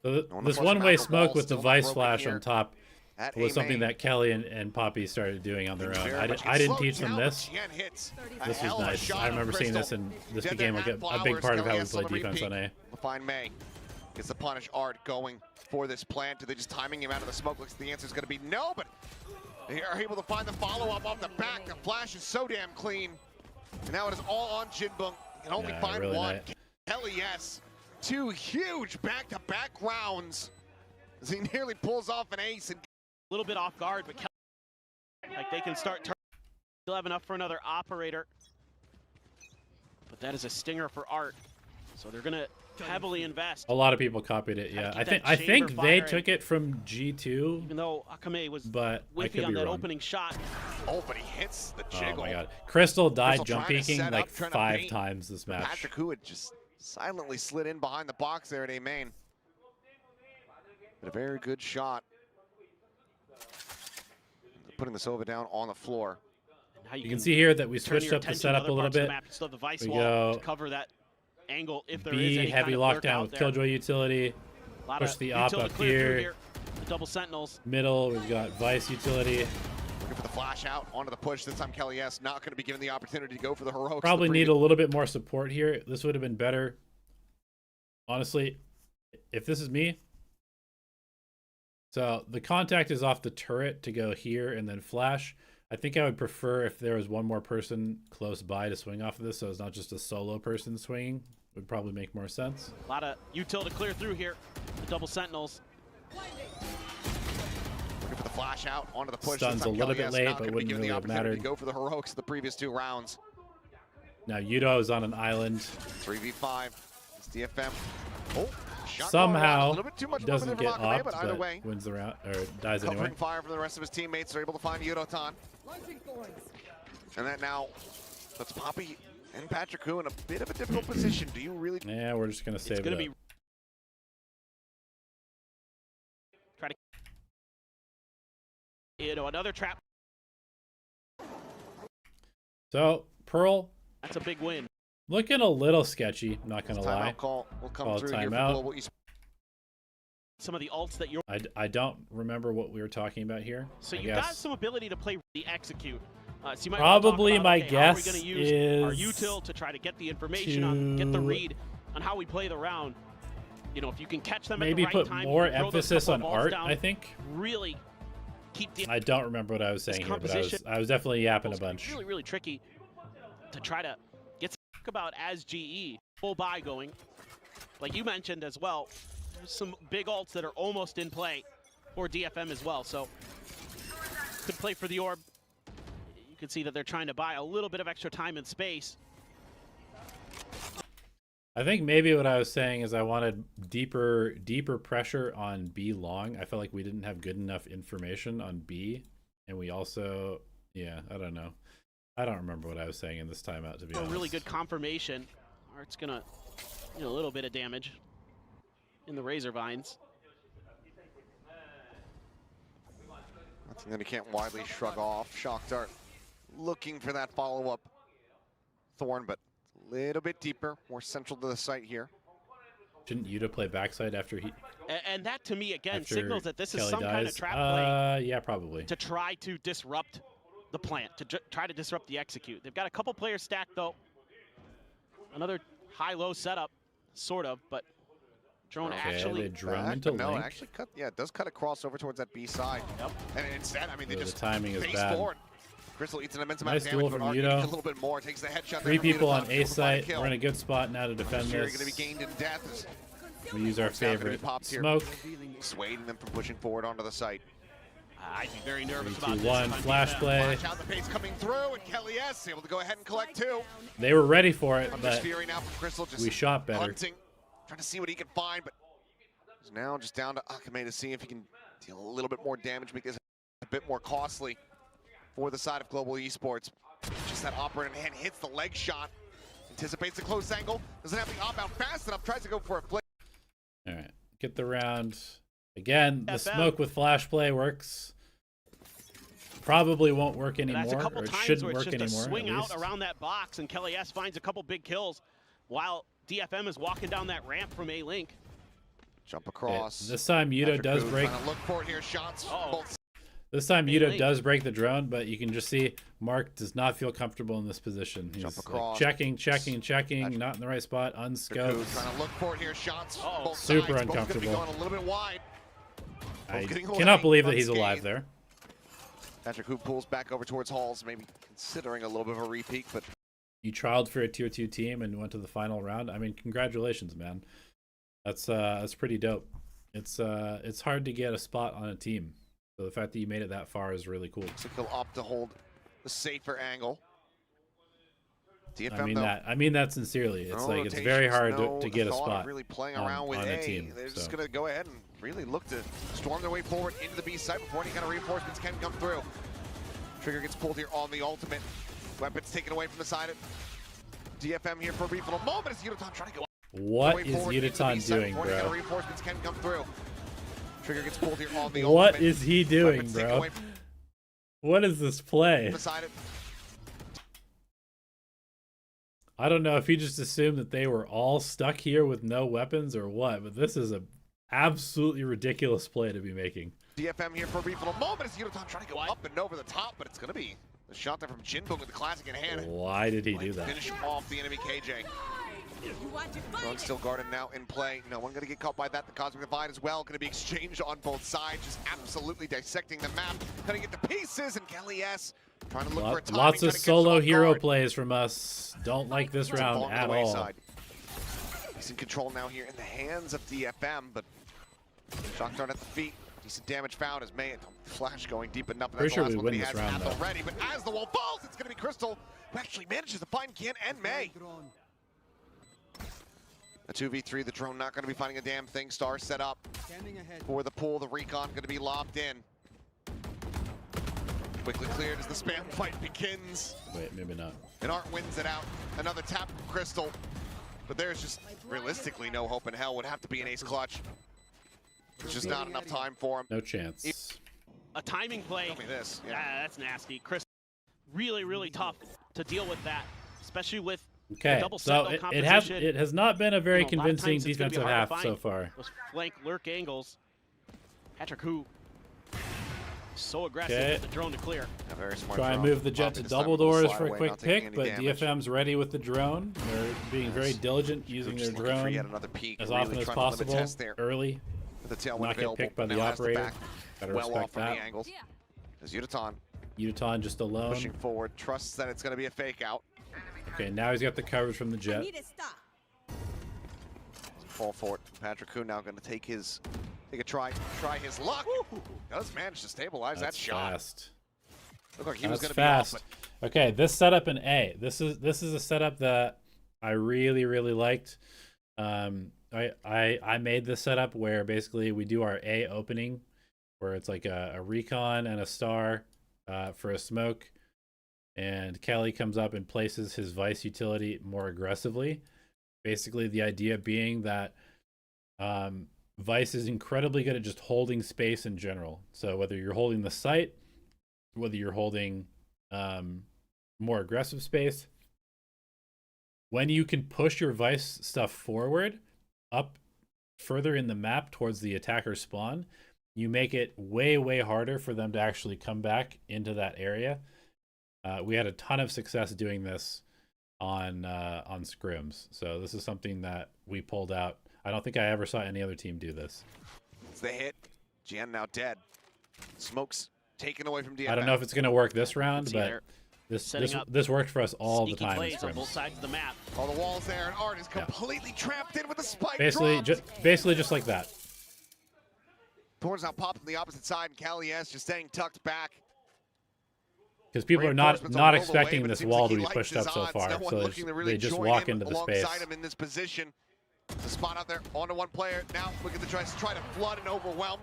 Speaker 1: So
Speaker 6: On the
Speaker 1: this
Speaker 6: first
Speaker 1: one-way
Speaker 6: map, the
Speaker 1: smoke
Speaker 6: wall
Speaker 1: with the
Speaker 6: still not
Speaker 1: Vice
Speaker 6: broken
Speaker 1: Flash
Speaker 6: here
Speaker 1: on top
Speaker 6: at
Speaker 1: was
Speaker 6: A
Speaker 1: something
Speaker 6: main.
Speaker 1: that Kelly and Poppy started doing on their own.
Speaker 6: Very much
Speaker 1: I didn't
Speaker 6: slowed
Speaker 1: teach them
Speaker 6: down,
Speaker 1: this.
Speaker 6: but Jen hits a
Speaker 1: This
Speaker 6: hell
Speaker 1: was
Speaker 6: of a
Speaker 1: nice.
Speaker 6: shot
Speaker 1: I
Speaker 6: on
Speaker 1: remember seeing this,
Speaker 6: Crystal.
Speaker 1: and this
Speaker 6: Dead
Speaker 1: became
Speaker 6: there
Speaker 1: like
Speaker 6: at
Speaker 1: a big
Speaker 6: Flowers.
Speaker 1: part of how we
Speaker 6: Kelly
Speaker 1: play
Speaker 6: has
Speaker 1: defense
Speaker 6: on
Speaker 1: on
Speaker 6: a
Speaker 1: A.
Speaker 6: repeat. We'll find May. Gets the punish Art going for this plant. Are they just timing him out of the smoke? Looks like the answer is going to be no, but they are able to find the follow-up off the back. The flash is so damn clean. And now it is all on Jinbung. Can only
Speaker 1: Yeah,
Speaker 6: find
Speaker 1: really
Speaker 6: one.
Speaker 1: nice.
Speaker 6: Kelly, yes. Two huge back-to-back rounds as he nearly pulls off an ace. And
Speaker 5: A little bit off guard, but Kelly, like they can start turning. Still have enough for another operator. But that is a stinger for Art. So they're gonna heavily invest.
Speaker 1: A lot of people copied it. Yeah,
Speaker 5: Gotta keep
Speaker 1: I
Speaker 5: that
Speaker 1: think
Speaker 5: chamber
Speaker 1: they
Speaker 5: firing.
Speaker 1: took it from G2,
Speaker 5: Even though Akame was
Speaker 1: but I
Speaker 5: whiffy
Speaker 1: could
Speaker 5: on
Speaker 1: be
Speaker 5: that
Speaker 1: wrong.
Speaker 5: opening shot.
Speaker 6: oh, but he hits the
Speaker 1: Oh
Speaker 6: jiggle.
Speaker 1: my God, Crystal died
Speaker 6: Crystal
Speaker 1: jump
Speaker 6: trying to
Speaker 1: peeking
Speaker 6: set
Speaker 1: like
Speaker 6: up, trying to
Speaker 1: 5
Speaker 6: bait
Speaker 1: times this match.
Speaker 6: Patrick, who had just silently slid in behind the box there at A main. But a very good shot. Putting the Sova down on the floor.
Speaker 5: How
Speaker 1: You can see here that we
Speaker 5: turn
Speaker 1: switched
Speaker 5: your
Speaker 1: up the
Speaker 5: attention to
Speaker 1: setup
Speaker 5: other
Speaker 1: a little
Speaker 5: parts of the
Speaker 1: bit.
Speaker 5: map. You still have the Vice
Speaker 1: We
Speaker 5: wall
Speaker 1: go
Speaker 5: to cover that angle if there is
Speaker 1: B
Speaker 5: any
Speaker 1: heavy
Speaker 5: kind of lurk
Speaker 1: lockdown
Speaker 5: out
Speaker 1: with
Speaker 5: there.
Speaker 1: Killjoy utility.
Speaker 5: Lot
Speaker 1: Push
Speaker 5: of
Speaker 1: the op
Speaker 5: util to
Speaker 1: up
Speaker 5: clear through
Speaker 1: here.
Speaker 5: The double sentinels.
Speaker 1: Middle, we've got Vice utility.
Speaker 6: Looking for the flash out onto the push. This time Kelly S not going to be given the opportunity to go for the heroics.
Speaker 1: Probably need a little bit more support here. This would have been better. Honestly, if this is me. So the contact is off the turret to go here and then flash. I think I would prefer if there was one more person close by to swing off of this, so it's not just a solo person swinging. Would probably make more sense.
Speaker 5: A lot of util to clear through here. The double sentinels.
Speaker 6: Looking for the flash out onto the push.
Speaker 1: Stun's
Speaker 6: This time
Speaker 1: a little
Speaker 6: Kelly
Speaker 1: bit
Speaker 6: S
Speaker 1: late,
Speaker 6: not
Speaker 1: but
Speaker 6: gonna be
Speaker 1: wouldn't
Speaker 6: given the
Speaker 1: really have
Speaker 6: opportunity
Speaker 1: mattered.
Speaker 6: to go for the heroics of the previous 2 rounds.
Speaker 1: Now Yudo is on an island.
Speaker 6: 3v5. It's DFM. Oh, shot
Speaker 1: Somehow
Speaker 6: a little bit too much
Speaker 1: doesn't
Speaker 6: movement
Speaker 1: get
Speaker 6: from Akame,
Speaker 1: up,
Speaker 6: but either way,
Speaker 1: wins the round or dies
Speaker 6: covering
Speaker 1: anyway.
Speaker 6: fire from the rest of his teammates. They're able to find Yudotan. And that now puts Poppy and Patrick Hu in a bit of a difficult position. Do you really?
Speaker 1: Yeah, we're just gonna save
Speaker 5: It's going to
Speaker 1: it
Speaker 5: be
Speaker 1: up.
Speaker 5: try to another trap.
Speaker 1: So Pearl
Speaker 5: That's a big win.
Speaker 1: looking a little sketchy, not gonna lie.
Speaker 6: Timeout call will come
Speaker 1: Call
Speaker 6: through here for
Speaker 1: timeout.
Speaker 6: Global Esports.
Speaker 5: Some of the ults that you're
Speaker 1: I don't remember what we were talking about here.
Speaker 5: so
Speaker 1: I
Speaker 5: you've got
Speaker 1: guess.
Speaker 5: some ability to play the execute. So you might wanna talk
Speaker 1: Probably
Speaker 5: about,
Speaker 1: my
Speaker 5: okay, how are we
Speaker 1: guess
Speaker 5: gonna use our
Speaker 1: is
Speaker 5: util to try to get the information on, get the
Speaker 1: to
Speaker 5: read on how we play the round. You know, if you can catch them
Speaker 1: Maybe
Speaker 5: at the right
Speaker 1: put
Speaker 5: time,
Speaker 1: more
Speaker 5: you can throw those
Speaker 1: emphasis
Speaker 5: couple
Speaker 1: on
Speaker 5: of balls
Speaker 1: art,
Speaker 5: down,
Speaker 1: I think.
Speaker 5: really keep the
Speaker 1: I don't remember what I was saying here, but
Speaker 5: composition-
Speaker 1: I was definitely yapping a
Speaker 5: It's gonna be
Speaker 1: bunch.
Speaker 5: really, really tricky to try to get some about as GE. Full buy going. Like you mentioned as well, there's some big ults that are almost in play for DFM as well. So could play for the orb. You can see that they're trying to buy a little bit of extra time and space.
Speaker 1: I think maybe what I was saying is I wanted deeper pressure on B long. I felt like we didn't have good enough information on B, and we also, yeah, I don't know. I don't remember what I was saying in this timeout, to be
Speaker 5: A
Speaker 1: honest.
Speaker 5: really good confirmation. Art's gonna, a little bit of damage in the Razor Vines.
Speaker 6: And then he can't widely shrug off. Shock Dart looking for that follow-up Thorn, but a little bit deeper, more central to the site here.
Speaker 1: Shouldn't Yuta play backside after he?
Speaker 5: And that, to me, again,
Speaker 1: after
Speaker 5: signals that this is
Speaker 1: Kelly
Speaker 5: some kind of
Speaker 1: dies?
Speaker 5: trap play
Speaker 1: Yeah, probably.
Speaker 5: to try to disrupt the plant, to try to disrupt the execute. They've got a couple players stacked, though. Another high-low setup, sort of, but drone
Speaker 1: Okay,
Speaker 5: actually...
Speaker 1: they drone
Speaker 6: Back,
Speaker 1: into
Speaker 6: but no,
Speaker 1: Link.
Speaker 6: actually cut. Yeah, it does cut across over towards that B side.
Speaker 5: Yep.
Speaker 6: And instead, I mean, they
Speaker 1: The
Speaker 6: just
Speaker 1: timing is
Speaker 6: face
Speaker 1: bad.
Speaker 6: forward. Crystal eats an immense
Speaker 1: Nice
Speaker 6: amount of
Speaker 1: duel
Speaker 6: damage,
Speaker 1: from
Speaker 6: but Arcade
Speaker 1: Yuta.
Speaker 6: needs a little bit more. Takes the headshot.
Speaker 1: 3 people on A
Speaker 6: A
Speaker 1: site. We're in a good spot now to defend
Speaker 6: Here, going to be
Speaker 1: this.
Speaker 6: gained in death.
Speaker 1: We use our
Speaker 6: Now gonna be
Speaker 1: favorite
Speaker 6: popped here.
Speaker 1: smoke.
Speaker 6: Swaying them from pushing forward onto the site.
Speaker 5: I'd be very nervous
Speaker 1: 3,
Speaker 5: about
Speaker 1: 2,
Speaker 5: this.
Speaker 1: 1,
Speaker 5: if I'm
Speaker 1: flash
Speaker 5: DFM.
Speaker 1: play.
Speaker 6: Watch out, the pace coming through, and Kelly S able to go ahead and collect 2.
Speaker 1: They were ready for it,
Speaker 6: I'm
Speaker 1: but
Speaker 6: just Fury now from Crystal, just
Speaker 1: we shot better.
Speaker 6: hunting, trying to see what he can find, but he's now just down to Akame to see if he can deal a little bit more damage, make this a bit more costly for the side of Global Esports. Just that operator in hand hits the leg shot, anticipates the close angle, doesn't have the op out fast enough, tries to go for a flick.
Speaker 1: All right, get the round. Again, the
Speaker 5: DFM.
Speaker 1: smoke with flash play works. Probably won't work
Speaker 5: And
Speaker 1: anymore,
Speaker 5: that's a couple
Speaker 1: or it
Speaker 5: times
Speaker 1: shouldn't
Speaker 5: where it's
Speaker 1: work
Speaker 5: just
Speaker 1: anymore.
Speaker 5: a swing
Speaker 1: at
Speaker 5: out
Speaker 1: least.
Speaker 5: around that box, and Kelly S finds a couple big kills while DFM is walking down that ramp from A-Link.
Speaker 6: Jump
Speaker 1: Okay,
Speaker 6: across.
Speaker 1: this time Yuta
Speaker 6: Patrick
Speaker 1: does
Speaker 6: Hu
Speaker 1: break.
Speaker 6: trying to look for it here, shots
Speaker 5: Uh-oh.
Speaker 6: both.
Speaker 1: This time
Speaker 5: Hey,
Speaker 1: Yuta
Speaker 5: Link.
Speaker 1: does break the drone, but you can just see Mark does not feel comfortable in this position. He's
Speaker 6: Jump
Speaker 1: like,
Speaker 6: across.
Speaker 1: checking,
Speaker 6: Patrick-
Speaker 1: not in the right spot,
Speaker 6: Hu
Speaker 1: unscoped.
Speaker 6: trying to look for it here, shots
Speaker 5: Uh-oh.
Speaker 6: both
Speaker 1: Super
Speaker 6: sides, both gonna be
Speaker 1: uncomfortable.
Speaker 6: going a little bit wide.
Speaker 1: I
Speaker 6: getting
Speaker 1: cannot
Speaker 6: away
Speaker 1: believe that he's
Speaker 6: unscathed.
Speaker 1: alive there.
Speaker 6: Patrick Hu pulls back over towards Halls, maybe considering a little bit of a repeat, but
Speaker 1: You trialed for a tier 2 team and went to the final round. I mean, congratulations, man. That's pretty dope. It's hard to get a spot on a team. So the fact that you made it that far is really cool.
Speaker 6: looks like he'll opt to hold the safer angle. DFM,
Speaker 1: I mean that sincerely. It's like it's very hard to get a spot
Speaker 6: Really playing
Speaker 1: on-
Speaker 6: around with
Speaker 1: on a
Speaker 6: A.
Speaker 1: team,
Speaker 6: They're just
Speaker 1: so.
Speaker 6: going to go ahead and really look to storm their way forward into the B site before any kind of reinforcements can come through. Trigger gets pulled here on the ultimate. Weapons taken away from the side of DFM here for a brief little moment as Yuta trying to go
Speaker 1: What
Speaker 6: way
Speaker 1: is
Speaker 6: forward into the B
Speaker 1: Yuta
Speaker 6: site
Speaker 1: doing,
Speaker 6: before any kind of
Speaker 1: bro?
Speaker 6: reinforcements can come through. Trigger gets pulled here on the
Speaker 1: What
Speaker 6: ultimate.
Speaker 1: is he doing,
Speaker 6: Weapons taken
Speaker 1: bro?
Speaker 6: away from
Speaker 1: What is this play?
Speaker 6: the side of
Speaker 1: I don't know if he just assumed that they were all stuck here with no weapons or what, but this is a absolutely ridiculous play to be making.
Speaker 6: DFM here for a brief little moment as Yuta trying to go up and over the top, but it's going to be a shot there from Jinbong with the classic in hand.
Speaker 1: Why did he do that?
Speaker 6: Finish off the enemy KJ. Drone still guarded now in play. No one going to get caught by that. The Cosmic Divide as well going to be exchanged on both sides, just absolutely dissecting the map, cutting it to pieces, and Kelly S trying to look for a timing,
Speaker 1: Lots
Speaker 6: trying
Speaker 1: of
Speaker 6: to catch
Speaker 1: solo
Speaker 6: off
Speaker 1: hero
Speaker 6: guard.
Speaker 1: plays from us. Don't like this
Speaker 6: It's a
Speaker 1: round
Speaker 6: ball on
Speaker 1: at
Speaker 6: the
Speaker 1: all.
Speaker 6: wayside. He's in control now here in the hands of DFM, but shock dart at the feet. Decent damage found as May Flash going deep enough.
Speaker 1: Pretty sure we
Speaker 6: one
Speaker 1: win
Speaker 6: that he
Speaker 1: this
Speaker 6: has
Speaker 1: round,
Speaker 6: Athel
Speaker 1: though.
Speaker 6: ready, but as the wall falls, it's going to be Crystal who actually manages to find Kian and May. A 2v3, the drone not going to be finding a damn thing. Star set up for the pull. The recon going to be lobbed in. Quickly cleared as the spam fight begins.
Speaker 1: Wait, maybe not.
Speaker 6: And Art wins it out. Another tap from Crystal. But there's just realistically no hope in hell. Would have to be an ace clutch. There's just not enough time for him.
Speaker 1: No chance.
Speaker 5: A timing play.
Speaker 6: Tell me this. Yeah.
Speaker 5: Ah, that's nasty. Chris, really, really tough to deal with that, especially with
Speaker 1: Okay,
Speaker 5: the double
Speaker 1: so
Speaker 5: sentinel
Speaker 1: it has not been a very
Speaker 5: You know, a lot of
Speaker 1: convincing
Speaker 5: times it's gonna be
Speaker 1: defensive
Speaker 5: hard to
Speaker 1: half so
Speaker 5: find
Speaker 1: far.
Speaker 5: those flank lurk angles. Patrick Hu, so aggressive
Speaker 1: Okay.
Speaker 5: with the drone to clear.
Speaker 6: A very smart
Speaker 1: Try and
Speaker 6: drone.
Speaker 1: move the jet
Speaker 6: Popping
Speaker 1: to
Speaker 6: this time
Speaker 1: double
Speaker 6: with a little
Speaker 1: doors
Speaker 6: slide
Speaker 1: for a
Speaker 6: away,
Speaker 1: quick
Speaker 6: not taking
Speaker 1: pick,
Speaker 6: any
Speaker 1: but
Speaker 6: damage.
Speaker 1: DFM's ready with the drone. They're being very diligent using their
Speaker 6: Just looking for yet
Speaker 1: drone
Speaker 6: another peek,
Speaker 1: as
Speaker 6: really
Speaker 1: often as
Speaker 6: trying to limit
Speaker 1: possible
Speaker 6: test there.
Speaker 1: early.
Speaker 6: With the tailwind
Speaker 1: Not get
Speaker 6: available,
Speaker 1: picked by
Speaker 6: but
Speaker 1: the
Speaker 6: now has to
Speaker 1: operator.
Speaker 6: back
Speaker 1: Gotta
Speaker 6: well off
Speaker 1: respect
Speaker 6: from
Speaker 1: that.
Speaker 6: the angles. As Yuta
Speaker 1: Yuta just alone.
Speaker 6: pushing forward, trusts that it's going to be a fake out.
Speaker 1: Okay, now he's got the coverage from the jet.
Speaker 6: Fall for it. Patrick Hu now going to take a try his luck. Does manage to stabilize
Speaker 1: That's
Speaker 6: that shot.
Speaker 1: fast.
Speaker 6: Looked like he was
Speaker 1: That's
Speaker 6: going to be off,
Speaker 1: fast.
Speaker 6: but
Speaker 1: Okay, this setup in A. This is a setup that I really liked. I made this setup where basically we do our A opening, where it's like a recon and a star for a smoke, and Kelly comes up and places his Vice utility more aggressively. Basically, the idea being that Vice is incredibly good at just holding space in general. So whether you're holding the site whether you're holding more aggressive space, when you can push your Vice stuff forward up further in the map towards the attacker spawn, you make it way harder for them to actually come back into that area. We had a ton of success doing this on scrims, so this is something that we pulled out. I don't think I ever saw any other team do this.
Speaker 6: It's the hit. Gian now dead. Smoke's taken away from DFM.
Speaker 1: I don't know if it's going to work this round, but this worked for us all the time in
Speaker 5: plays on
Speaker 1: scrims.
Speaker 5: both sides of the map.
Speaker 6: All the walls there, and Art is completely trapped in with a spike
Speaker 1: Basically,
Speaker 6: dropped.
Speaker 1: basically just like that.
Speaker 6: Thorn's now popping the opposite side, and Calias just staying tucked back.
Speaker 1: Because people are
Speaker 6: Reinforcements
Speaker 1: not
Speaker 6: on the way,
Speaker 1: expecting
Speaker 6: but it
Speaker 1: this
Speaker 6: seems
Speaker 1: wall
Speaker 6: like
Speaker 1: to
Speaker 6: he
Speaker 1: be
Speaker 6: likes
Speaker 1: pushed
Speaker 6: his
Speaker 1: up so
Speaker 6: odds.
Speaker 1: far,
Speaker 6: No one
Speaker 1: so
Speaker 6: looking to really
Speaker 1: they just
Speaker 6: join
Speaker 1: walk
Speaker 6: in
Speaker 1: into the
Speaker 6: alongside
Speaker 1: space.
Speaker 6: him in this position. The spot out there, onto one player. Now look at the try to flood and overwhelm.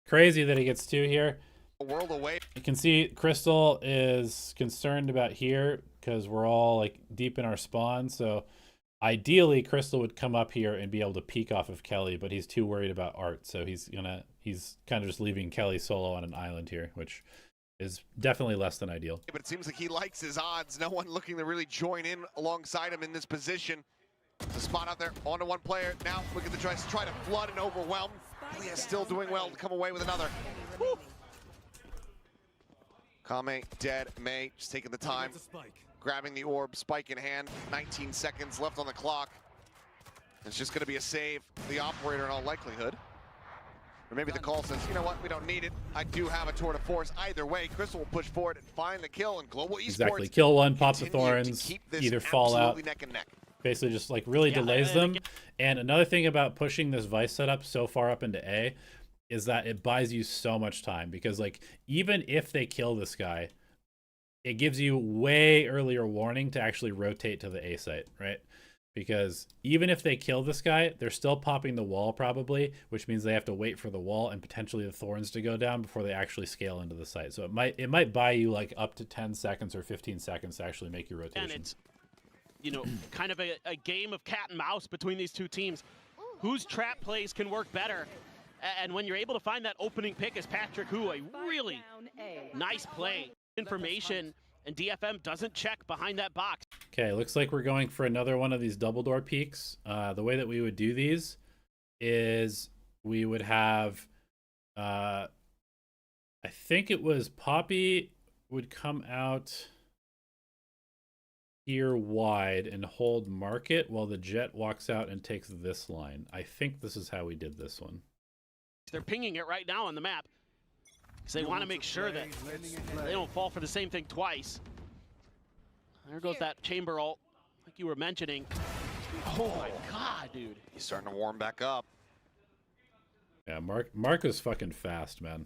Speaker 1: Crazy that he gets two here.
Speaker 6: A world away.
Speaker 1: You can see Crystal is concerned about here because we're all like deep in our spawn. So ideally, Crystal would come up here and be able to peek off of Kelly, but he's too worried about Art. So he's kind of just leaving Kelly solo on an island here, which is definitely less than ideal.
Speaker 6: But it seems like he likes his odds. No one looking to really join in alongside him in this position. The spot out there, onto one player. Now look at the try to flood and overwhelm. Elias still doing well to come away with another. Woo. Kame dead. May just taking the time, grabbing the orb, spike in hand. 19 seconds left on the clock. It's just going to be a save for the operator in all likelihood. Or maybe the call says, you know what, we don't need it. I do have a tour de force. Either way, Crystal will push forward and find the kill, and Global Esports
Speaker 1: Exactly. Kill one, pop the thorns, either fall out.
Speaker 6: Neck and neck.
Speaker 1: Basically just like really delays them. And another thing about pushing this Vice setup so far up into A is that it buys you so much time, because like even if they kill this guy, it gives you way earlier warning to actually rotate to the A site, right? Because even if they kill this guy, they're still popping the wall probably, which means they have to wait for the wall and potentially the thorns to go down before they actually scale into the site. So it might buy you like up to 10 seconds or 15 seconds to actually make your rotation.
Speaker 5: And it's, you know, kind of a game of cat and mouse between these two teams. Whose trap plays can work better? And when you're able to find that opening pick as Patrick Hu, a really nice play. Information, and DFM doesn't check behind that box.
Speaker 1: Okay, looks like we're going for another one of these double door peaks. The way that we would do these is we would have, I think it was Poppy would come out here wide and hold market while the Jet walks out and takes this line. I think this is how we did this one.
Speaker 5: They're pinging it right now on the map because they want to make sure that they don't fall for the same thing twice. There goes that chamber ult, like you were mentioning. Oh my god, dude.
Speaker 6: He's starting to warm back up.
Speaker 1: Yeah, Mark is fucking fast, man.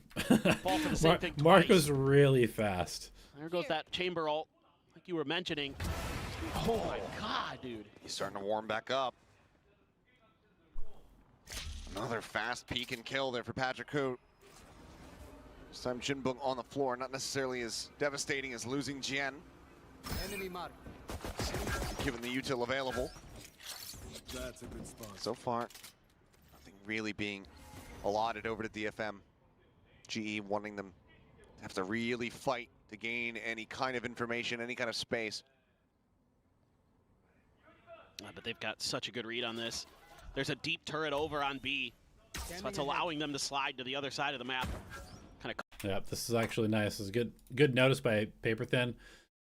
Speaker 5: Fall for the same thing twice.
Speaker 1: Mark was really fast.
Speaker 5: There goes that chamber ult, like you were mentioning. Oh my god, dude.
Speaker 6: He's starting to warm back up. Another fast peek and kill there for Patrick Hu. This time Jinbung on the floor, not necessarily as devastating as losing Jian.
Speaker 7: Enemy mark.
Speaker 6: Given the util available.
Speaker 7: That's a good spot.
Speaker 6: So far, nothing really being allotted over to DFM. GE wanting them to have to really fight to gain any kind of information, any kind of space.
Speaker 5: But they've got such a good read on this. There's a deep turret over on B, so that's allowing them to slide to the other side of the map.
Speaker 1: Yeah, this is actually nice. This is good notice by Paperthin.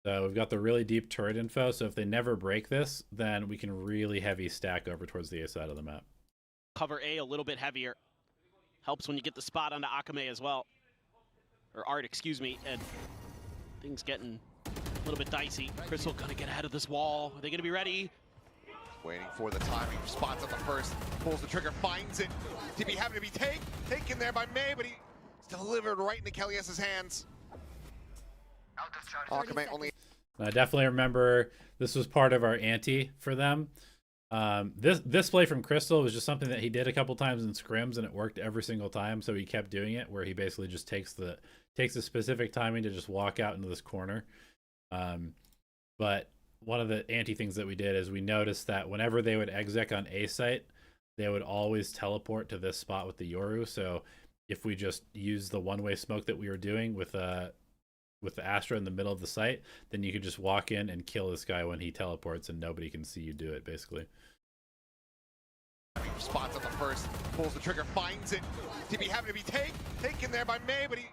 Speaker 1: So we've got the really deep turret info, so if they never break this, then we can really heavy stack over towards the A side of the map.
Speaker 5: Cover A a little bit heavier. Helps when you get the spot onto Akame as well. Or Art, excuse me, and things getting a little bit dicey. Crystal gonna get ahead of this wall. Are they gonna be ready?
Speaker 6: Waiting for the timing, spots up the first, pulls the trigger, finds it. TB having to be taken there by May, but he delivered right into Kelly's hands. Akame only.
Speaker 1: I definitely remember this was part of our ante for them. This play from Crystal was just something that he did a couple times in scrims, and it worked every single time. So he kept doing it, where he basically just takes the specific timing to just walk out into this corner. But one of the anti things that we did is we noticed that whenever they would exec on A site, they would always teleport to this spot with the Yoru. So if we just use the one-way smoke that we were doing with with the Astra in the middle of the site, then you could just walk in and kill this guy when he teleports, and nobody can see you do it, basically.
Speaker 6: Spots on the first, pulls the trigger, finds it. TP having to be taken there by May, but he's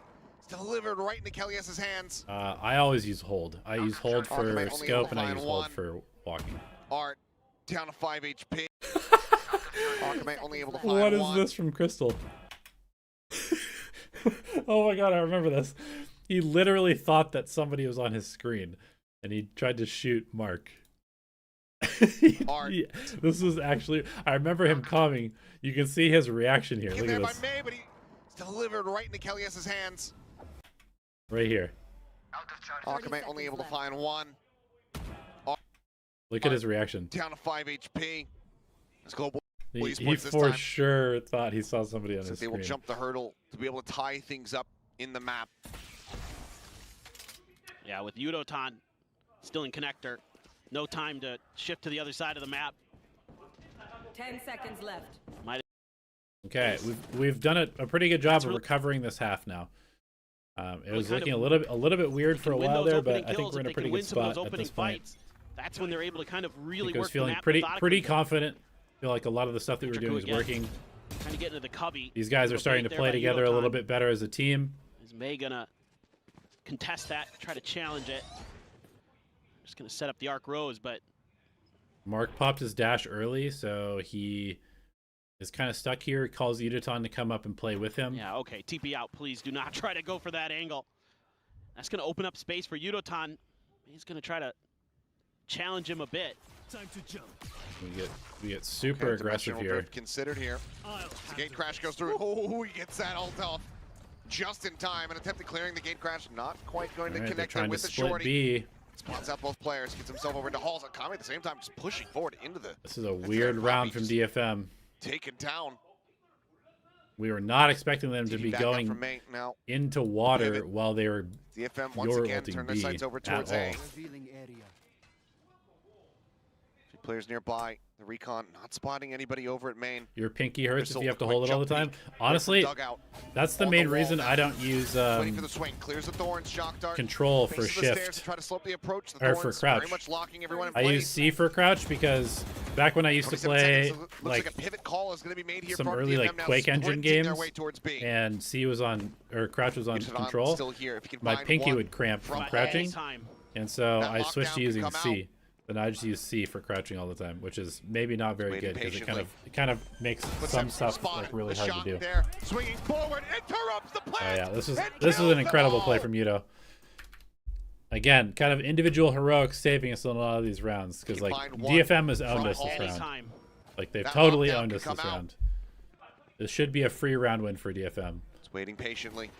Speaker 6: delivered right into Kelly's hands.
Speaker 1: I always use hold. I use hold for scope, and I use hold for walking.
Speaker 6: Art down to 5 HP. Akame only able to find
Speaker 1: What is
Speaker 6: one.
Speaker 1: this from Crystal? Oh my god, I remember this. He literally thought that somebody was on his screen, and he tried to shoot Mark.
Speaker 6: Art.
Speaker 1: This was actually, I remember him coming. You can see his reaction here. Look
Speaker 6: There
Speaker 1: at
Speaker 6: by
Speaker 1: this.
Speaker 6: May, but he's delivered right into Kelly's hands.
Speaker 1: Right here.
Speaker 6: Akame only able to find one.
Speaker 1: Look at his reaction.
Speaker 6: Down to 5 HP. It's Global
Speaker 1: He
Speaker 6: Esports this
Speaker 1: for
Speaker 6: time.
Speaker 1: sure thought he saw somebody on
Speaker 6: So
Speaker 1: his
Speaker 6: they
Speaker 1: screen.
Speaker 6: will jump the hurdle to be able to tie things up in the map.
Speaker 5: Yeah, with Yudotan still in connector. No time to shift to the other side of the map.
Speaker 8: 10 seconds left.
Speaker 1: Okay, we've done a pretty good job of
Speaker 5: really-
Speaker 1: recovering this half now. It was
Speaker 5: kind
Speaker 1: looking
Speaker 5: of-
Speaker 1: a little bit weird for a
Speaker 5: Win
Speaker 1: while
Speaker 5: those
Speaker 1: there, but
Speaker 5: opening
Speaker 1: I think
Speaker 5: kills,
Speaker 1: we're in
Speaker 5: if
Speaker 1: a
Speaker 5: they
Speaker 1: pretty
Speaker 5: can
Speaker 1: good
Speaker 5: win some of
Speaker 1: spot
Speaker 5: those
Speaker 1: at
Speaker 5: opening
Speaker 1: this point.
Speaker 5: fights, that's when they're able to kind of really
Speaker 1: I was
Speaker 5: work the
Speaker 1: feeling
Speaker 5: map
Speaker 1: pretty
Speaker 5: methodically.
Speaker 1: confident. Feel like a lot of the stuff that we were doing is
Speaker 5: Again.
Speaker 1: working.
Speaker 5: Kind of get into the cubby.
Speaker 1: These guys are starting to play together a little bit better as a team.
Speaker 5: Is May gonna contest that, try to challenge it? Just gonna set up the arc rose, but
Speaker 1: Mark popped his dash early, so he is kind of stuck here. He calls Yudotan to come up and play with him.
Speaker 5: yeah, okay, TP out, please. Do not try to go for that angle. That's gonna open up space for Yudotan. He's gonna try to challenge him a bit.
Speaker 7: Time to jump.
Speaker 1: We get super
Speaker 6: Okay,
Speaker 1: aggressive
Speaker 6: dimensional
Speaker 1: here.
Speaker 6: drift considered here. The gate crash goes through. Oh, he gets that ult off just in time. An attempt at clearing the gate crash, not quite going
Speaker 1: All
Speaker 6: to
Speaker 1: right, they're
Speaker 6: connect there
Speaker 1: trying to
Speaker 6: with the
Speaker 1: split
Speaker 6: shorty.
Speaker 1: B.
Speaker 6: Spots out both players, gets himself over into Halls. Akame at the same time just pushing forward into the.
Speaker 1: This is a weird round from DFM.
Speaker 6: Taken down.
Speaker 1: We were not expecting them to
Speaker 6: TP
Speaker 1: be
Speaker 6: back up
Speaker 1: going
Speaker 6: from May now.
Speaker 1: into water
Speaker 6: Pivot.
Speaker 1: while they were
Speaker 6: DFM once
Speaker 1: You're
Speaker 6: again
Speaker 1: ulting
Speaker 6: turn their
Speaker 1: B
Speaker 6: sights over
Speaker 1: at
Speaker 6: towards
Speaker 1: all.
Speaker 6: A.
Speaker 7: Revealing area.
Speaker 6: Few players nearby. The recon not spotting anybody over at main.
Speaker 1: your pinky hurts if
Speaker 6: Crystal,
Speaker 1: you have to
Speaker 6: quick
Speaker 1: hold it all the
Speaker 6: jump
Speaker 1: time.
Speaker 6: peek.
Speaker 1: Honestly,
Speaker 6: Dugout.
Speaker 1: that's the
Speaker 6: On
Speaker 1: main
Speaker 6: wall
Speaker 1: reason
Speaker 6: now.
Speaker 1: I don't use
Speaker 6: Waiting for the swing. Clears the thorns. Shock dart.
Speaker 1: control
Speaker 6: Faces
Speaker 1: for
Speaker 6: the stairs to
Speaker 1: shift.
Speaker 6: try to slow up the approach. The
Speaker 1: Or for
Speaker 6: thorns
Speaker 1: crouch.
Speaker 6: Very much locking everyone in
Speaker 1: I
Speaker 6: place.
Speaker 1: use C for crouch because back when I used to
Speaker 6: 27
Speaker 1: play
Speaker 6: seconds. Looks like a pivot call is going to be made here
Speaker 1: some
Speaker 6: from
Speaker 1: early
Speaker 6: DFM
Speaker 1: like
Speaker 6: now,
Speaker 1: Quake Engine
Speaker 6: sprinting their
Speaker 1: games,
Speaker 6: way towards B.
Speaker 1: and C was on or crouch was on
Speaker 6: Yudotan
Speaker 1: control,
Speaker 6: still here. If you can
Speaker 1: my
Speaker 6: find
Speaker 1: pinky
Speaker 6: one
Speaker 1: would cramp from
Speaker 6: from
Speaker 1: crouching,
Speaker 5: Time.
Speaker 1: and so
Speaker 6: That
Speaker 1: I switched
Speaker 6: lockdown
Speaker 1: to
Speaker 6: can
Speaker 1: using
Speaker 6: come
Speaker 1: C. Then I just use C for crouching all the time, which is maybe not very
Speaker 6: Waiting
Speaker 1: good because it
Speaker 6: patiently.
Speaker 1: kind of makes
Speaker 6: But
Speaker 1: some
Speaker 6: Sam
Speaker 1: stuff
Speaker 6: spotted
Speaker 1: like really
Speaker 6: the
Speaker 1: hard
Speaker 6: shot
Speaker 1: to do.
Speaker 6: there, swinging forward, interrupts the
Speaker 1: Oh
Speaker 6: play.
Speaker 1: yeah, this is
Speaker 6: and
Speaker 1: an
Speaker 6: kills them
Speaker 1: incredible play
Speaker 6: all.
Speaker 1: from Yudo. Again, kind of individual heroics saving us in a lot of these rounds because
Speaker 6: You
Speaker 1: like
Speaker 6: find one
Speaker 1: DFM has owned
Speaker 6: from
Speaker 1: us this
Speaker 6: all
Speaker 1: round.
Speaker 5: Anytime.
Speaker 1: Like they've
Speaker 6: That
Speaker 1: totally
Speaker 6: lockdown
Speaker 1: owned
Speaker 6: can
Speaker 1: us
Speaker 6: come
Speaker 1: this
Speaker 6: out.
Speaker 1: round. This should be a free round win for DFM.
Speaker 6: It's waiting patiently.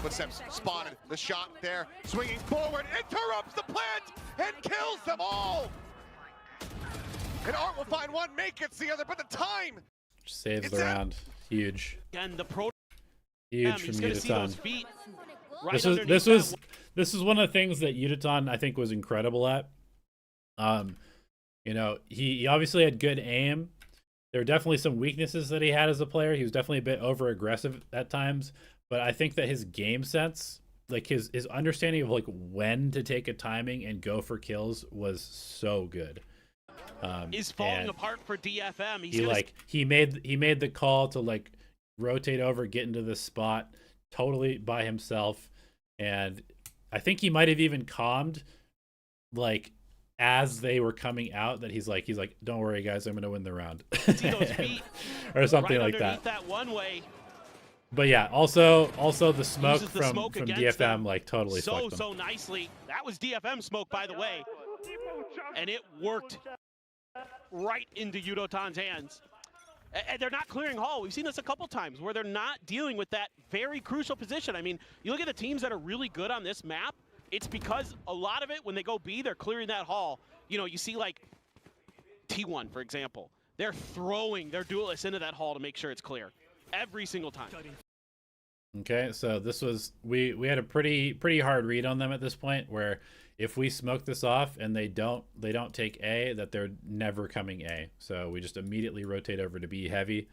Speaker 6: Footsteps spotted. The shot there, swinging forward, interrupts the plant and kills them all. And Art will find one, May gets the other, but the time.
Speaker 1: Saves
Speaker 6: It's
Speaker 1: the
Speaker 6: out.
Speaker 1: round. Huge.
Speaker 5: Again, the pro.
Speaker 1: Huge from
Speaker 5: He's gonna see those
Speaker 1: Yudotan.
Speaker 5: feet. Right
Speaker 1: This
Speaker 5: underneath
Speaker 1: is one of the things that Yudotan I think was incredible at. You know, he obviously had good aim. There were definitely some weaknesses that he had as a player. He was definitely a bit over aggressive at times, but I think that his game sense, like his understanding of like when to take a timing and go for kills was so good.
Speaker 5: is falling
Speaker 1: and
Speaker 5: apart for DFM. He's
Speaker 1: he
Speaker 5: gonna
Speaker 1: like he made the call to like rotate over, get into this spot totally by himself, and I think he might have even calmed like as they were coming out that he's like don't worry guys, I'm gonna win the round
Speaker 5: see those feet
Speaker 1: or something
Speaker 5: right
Speaker 1: like
Speaker 5: underneath
Speaker 1: that.
Speaker 5: one way.
Speaker 1: But yeah, also the smoke
Speaker 5: Uses the
Speaker 1: from
Speaker 5: smoke against
Speaker 1: DFM
Speaker 5: them
Speaker 1: like totally
Speaker 5: so
Speaker 1: fucked them.
Speaker 5: so nicely. That was DFM smoke, by the way, and it worked right into Yudotan's hands. And they're not clearing Hall. We've seen this a couple times where they're not dealing with that very crucial position. I mean, you look at the teams that are really good on this map, it's because a lot of it, when they go B, they're clearing that Hall. You know, you see like T1, for example. They're throwing their duelists into that Hall to make sure it's clear every single time.
Speaker 1: Okay, so this was we had a pretty hard read on them at this point where if we smoke this off and they don't take A, that they're never coming A. So we just immediately rotate over to B heavy.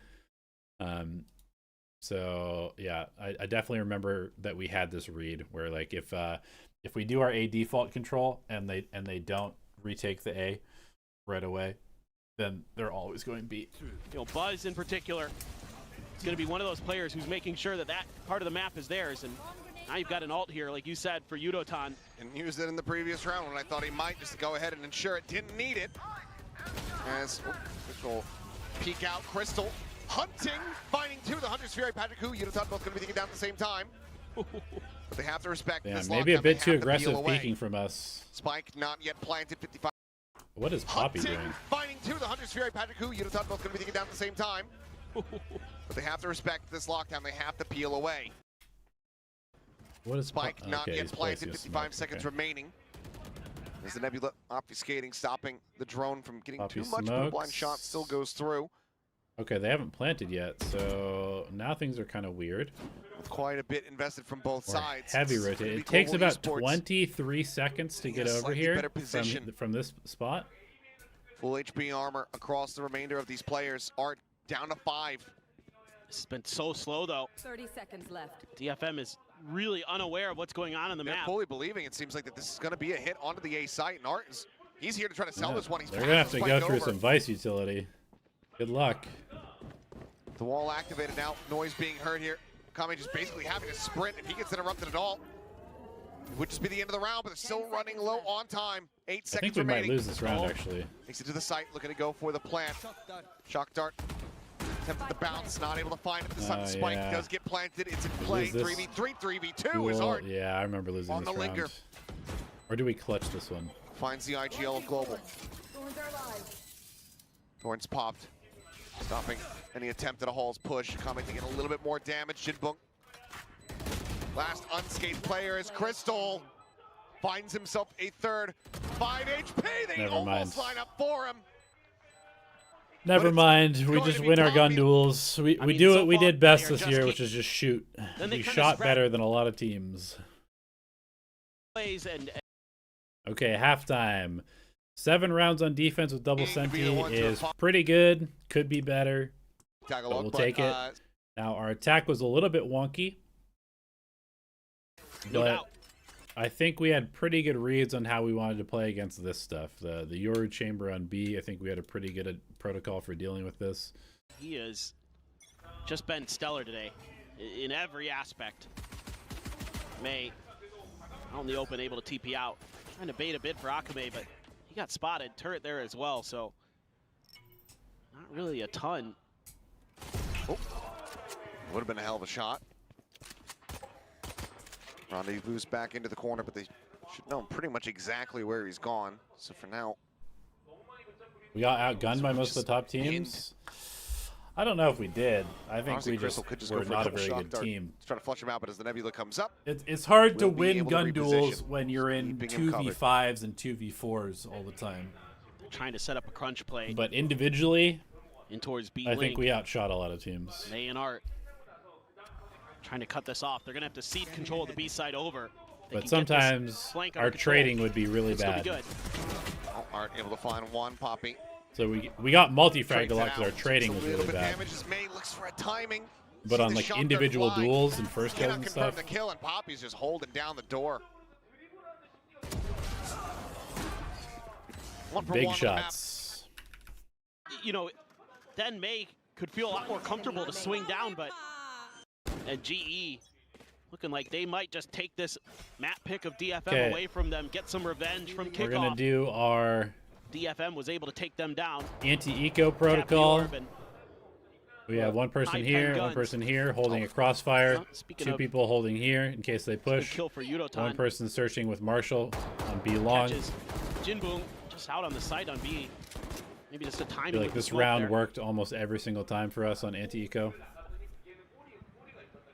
Speaker 1: So yeah, I definitely remember that we had this read where like if we do our A default control and they don't retake the A right away, then they're always going B.
Speaker 5: You know, Buzz in particular is going to be one of those players who's making sure that that part of the map is theirs. And now you've got an ult here, like you said, for Yudotan.
Speaker 6: And used it in the previous round when I thought he might just to go ahead and ensure it didn't need it. As Crystal peek out, Crystal hunting, finding two. The Hunter's Fury, Patrick Hu, Yudotan both going to be taken down at the same time. But they have to respect this.
Speaker 1: Maybe a bit too aggressive
Speaker 6: away.
Speaker 1: peeking from us.
Speaker 6: Spike not yet planted, 55.
Speaker 1: What is Poppy
Speaker 6: Hunting,
Speaker 1: doing?
Speaker 6: finding two. The Hunter's Fury, Patrick Hu, Yudotan both going to be taken down at the same time. But they have to respect this lockdown. They have to peel away.
Speaker 1: What is
Speaker 6: Spike not yet planted, 55 seconds
Speaker 1: okay.
Speaker 6: remaining. There's the Nebula obfuscating, stopping the drone from getting
Speaker 1: Poppy
Speaker 6: too much, but the blind shot still goes through.
Speaker 1: Okay, they haven't planted yet, so now things are kind of weird.
Speaker 6: With quite a bit invested from both sides.
Speaker 1: Heavy rotate. It takes about 23 seconds to get over here from this spot.
Speaker 6: Full HP armor across the remainder of these players. Art down to 5.
Speaker 5: This has been so slow, though.
Speaker 8: 30 seconds left.
Speaker 5: DFM is really unaware of what's going on in the
Speaker 6: They're
Speaker 5: map.
Speaker 6: fully believing it seems like that this is going to be a hit onto the A site, and Art he's here to try to sell this one.
Speaker 1: They're going to have to go through some Vice utility. Good luck.
Speaker 6: The wall activated now. Noise being heard here. Kame just basically having to sprint. If he gets interrupted at all, it would just be the end of the round, but they're still running low on time. 8 seconds remaining.
Speaker 1: I think we might lose this round, actually.
Speaker 6: Takes it to the site, looking to go for the plant. Shock dart. Attempted the bounce, not able to find it. This time the spike does get planted. It's in play. 3v3, 3v2 is Art.
Speaker 1: Yeah, I remember losing
Speaker 6: on
Speaker 1: this
Speaker 6: the linger.
Speaker 1: round. Or do we clutch this one?
Speaker 6: Finds the IGL of Global. Thorns popped. Stopping any attempt at a Hall's push. Kame taking a little bit more damage. Jinbung. Last unscathed player is Crystal. Finds himself a third. 5 HP. They almost line up for him.
Speaker 1: Never mind. We just win our gun duels. We do what we did best this year, which is just shoot. We shot better than a lot of teams. Okay, halftime. 7 rounds on defense with double senti is pretty good. Could be better, but we'll take it. Now, our attack was a little bit wonky, but I think we had pretty good reads on how we wanted to play against this stuff. The Yoru chamber on B, I think we had a pretty good protocol for dealing with this.
Speaker 5: He has just been stellar today in every aspect. May out in the open, able to TP out. Trying to bait a bit for Akame, but he got spotted. Turret there as well, so not really a ton.
Speaker 6: Oh, would have been a hell of a shot. Rendezvous back into the corner, but they should know pretty much exactly where he's gone. So for now,
Speaker 1: we got outgunned by most of the top teams. I don't know if we did. I think
Speaker 6: honestly,
Speaker 1: we just were not a very good team.
Speaker 6: Trying to flush him out, but as the Nebula comes up,
Speaker 1: it's hard to win gun duels when you're in 2v5s and 2v4s all the time.
Speaker 5: Trying to set up a crunch play.
Speaker 1: But individually,
Speaker 5: in towards B
Speaker 1: I think we outshot a lot of teams.
Speaker 5: May and Art trying to cut this off. They're going to have to cede control of the B side over.
Speaker 1: But sometimes our trading would be really bad.
Speaker 5: Be good.
Speaker 6: Oh, Art able to find one, Poppy.
Speaker 1: So we got multi-fragged a lot because our trading was really bad.
Speaker 6: May looks for a timing.
Speaker 1: But on like individual duels and first kills and stuff,
Speaker 6: the kill, and Poppy's just holding down the door.
Speaker 1: Big shots.
Speaker 5: You know, then May could feel a lot more comfortable to swing down, but and GE looking like they might just take this map pick of DFM away from them, get some revenge from kickoff.
Speaker 1: We're gonna do our
Speaker 5: DFM was able to take them down.
Speaker 1: Anti-eco protocol. We have one person here, one person here, holding a crossfire. 2 people holding here in case they push.
Speaker 5: Kill for Yudotan.
Speaker 1: 1 person searching with Marshall on B long.
Speaker 5: Jinboom just out on the site on B. Maybe just a timing.
Speaker 1: I feel like this round worked almost every single time for us on anti-eco.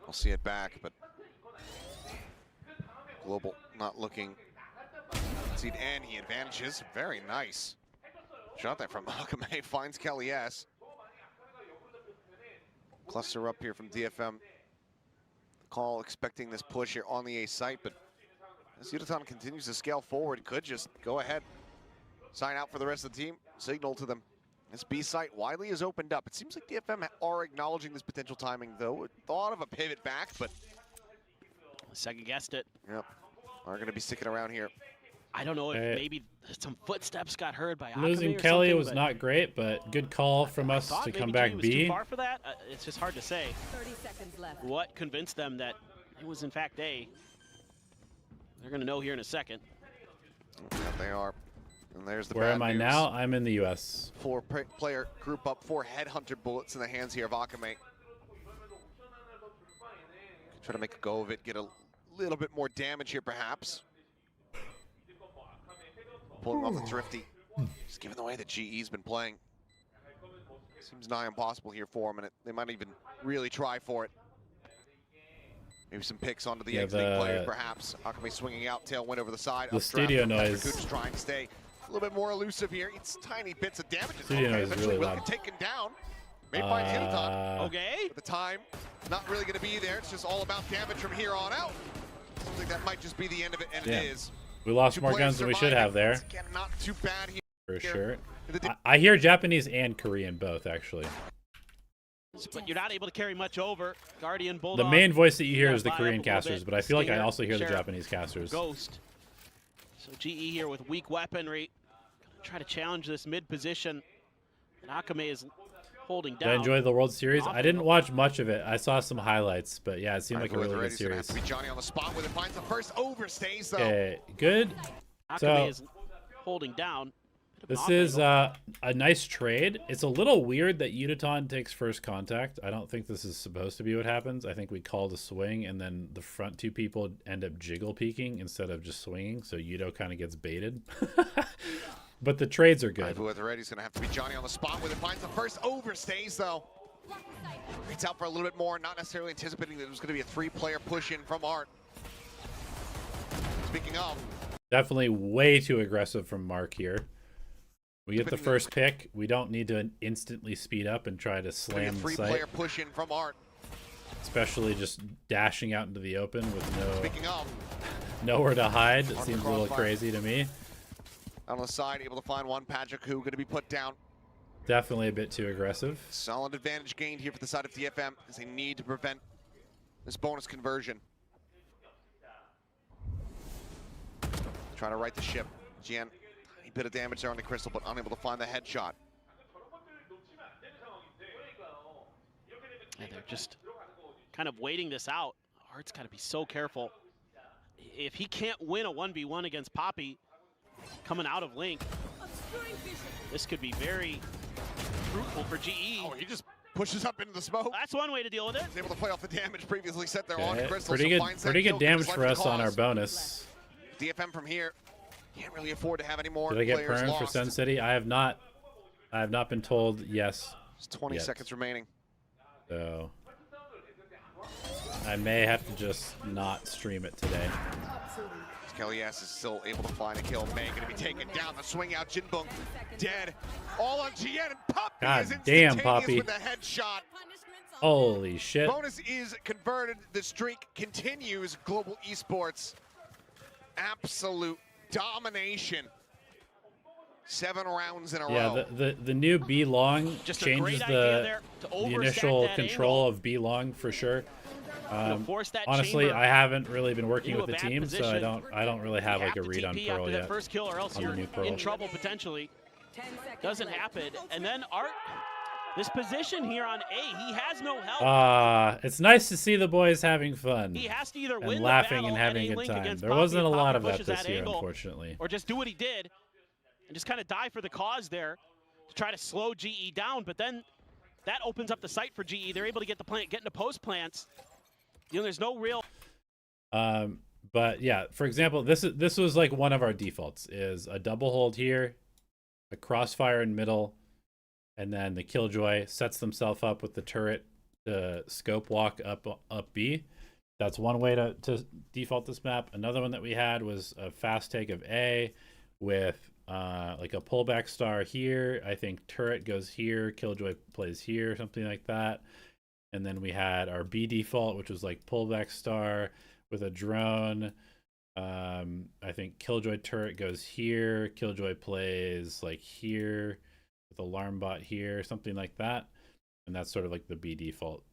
Speaker 6: I'll see it back, but Global not looking. And he advantages. Very nice. Shot that from Akame. Finds Kelly S. Cluster up here from DFM. Call expecting this push here on the A site, but as Yudotan continues to scale forward, could just go ahead, sign out for the rest of the team, signal to them, This B site widely has opened up. It seems like DFM are acknowledging this potential timing, though. Thought of a pivot back, but
Speaker 5: Second guessed it.
Speaker 6: yep, are going to be sticking around here.
Speaker 5: I don't know if maybe some footsteps got heard by Akame
Speaker 1: Losing
Speaker 5: or
Speaker 1: Kelly
Speaker 5: something,
Speaker 1: was
Speaker 5: but
Speaker 1: not great, but good call from
Speaker 5: I
Speaker 1: us
Speaker 5: thought
Speaker 1: to
Speaker 5: maybe
Speaker 1: come
Speaker 5: GE
Speaker 1: back
Speaker 5: was
Speaker 1: B.
Speaker 5: too far for that. It's just hard to say
Speaker 8: 30 seconds left.
Speaker 5: what convinced them that it was in fact A. They're going to know here in a second.
Speaker 6: Yeah, they are. And there's the
Speaker 1: Where
Speaker 6: bad
Speaker 1: am I
Speaker 6: news.
Speaker 1: now? I'm in the U.S.
Speaker 6: Four-player group up, 4 headhunter bullets in the hands here of Akame. Try to make a go of it, get a little bit more damage here, perhaps. Pulling off the Thrifty. Just given the way that GE's been playing. Seems nigh impossible here for them, and they might even really try for it. Maybe some picks onto the exiting player, perhaps. Akame swinging out, tailwind over the side.
Speaker 1: The studio noise.
Speaker 6: Just trying to stay a little bit more elusive here. It's tiny bits of damage.
Speaker 1: Studio noise is
Speaker 6: eventually
Speaker 1: really
Speaker 6: will
Speaker 1: loud.
Speaker 6: get taken down. May find Hitotan.
Speaker 5: Okay.
Speaker 6: But the time, not really going to be there. It's just all about damage from here on out. Seems like that might just be the end of it, and it is.
Speaker 1: We lost
Speaker 6: 2
Speaker 1: more
Speaker 6: players
Speaker 1: guns than we should have there.
Speaker 6: Again, not too bad here.
Speaker 1: For sure.
Speaker 6: The
Speaker 1: I hear Japanese and Korean both, actually.
Speaker 5: But you're not able to carry much over. Guardian, Bulldog.
Speaker 1: The main voice that you hear
Speaker 5: Yeah,
Speaker 1: is the
Speaker 5: buy up
Speaker 1: Korean
Speaker 5: a little
Speaker 1: casters,
Speaker 5: bit.
Speaker 1: but I feel like I
Speaker 5: Stinger,
Speaker 1: also hear the
Speaker 5: Sheriff,
Speaker 1: Japanese casters.
Speaker 5: Ghost. So GE here with weak weaponry. Gonna try to challenge this mid position. And Akame is holding
Speaker 1: Did I
Speaker 5: down.
Speaker 1: enjoy the World Series? I didn't watch much of it. I saw some highlights, but yeah, it seemed like a really good
Speaker 6: It's gonna have
Speaker 1: series.
Speaker 6: to be Johnny on the spot with it. Finds the first, overstays though.
Speaker 1: Okay, good.
Speaker 5: Akame
Speaker 1: So
Speaker 5: is holding down. Bit of
Speaker 1: this
Speaker 5: an
Speaker 1: is
Speaker 5: off
Speaker 1: a nice trade. It's a little weird that Yudaton takes first contact. I don't think this is supposed to be what happens. I think we called a swing, and then the front 2 people end up jiggle peeking instead of just swinging, so Yudo kind of gets baited. But the trades are good.
Speaker 6: With it ready, it's gonna have to be Johnny on the spot with it. Finds the first, overstays though. Reads out for a little bit more, not necessarily anticipating that it was gonna be a 3-player push in from Art. Speaking of,
Speaker 1: Definitely way too aggressive from Mark here. We get the first pick. We don't need to instantly speed up and try to slam the site.
Speaker 6: 3-player push in from Art.
Speaker 1: Especially just dashing out into the open with
Speaker 6: Speaking of,
Speaker 1: nowhere to hide. It
Speaker 6: On the
Speaker 1: seems a little
Speaker 6: crossfire.
Speaker 1: crazy to me.
Speaker 6: on the side, able to find one. Patrick, who gonna be put down.
Speaker 1: Definitely a bit too aggressive.
Speaker 6: Solid advantage gained here for the side of DFM as they need to prevent this bonus conversion. Trying to right the ship. Gian, a bit of damage there on the crystal, but unable to find the headshot.
Speaker 5: And they're just kind of waiting this out. Art's got to be so careful. If he can't win a 1v1 against Poppy coming out of Link, this could be very fruitful for GE.
Speaker 6: Oh, he just pushes up into the smoke.
Speaker 5: That's one way to deal with it.
Speaker 6: He's able to play off the damage previously set there on
Speaker 1: Okay,
Speaker 6: crystal.
Speaker 1: pretty
Speaker 6: so
Speaker 1: good,
Speaker 6: finds that
Speaker 1: pretty
Speaker 6: kill,
Speaker 1: good damage
Speaker 6: gives
Speaker 1: for
Speaker 6: life
Speaker 1: us
Speaker 6: to
Speaker 1: on our
Speaker 6: cause.
Speaker 1: bonus.
Speaker 6: DFM from here can't really afford to have any more
Speaker 1: Did I get
Speaker 6: players
Speaker 1: burned for
Speaker 6: lost.
Speaker 1: Sun City? I have not been told yes.
Speaker 6: There's 20
Speaker 1: yet.
Speaker 6: seconds remaining.
Speaker 1: So I may have to just not stream it today.
Speaker 6: Kelly S is still able to find a kill. May gonna be taken down. The swing out. Jinbung dead. All on GN, and Poppy
Speaker 1: God
Speaker 6: is
Speaker 1: damn,
Speaker 6: instantaneous
Speaker 1: Poppy.
Speaker 6: with a headshot.
Speaker 1: Holy shit.
Speaker 6: Bonus is converted. The streak continues. Global Esports. Absolute domination. 7 rounds in a row.
Speaker 1: Yeah, the new B long
Speaker 5: Just a
Speaker 1: changes
Speaker 5: great idea there to
Speaker 1: the
Speaker 5: overstack
Speaker 1: initial
Speaker 5: that
Speaker 1: control
Speaker 5: angle.
Speaker 1: of B long for sure.
Speaker 5: Force that
Speaker 1: Honestly,
Speaker 5: chamber
Speaker 1: I haven't really been working
Speaker 5: into
Speaker 1: with
Speaker 5: a
Speaker 1: the
Speaker 5: bad
Speaker 1: team, so
Speaker 5: position.
Speaker 1: I don't really have
Speaker 5: You
Speaker 1: like a
Speaker 5: to
Speaker 1: read on
Speaker 5: TP
Speaker 1: Pearl
Speaker 5: after
Speaker 1: yet.
Speaker 5: that first kill, or else
Speaker 1: on the
Speaker 5: you're
Speaker 1: new Pearl.
Speaker 5: in trouble potentially.
Speaker 8: 10 seconds
Speaker 5: Doesn't
Speaker 8: left.
Speaker 5: happen. And then Art, this position here on A, he has no help.
Speaker 1: It's nice to see the boys having fun
Speaker 5: He has to either
Speaker 1: and
Speaker 5: win
Speaker 1: laughing
Speaker 5: the
Speaker 1: and
Speaker 5: battle
Speaker 1: having
Speaker 5: at
Speaker 1: a good
Speaker 5: A-Link
Speaker 1: time.
Speaker 5: against
Speaker 1: There
Speaker 5: Poppy
Speaker 1: wasn't a
Speaker 5: if
Speaker 1: lot
Speaker 5: Poppy
Speaker 1: of that
Speaker 5: pushes
Speaker 1: this year,
Speaker 5: angle,
Speaker 1: unfortunately.
Speaker 5: or just do what he did and just kind of die for the cause there to try to slow GE down. But then that opens up the site for GE. They're able to get the plant, get into post plants. You know, there's no real.
Speaker 1: But yeah, for example, this was like one of our defaults is a double hold here, a crossfire in middle, and then the Killjoy sets themselves up with the turret to scope walk up B. That's one way to default this map. Another one that we had was a fast take of A with like a pullback star here. I think turret goes here, Killjoy plays here, something like that. And then we had our B default, which was like pullback star with a drone. I think Killjoy turret goes here. Killjoy plays like here with alarm bot here, something like that. And that's sort of like the B default.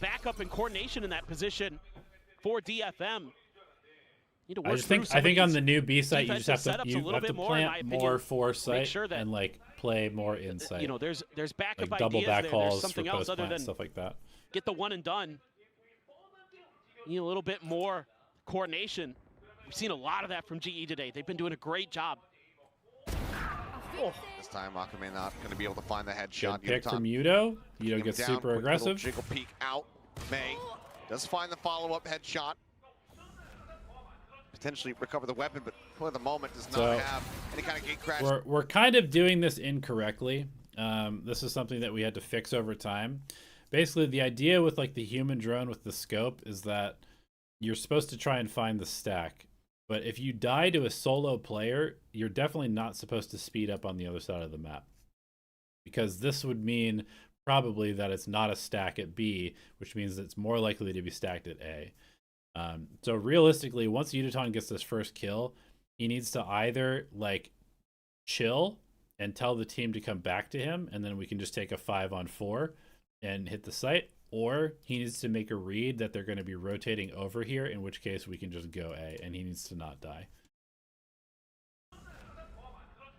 Speaker 5: Backup and coordination in that position for DFM.
Speaker 1: I think on the new B site you just have to plant more foresight
Speaker 5: sure that,
Speaker 1: and like play more insight.
Speaker 5: You know, there's backup
Speaker 1: like double
Speaker 5: ideas
Speaker 1: back
Speaker 5: there.
Speaker 1: calls
Speaker 5: There's something
Speaker 1: for
Speaker 5: else other than
Speaker 1: stuff like that.
Speaker 5: Get the one and done. You need a little bit more coordination. We've seen a lot of that from GE today. They've been doing a great job.
Speaker 6: Oh. This time Akame not going to be able to find the headshot.
Speaker 1: Good pick from Yudo. Yudo gets super aggressive.
Speaker 6: Jiggle peek out. May does find the follow-up headshot. Potentially recover the weapon, but for the moment does not have any kind of gate crash.
Speaker 1: We're kind of doing this incorrectly. This is something that we had to fix over time. Basically, the idea with like the human drone with the scope is that you're supposed to try and find the stack. But if you die to a solo player, you're definitely not supposed to speed up on the other side of the map. Because this would mean probably that it's not a stack at B, which means it's more likely to be stacked at A. So realistically, once Yudoton gets this first kill, he needs to either like chill and tell the team to come back to him, and then we can just take a 5-on-4 and hit the site, or he needs to make a read that they're going to be rotating over here, in which case we can just go A, and he needs to not die.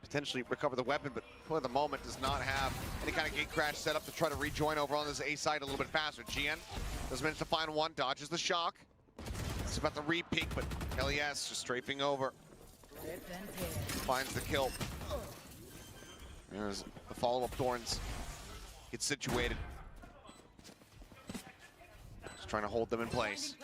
Speaker 6: Potentially recover the weapon, but for the moment does not have any kind of gate crash set up to try to rejoin over on this A side a little bit faster. GN does manage to find one, dodges the shock. It's about the re-peek, but LES just strafing over. Finds the kill. There's the follow-up Thorns. Gets situated. Just trying to hold them in place.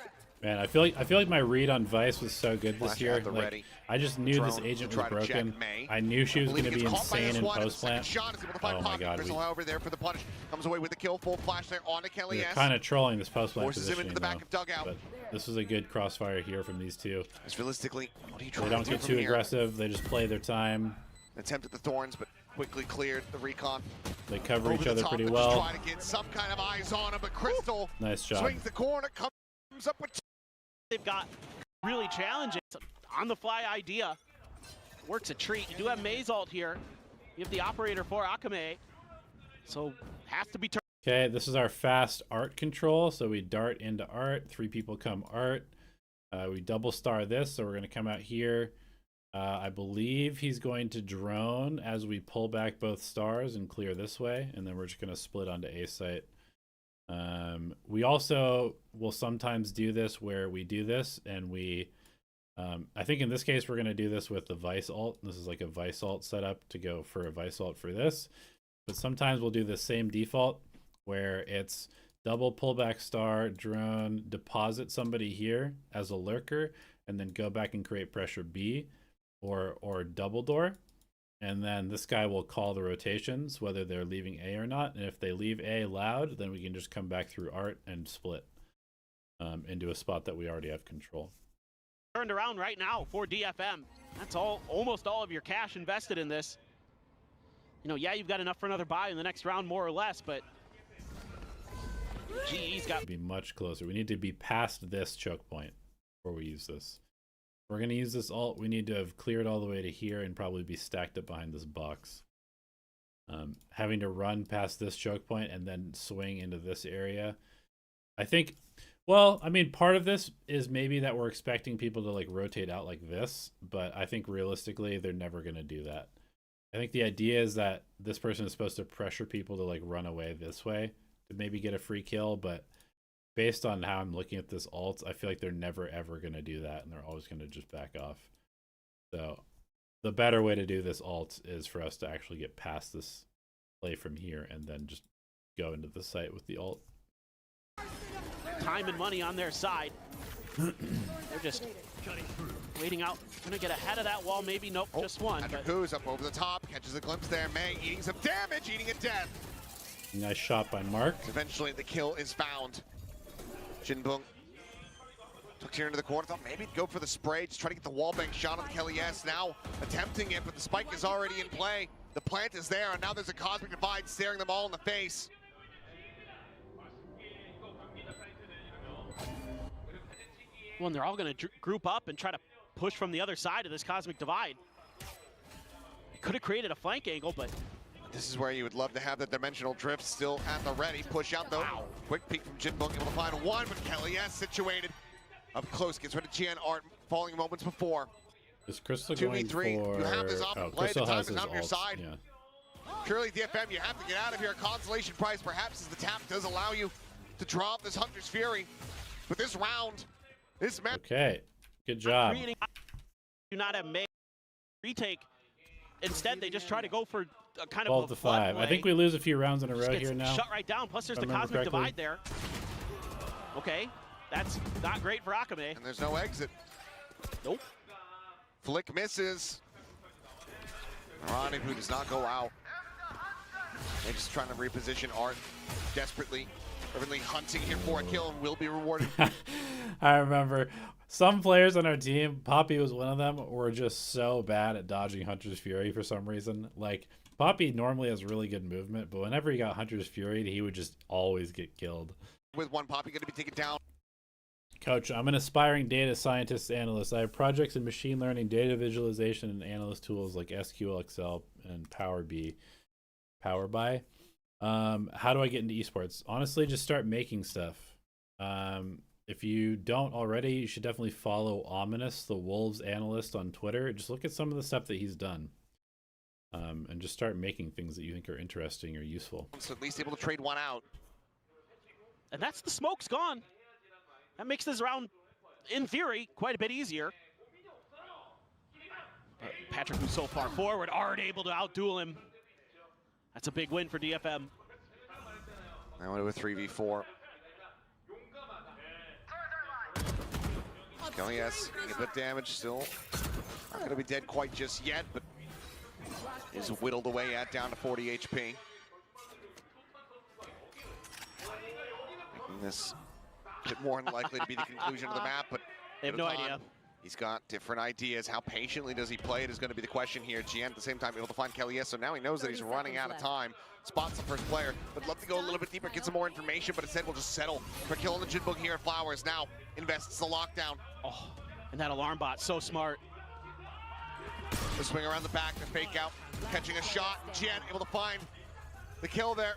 Speaker 1: Man, I feel like my read on Vice was so good this year. Like, I just knew this agent was broken. I knew she was going to be insane in post plant. Oh my god,
Speaker 6: however, there for the punish. Comes away with the kill. Full flash there on to Kelly.
Speaker 1: We're kind of trolling this post plant
Speaker 6: Forces him into the back of dugout.
Speaker 1: But this was a good crossfire here from these two.
Speaker 6: Just realistically, what are you trying
Speaker 1: They don't get too aggressive. They just play their time.
Speaker 6: Attempt at the Thorns, but quickly cleared the recon.
Speaker 1: They cover each other pretty well.
Speaker 6: Trying to get some kind of eyes on him, but Crystal
Speaker 1: nice job.
Speaker 6: Swings the corner, comes up with.
Speaker 5: They've got really challenging on-the-fly idea. Works a treat. You do have May's ult here. You have the operator for Akame, so has to be turned.
Speaker 1: Okay, this is our fast art control. So we dart into art. 3 people come art. We double star this, so we're going to come out here. I believe he's going to drone as we pull back both stars and clear this way, and then we're just going to split onto A site. We also will sometimes do this where we do this and we I think in this case we're going to do this with the Vice ult. This is like a Vice ult setup to go for a Vice ult for this, but sometimes we'll do the same default where it's double pullback star, drone, deposit somebody here as a lurker, and then go back and create pressure B or double door. And then this guy will call the rotations, whether they're leaving A or not. And if they leave A loud, then we can just come back through art and split into a spot that we already have control.
Speaker 5: Turned around right now for DFM. That's almost all of your cash invested in this. You know, yeah, you've got enough for another buy in the next round, more or less, but GE's got to
Speaker 1: be much closer. We need to be past this choke point before we use this. If we're going to use this ult, we need to have cleared all the way to here and probably be stacked up behind this box. Having to run past this choke point and then swing into this area. I think, well, I mean, part of this is maybe that we're expecting people to like rotate out like this, but I think realistically they're never going to do that. I think the idea is that this person is supposed to pressure people to like run away this way to maybe get a free kill, but based on how I'm looking at this ult, I feel like they're never ever going to do that, and they're always going to just back off. So the better way to do this ult is for us to actually get past this play from here and then just go into the site with the ult.
Speaker 5: Time and money on their side. They're just waiting out. Gonna get ahead of that wall, maybe. Nope, just one.
Speaker 6: Who's up over the top, catches a glimpse there. May eating some damage, eating a death.
Speaker 1: Nice shot by Mark.
Speaker 6: Eventually the kill is found. Jinbung took here into the corner, thought maybe he'd go for the spray, just try to get the wallbang shot on Kelly S. Now attempting it, but the spike is already in play. The plant is there, and now there's a cosmic divide staring them all in the face.
Speaker 5: Well, and they're all going to group up and try to push from the other side of this cosmic divide. It could have created a flank angle, but
Speaker 6: This is where you would love to have the dimensional drift still at the ready. Push out though. Quick peek from Jinbok, able to find one, but Kelly, yes, situated. Up close, gets rid of GN Art, falling moments before.
Speaker 1: Is Crystal going
Speaker 6: 2v3,
Speaker 1: for...
Speaker 6: you have this off
Speaker 1: oh,
Speaker 6: play, the
Speaker 1: Crystal
Speaker 6: time
Speaker 1: has
Speaker 6: is
Speaker 1: his
Speaker 6: on your
Speaker 1: ult.
Speaker 6: side.
Speaker 1: Yeah.
Speaker 6: Surely DFM, you have to get out of here. Consolation prize perhaps as the tap does allow you to draw up this Hunter's Fury. But this round, this match.
Speaker 1: Okay, good job.
Speaker 5: Do not have made retake. Instead, they just try to go for a kind
Speaker 1: 12
Speaker 5: of
Speaker 1: to
Speaker 5: a flood
Speaker 1: 5.
Speaker 5: play.
Speaker 1: I think we lose a few rounds in a
Speaker 5: Just
Speaker 1: row
Speaker 5: gets
Speaker 1: here now.
Speaker 5: shut right down. Plus, there's
Speaker 1: if
Speaker 5: the
Speaker 1: I remember
Speaker 5: cosmic
Speaker 1: correctly.
Speaker 5: divide there. Okay, that's not great for Akame.
Speaker 6: And there's no exit.
Speaker 5: Nope.
Speaker 6: Flick misses. Ronnie, who does not go out. They're just trying to reposition Art desperately. Fervently hunting here for a kill and will be rewarded.
Speaker 1: I remember some players on our team, Poppy was one of them, were just so bad at dodging Hunter's Fury for some reason. Like, Poppy normally has really good movement, but whenever he got Hunter's Fury, he would just always get killed.
Speaker 6: With one Poppy going to be taken down.
Speaker 1: Coach, I'm an aspiring data scientist analyst. I have projects in machine learning, data visualization, and analyst tools like SQL, Excel, and Power BI. How do I get into esports? Honestly, just start making stuff. If you don't already, you should definitely follow Ominous, the Wolves analyst on Twitter. Just look at some of the stuff that he's done. And just start making things that you think are interesting or useful.
Speaker 6: So at least able to trade one out.
Speaker 5: And that's the smoke's gone. That makes this round, in theory, quite a bit easier. But Patrick, who's so far forward, already able to outduel him. That's a big win for DFM.
Speaker 6: Now into a 3v4. Kelly, yes, a bit damage still. Not going to be dead quite just yet, but is whittled away at down to 40 HP. Making this a bit more unlikely to be the conclusion of the map, but
Speaker 5: They have no idea.
Speaker 6: He's got different ideas. How patiently does he play it is going to be the question here. GN at the same time able to find Kelly, yes, so now he knows that he's running out of time. Spots the first player. Would love to go a little bit deeper, get some more information, but instead we'll just settle for killing the Jinbok here at Flowers. Now invests the lockdown.
Speaker 5: Oh, and that alarm bot, so smart.
Speaker 6: The swing around the back, the fake out, catching a shot. GN able to find the kill there.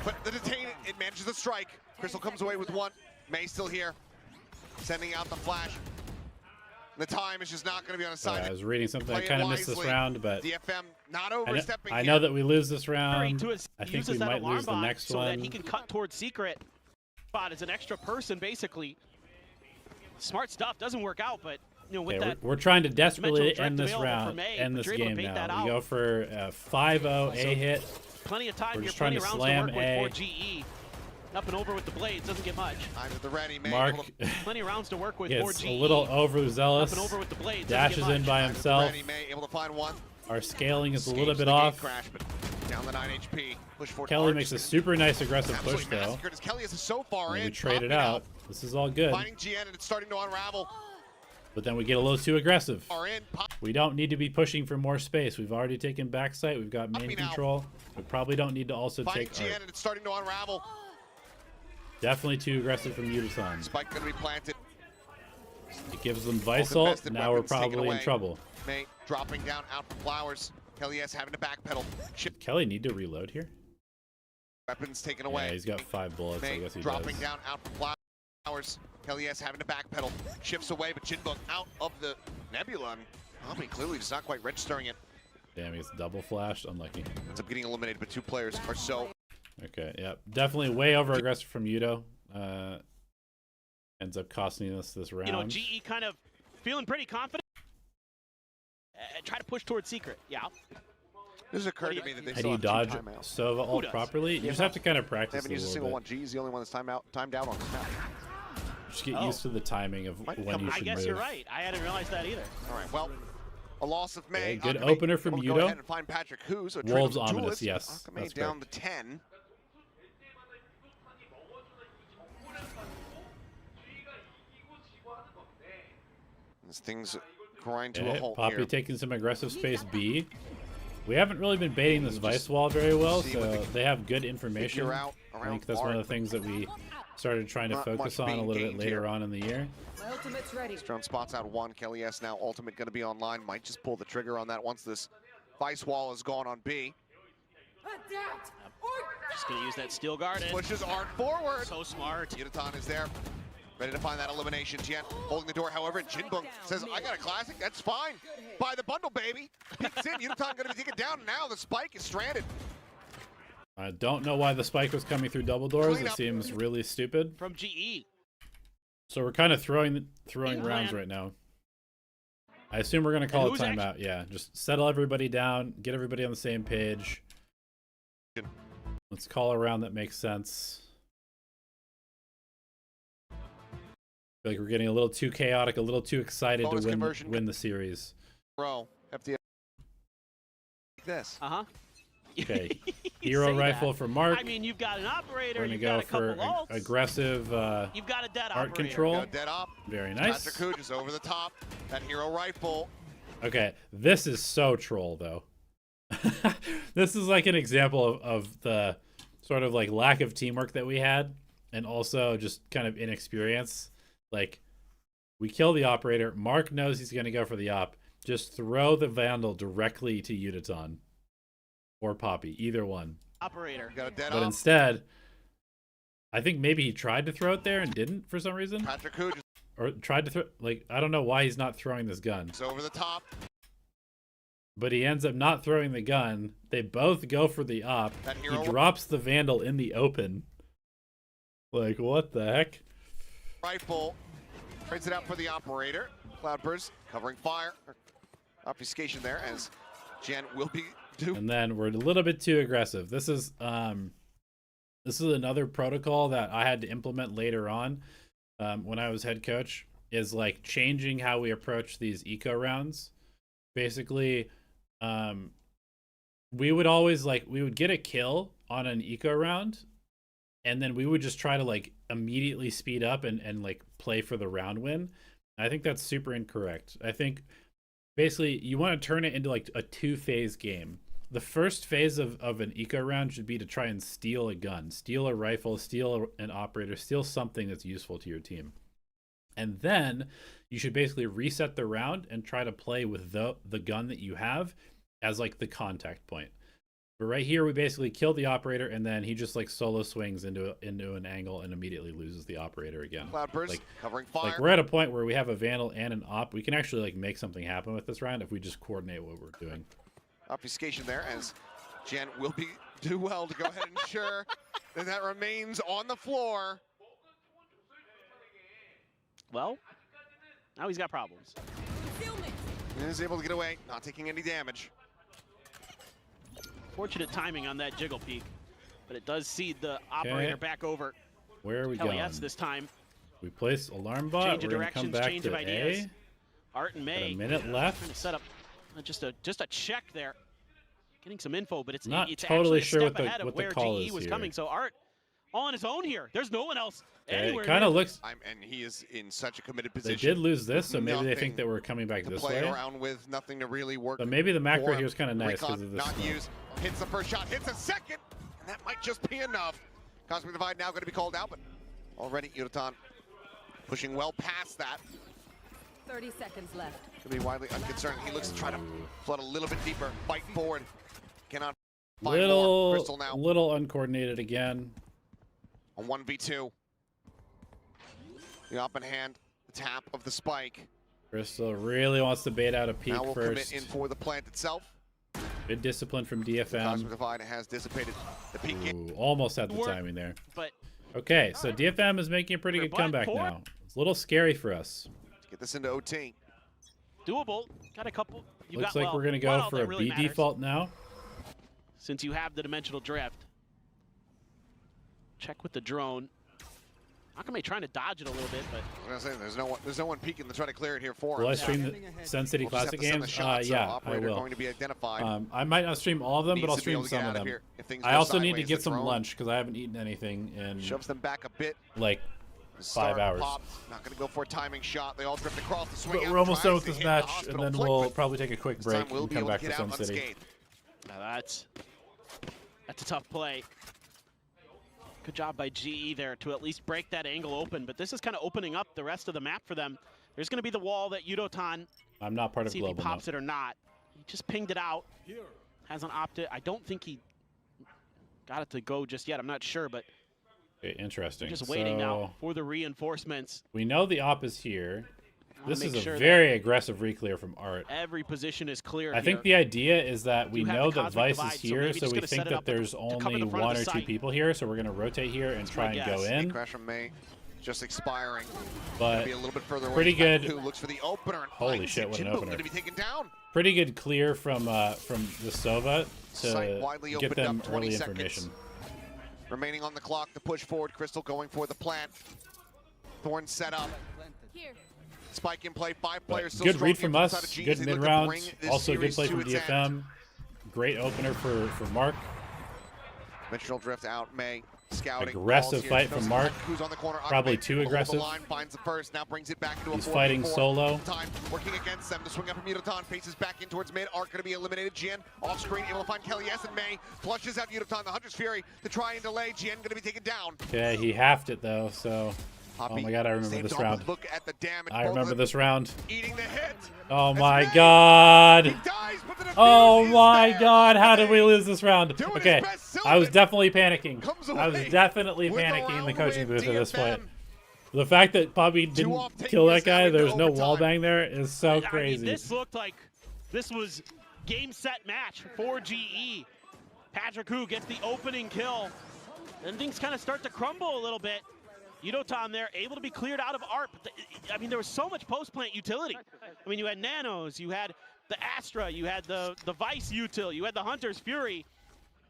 Speaker 6: But the detain, it manages the strike. Crystal comes away with one. May still here, sending out the flash. The time is just not going to be on his side.
Speaker 1: I was reading something. I kind of missed this round, but
Speaker 6: DFM not overstepping.
Speaker 1: I know that we lose this round. I think
Speaker 5: uses
Speaker 1: we
Speaker 5: that
Speaker 1: might
Speaker 5: alarm
Speaker 1: lose the
Speaker 5: bot
Speaker 1: next
Speaker 5: so
Speaker 1: one.
Speaker 5: that he can cut towards Secret. Bot as an extra person, basically. Smart stuff. Doesn't work out, but you know, with
Speaker 1: Okay,
Speaker 5: that,
Speaker 1: we're trying to desperately
Speaker 5: dimensional
Speaker 1: end
Speaker 5: drift
Speaker 1: this
Speaker 5: available for
Speaker 1: round,
Speaker 5: May,
Speaker 1: end
Speaker 5: but
Speaker 1: this
Speaker 5: you're able to
Speaker 1: game
Speaker 5: bait that
Speaker 1: now. We
Speaker 5: out.
Speaker 1: go for a 5-0 A hit.
Speaker 5: plenty of time
Speaker 1: We're
Speaker 5: here,
Speaker 1: just trying
Speaker 5: plenty
Speaker 1: to
Speaker 5: of rounds
Speaker 1: slam
Speaker 5: to work
Speaker 1: A.
Speaker 5: with for GE. Up and over with the blades, doesn't get much.
Speaker 6: I'm at the ready, May.
Speaker 1: Mark
Speaker 5: Plenty of rounds to work with for
Speaker 1: gets
Speaker 5: GE.
Speaker 1: a little overzealous.
Speaker 5: Up and over with the blades,
Speaker 1: Dashes
Speaker 5: doesn't get
Speaker 1: in
Speaker 5: much.
Speaker 1: by
Speaker 6: I'm at the
Speaker 1: himself.
Speaker 6: ready, May able to find one.
Speaker 1: Our scaling is a
Speaker 6: Escapes
Speaker 1: little
Speaker 6: the
Speaker 1: bit
Speaker 6: gate
Speaker 1: off.
Speaker 6: Crash, but down the 9 HP. Push forward.
Speaker 1: Kelly
Speaker 6: Arch
Speaker 1: makes a
Speaker 6: is
Speaker 1: super nice aggressive push
Speaker 6: absolutely
Speaker 1: though.
Speaker 6: massacred as Kelly is so far
Speaker 1: And
Speaker 6: in.
Speaker 1: we trade it
Speaker 6: popping
Speaker 1: out. This is all good.
Speaker 6: Finding GN and it's starting to unravel.
Speaker 1: But then we get a little too aggressive.
Speaker 6: Are in. Pop.
Speaker 1: We don't need to be pushing for more space. We've already taken backside. We've got main
Speaker 6: Popping out.
Speaker 1: control. We probably don't need to also
Speaker 6: Finding
Speaker 1: take
Speaker 6: GN
Speaker 1: our,
Speaker 6: and it's starting to unravel.
Speaker 1: definitely too aggressive from Yuta-san.
Speaker 6: Spike going to be planted.
Speaker 1: It gives them Vice
Speaker 6: All
Speaker 1: ult.
Speaker 6: contested
Speaker 1: Now we're
Speaker 6: weapons taken
Speaker 1: probably in
Speaker 6: away.
Speaker 1: trouble.
Speaker 6: May dropping down out for Flowers. Kelly S having to backpedal. Chip
Speaker 1: Kelly need to reload here?
Speaker 6: weapons taken away.
Speaker 1: Yeah, he's got 5 bullets. I
Speaker 6: May
Speaker 1: guess he
Speaker 6: dropping
Speaker 1: does.
Speaker 6: down out for Flowers. Kelly S having to backpedal. Shifts away, but Jinbok out of the Nebula. And Tommy clearly just not quite registering it.
Speaker 1: Damn, he's double flashed. Unlucky.
Speaker 6: Ends up getting eliminated, but 2 players are so.
Speaker 1: Okay, yeah. Definitely way over aggressive from Yuto. Ends up costing us this round.
Speaker 5: You know, GE kind of feeling pretty confident. Try to push towards Secret. Yeah.
Speaker 6: This has occurred to me that they
Speaker 1: How do
Speaker 6: still
Speaker 1: you
Speaker 6: have
Speaker 1: dodge
Speaker 6: 2 timeouts.
Speaker 1: Sova ult
Speaker 5: does?
Speaker 1: properly? You just have to kind of
Speaker 6: They
Speaker 1: practice
Speaker 6: haven't
Speaker 1: a
Speaker 6: used a
Speaker 1: little
Speaker 6: single
Speaker 1: bit.
Speaker 6: one. G is the only one that's timed out on this map.
Speaker 1: Just get
Speaker 5: Oh.
Speaker 1: used to the timing of
Speaker 6: Might
Speaker 1: when
Speaker 6: become-
Speaker 1: you
Speaker 6: I
Speaker 1: should
Speaker 5: I guess
Speaker 1: move.
Speaker 5: you're right. I hadn't realized that either.
Speaker 6: All right, well, a loss of May.
Speaker 1: Okay, good
Speaker 6: Akame
Speaker 1: opener from
Speaker 6: able to
Speaker 1: Yuto.
Speaker 6: Go ahead and find Patrick Hu, so
Speaker 1: Wolves
Speaker 6: trade with
Speaker 1: Ominous,
Speaker 6: Duelist.
Speaker 1: yes,
Speaker 6: Akame
Speaker 1: that's
Speaker 6: down
Speaker 1: correct.
Speaker 6: to 10. As things grind to a
Speaker 1: Okay,
Speaker 6: halt
Speaker 1: Poppy
Speaker 6: here.
Speaker 1: taking some aggressive space B. We haven't really been baiting this Vice wall very well,
Speaker 6: see what
Speaker 1: so they have good information.
Speaker 6: figure out
Speaker 1: I
Speaker 6: around
Speaker 1: think that's one of
Speaker 6: Mark.
Speaker 1: the things that we started trying to
Speaker 6: Not
Speaker 1: focus
Speaker 6: much
Speaker 1: on a
Speaker 6: being
Speaker 1: little bit
Speaker 6: gained
Speaker 1: later
Speaker 6: here.
Speaker 1: on in the year.
Speaker 8: My ultimate's ready.
Speaker 6: Drone spots out 1. Kelly S now ultimate going to be online. Might just pull the trigger on that once this Vice wall is gone on B.
Speaker 5: Just gonna use that steel guard.
Speaker 6: Pushes Art forward.
Speaker 5: So smart.
Speaker 6: Yudotan is there, ready to find that elimination. Jien holding the door, however, Jinbung says, I got a classic, that's fine. Buy the bundle, baby. Peeks in, Yudotan gonna be taken down, now the spike is stranded.
Speaker 1: I don't know why the spike was coming through double doors. It seems really stupid.
Speaker 5: From GE.
Speaker 1: So we're kind of throwing rounds right now. I assume we're gonna call a timeout. Yeah, just settle everybody down, get everybody on the same page. Let's call a round that makes sense. I feel like we're getting a little too chaotic, a little too excited
Speaker 6: Bonus
Speaker 1: to win the series.
Speaker 6: Bro, FDF. This.
Speaker 1: Okay, hero rifle for Mark.
Speaker 5: I mean, you've got an operator.
Speaker 1: We're gonna go for aggressive
Speaker 5: you've got a dead
Speaker 1: art
Speaker 5: operator.
Speaker 1: control.
Speaker 6: Dead op.
Speaker 1: Very nice.
Speaker 6: Patrick Hu just over the top. That hero rifle.
Speaker 1: Okay, this is so troll though. This is like an example of the sort of like lack of teamwork that we had, and also just kind of inexperience. Like, we kill the operator. Mark knows he's gonna go for the op. Just throw the Vandal directly to Yudotan or Poppy, either one.
Speaker 5: Operator.
Speaker 6: Got a dead
Speaker 1: But
Speaker 6: op.
Speaker 1: instead, I think maybe he tried to throw it there and didn't for some reason.
Speaker 6: Patrick Hu just
Speaker 1: Or tried to throw, like, I don't know why he's not throwing this gun.
Speaker 6: over the top.
Speaker 1: But he ends up not throwing the gun. They both go for the op. He drops the Vandal in the open. Like, what the heck?
Speaker 6: Rifle. Trades it out for the operator. Cloudburst covering fire. Obfuscation there as Jen will be due.
Speaker 1: And then we're a little bit too aggressive. This is another protocol that I had to implement later on when I was head coach, is like changing how we approach these eco rounds. Basically, we would always we would get a kill on an eco round, and then we would just try to like immediately speed up and like play for the round win. I think that's super incorrect. I think basically you want to turn it into like a two-phase game. The first phase of an eco round should be to try and steal a gun, steal a rifle, steal an operator, steal something that's useful to your team. And then you should basically reset the round and try to play with the gun that you have as like the contact point. But right here, we basically kill the operator, and then he just like solo swings into an angle and immediately loses the operator again.
Speaker 6: Cloudburst covering fire.
Speaker 1: Like, we're at a point where we have a Vandal and an op. We can actually like make something happen with this round if we just coordinate what we're doing.
Speaker 6: Obfuscation there as Jen will do well to go ahead and ensure that remains on the floor.
Speaker 5: Well, now he's got problems.
Speaker 6: He is able to get away, not taking any damage.
Speaker 5: Fortunate timing on that jiggle peek, but it does see the operator back over.
Speaker 1: Where are we going?
Speaker 5: Yes, this time.
Speaker 1: We place alarm bot.
Speaker 5: Change of
Speaker 1: We're gonna come
Speaker 5: directions,
Speaker 1: back
Speaker 5: change
Speaker 1: to
Speaker 5: of ideas.
Speaker 1: A.
Speaker 5: Art and May.
Speaker 1: Got a minute left.
Speaker 5: Trying to set up just a check there. Getting some info, but it's
Speaker 1: Not
Speaker 5: it's
Speaker 1: totally
Speaker 5: actually a
Speaker 1: sure
Speaker 5: step
Speaker 1: what the
Speaker 5: ahead of where
Speaker 1: call
Speaker 5: GE
Speaker 1: is
Speaker 5: was
Speaker 1: here.
Speaker 5: coming. So Art all on his own here. There's no one else anywhere.
Speaker 1: It kind of
Speaker 5: near.
Speaker 1: looks.
Speaker 6: And he is in such a committed
Speaker 1: They
Speaker 6: position.
Speaker 1: did lose this, so maybe they think that we're coming back
Speaker 6: to
Speaker 1: this
Speaker 6: play
Speaker 1: way.
Speaker 6: around with, nothing to really work.
Speaker 1: But maybe the macro
Speaker 6: for
Speaker 1: here is kind of nice because
Speaker 6: Recon
Speaker 1: of this.
Speaker 6: not used. Hits the first shot, hits a second, and that might just be enough. Cosmic Divide now going to be called out, but already Yudotan pushing well past that.
Speaker 8: 30 seconds left.
Speaker 6: Could be widely unconcerned. He looks to try to flood a little bit deeper, bite forward. Cannot find more. Crystal now
Speaker 1: Little uncoordinated again.
Speaker 6: on 1v2. The up in hand, the tap of the spike.
Speaker 1: Crystal really wants to bait out a peek
Speaker 6: Now we'll
Speaker 1: first.
Speaker 6: commit in for the plant itself.
Speaker 1: Good discipline from
Speaker 6: Cosmic
Speaker 1: DFM.
Speaker 6: Divide has dissipated the peak.
Speaker 1: Ooh, almost had the timing there.
Speaker 5: But
Speaker 1: Okay, so DFM is making a pretty good comeback now. It's a little scary for us.
Speaker 6: Get this into OT.
Speaker 5: doable. Got a couple.
Speaker 1: Looks like we're going to go for a B default now.
Speaker 5: Since you have the dimensional drift. Check with the drone. Akame trying to dodge it a little bit, but
Speaker 6: I was gonna say there's no one peeking to try to clear it here for him.
Speaker 1: Will I stream the Sun City
Speaker 6: We'll just have
Speaker 1: Classic
Speaker 6: to send the
Speaker 1: games?
Speaker 6: shot, so
Speaker 1: Yeah, I
Speaker 6: operator
Speaker 1: will.
Speaker 6: going to be identified.
Speaker 1: I might not stream all of them, but
Speaker 6: Needs
Speaker 1: I'll
Speaker 6: to be
Speaker 1: stream
Speaker 6: able to get
Speaker 1: some
Speaker 6: out
Speaker 1: of
Speaker 6: of
Speaker 1: them.
Speaker 6: here if things
Speaker 1: I
Speaker 6: go
Speaker 1: also need to
Speaker 6: sideways.
Speaker 1: get
Speaker 6: The
Speaker 1: some
Speaker 6: drone
Speaker 1: lunch because I haven't eaten anything in
Speaker 6: shoves them back a bit.
Speaker 1: like
Speaker 6: The
Speaker 1: 5
Speaker 6: start
Speaker 1: hours.
Speaker 6: popped. Not going to go for a timing shot. They all drift across the swing.
Speaker 1: But
Speaker 6: out,
Speaker 1: we're almost done
Speaker 6: tries
Speaker 1: with
Speaker 6: to
Speaker 1: this
Speaker 6: hit the
Speaker 1: match, and
Speaker 6: hospital
Speaker 1: then
Speaker 6: flick,
Speaker 1: we'll
Speaker 6: but
Speaker 1: probably take a quick
Speaker 6: this
Speaker 1: break
Speaker 6: time we'll
Speaker 1: and
Speaker 6: be
Speaker 1: come
Speaker 6: able to
Speaker 1: back to
Speaker 6: get
Speaker 1: Sun
Speaker 6: out
Speaker 1: City.
Speaker 6: unscathed.
Speaker 5: now that's a tough play. Good job by GE there to at least break that angle open, but this is kind of opening up the rest of the map for them. There's going to be the wall that Yudotan,
Speaker 1: I'm not part of
Speaker 5: see if he
Speaker 1: Global.
Speaker 5: pops it or not. He just pinged it out. Hasn't opted. I don't think he got it to go just yet. I'm not sure, but
Speaker 1: Okay, interesting.
Speaker 5: just waiting
Speaker 1: So,
Speaker 5: now for the reinforcements.
Speaker 1: we know the op is here.
Speaker 5: Wanna
Speaker 1: This is
Speaker 5: make
Speaker 1: a
Speaker 5: sure that
Speaker 1: very aggressive reclear from Art.
Speaker 5: every position is clear.
Speaker 1: I think
Speaker 5: here.
Speaker 1: the idea is that we
Speaker 5: Do have
Speaker 1: know
Speaker 5: the
Speaker 1: that
Speaker 5: cosmic
Speaker 1: Vice
Speaker 5: divide,
Speaker 1: is
Speaker 5: so
Speaker 1: here,
Speaker 5: maybe
Speaker 1: so
Speaker 5: just
Speaker 1: we
Speaker 5: gonna set
Speaker 1: think
Speaker 5: it
Speaker 1: that
Speaker 5: up
Speaker 1: there's
Speaker 5: to cover
Speaker 1: only
Speaker 5: the front of
Speaker 1: one
Speaker 5: the
Speaker 1: or two
Speaker 5: site.
Speaker 1: people here, so we're going to rotate here and
Speaker 5: That's
Speaker 1: try
Speaker 5: my
Speaker 1: and go
Speaker 5: guess.
Speaker 1: in.
Speaker 6: Crash from May, just expiring.
Speaker 1: But
Speaker 6: Be a little bit further away.
Speaker 1: pretty
Speaker 6: from that.
Speaker 1: good.
Speaker 6: Who looks for the opener? And
Speaker 1: Holy
Speaker 6: finds
Speaker 1: shit,
Speaker 6: it.
Speaker 1: what an
Speaker 6: Jinbu
Speaker 1: opener.
Speaker 6: Going to be taken down.
Speaker 1: pretty good clear from the Sova
Speaker 6: Site widely
Speaker 1: to get
Speaker 6: opened
Speaker 1: them
Speaker 6: up, 20
Speaker 1: early
Speaker 6: seconds.
Speaker 1: information.
Speaker 6: Remaining on the clock to push forward. Crystal going for the plant. Thorn set up.
Speaker 3: Here.
Speaker 6: Spike in play. 5
Speaker 1: But
Speaker 6: players. Still
Speaker 1: good
Speaker 6: strong
Speaker 1: read
Speaker 6: here
Speaker 1: from
Speaker 6: the
Speaker 1: us.
Speaker 6: side of G's.
Speaker 1: Good
Speaker 6: They
Speaker 1: mid
Speaker 6: look to
Speaker 1: round.
Speaker 6: bring this
Speaker 1: Also good
Speaker 6: series
Speaker 1: play
Speaker 6: to
Speaker 1: from
Speaker 6: its end.
Speaker 1: DFM. Great opener for Mark.
Speaker 6: Dimensional drift out. May scouting.
Speaker 1: Aggressive
Speaker 6: balls here.
Speaker 1: fight
Speaker 6: Knows
Speaker 1: from Mark.
Speaker 6: Who's on the corner?
Speaker 1: Probably
Speaker 6: Akame
Speaker 1: too
Speaker 6: holds
Speaker 1: aggressive.
Speaker 6: The line, finds the first. Now brings it back into
Speaker 1: He's
Speaker 6: a 4v4.
Speaker 1: fighting solo.
Speaker 6: Time working against them. The swing up from Yudotan faces back in towards mid. Arc going to be eliminated. Jien off screen, able to find Kelly S and May flushes out Yudotan. The Hunter's Fury to try and delay. Jien going to be taken down.
Speaker 1: Okay, he halved it though, so
Speaker 6: Poppy
Speaker 1: oh my god, I remember
Speaker 6: saved
Speaker 1: this
Speaker 6: on the
Speaker 1: round.
Speaker 6: Look at the damage.
Speaker 1: I
Speaker 6: Both of
Speaker 1: remember
Speaker 6: them
Speaker 1: this round.
Speaker 6: eating the hit.
Speaker 1: Oh
Speaker 6: As
Speaker 1: my
Speaker 6: May,
Speaker 1: god.
Speaker 6: he dies, but the defuse
Speaker 1: Oh
Speaker 6: is
Speaker 1: my
Speaker 6: there.
Speaker 1: god, how did
Speaker 6: May
Speaker 1: we lose this round?
Speaker 6: doing his
Speaker 1: Okay,
Speaker 6: best.
Speaker 1: I was
Speaker 6: Sylvan
Speaker 1: definitely panicking.
Speaker 6: comes
Speaker 1: I was
Speaker 6: away
Speaker 1: definitely
Speaker 6: with the
Speaker 1: panicking in the
Speaker 6: round
Speaker 1: coaching
Speaker 6: win.
Speaker 1: booth at this point.
Speaker 6: DFM
Speaker 1: The fact that Poppy didn't
Speaker 6: off, taking
Speaker 1: kill
Speaker 6: us
Speaker 1: that guy,
Speaker 6: out into
Speaker 1: there's no
Speaker 6: overtime.
Speaker 1: wall bang there, is so
Speaker 5: I mean,
Speaker 1: crazy.
Speaker 5: this looked like this was game, set, match for GE. Patrick Hu gets the opening kill. Then things kind of start to crumble a little bit. Yudotan there, able to be cleared out of Art. But I mean, there was so much post-plant utility. I mean, you had Nanos, you had the Astra, you had the Vice util, you had the Hunter's Fury.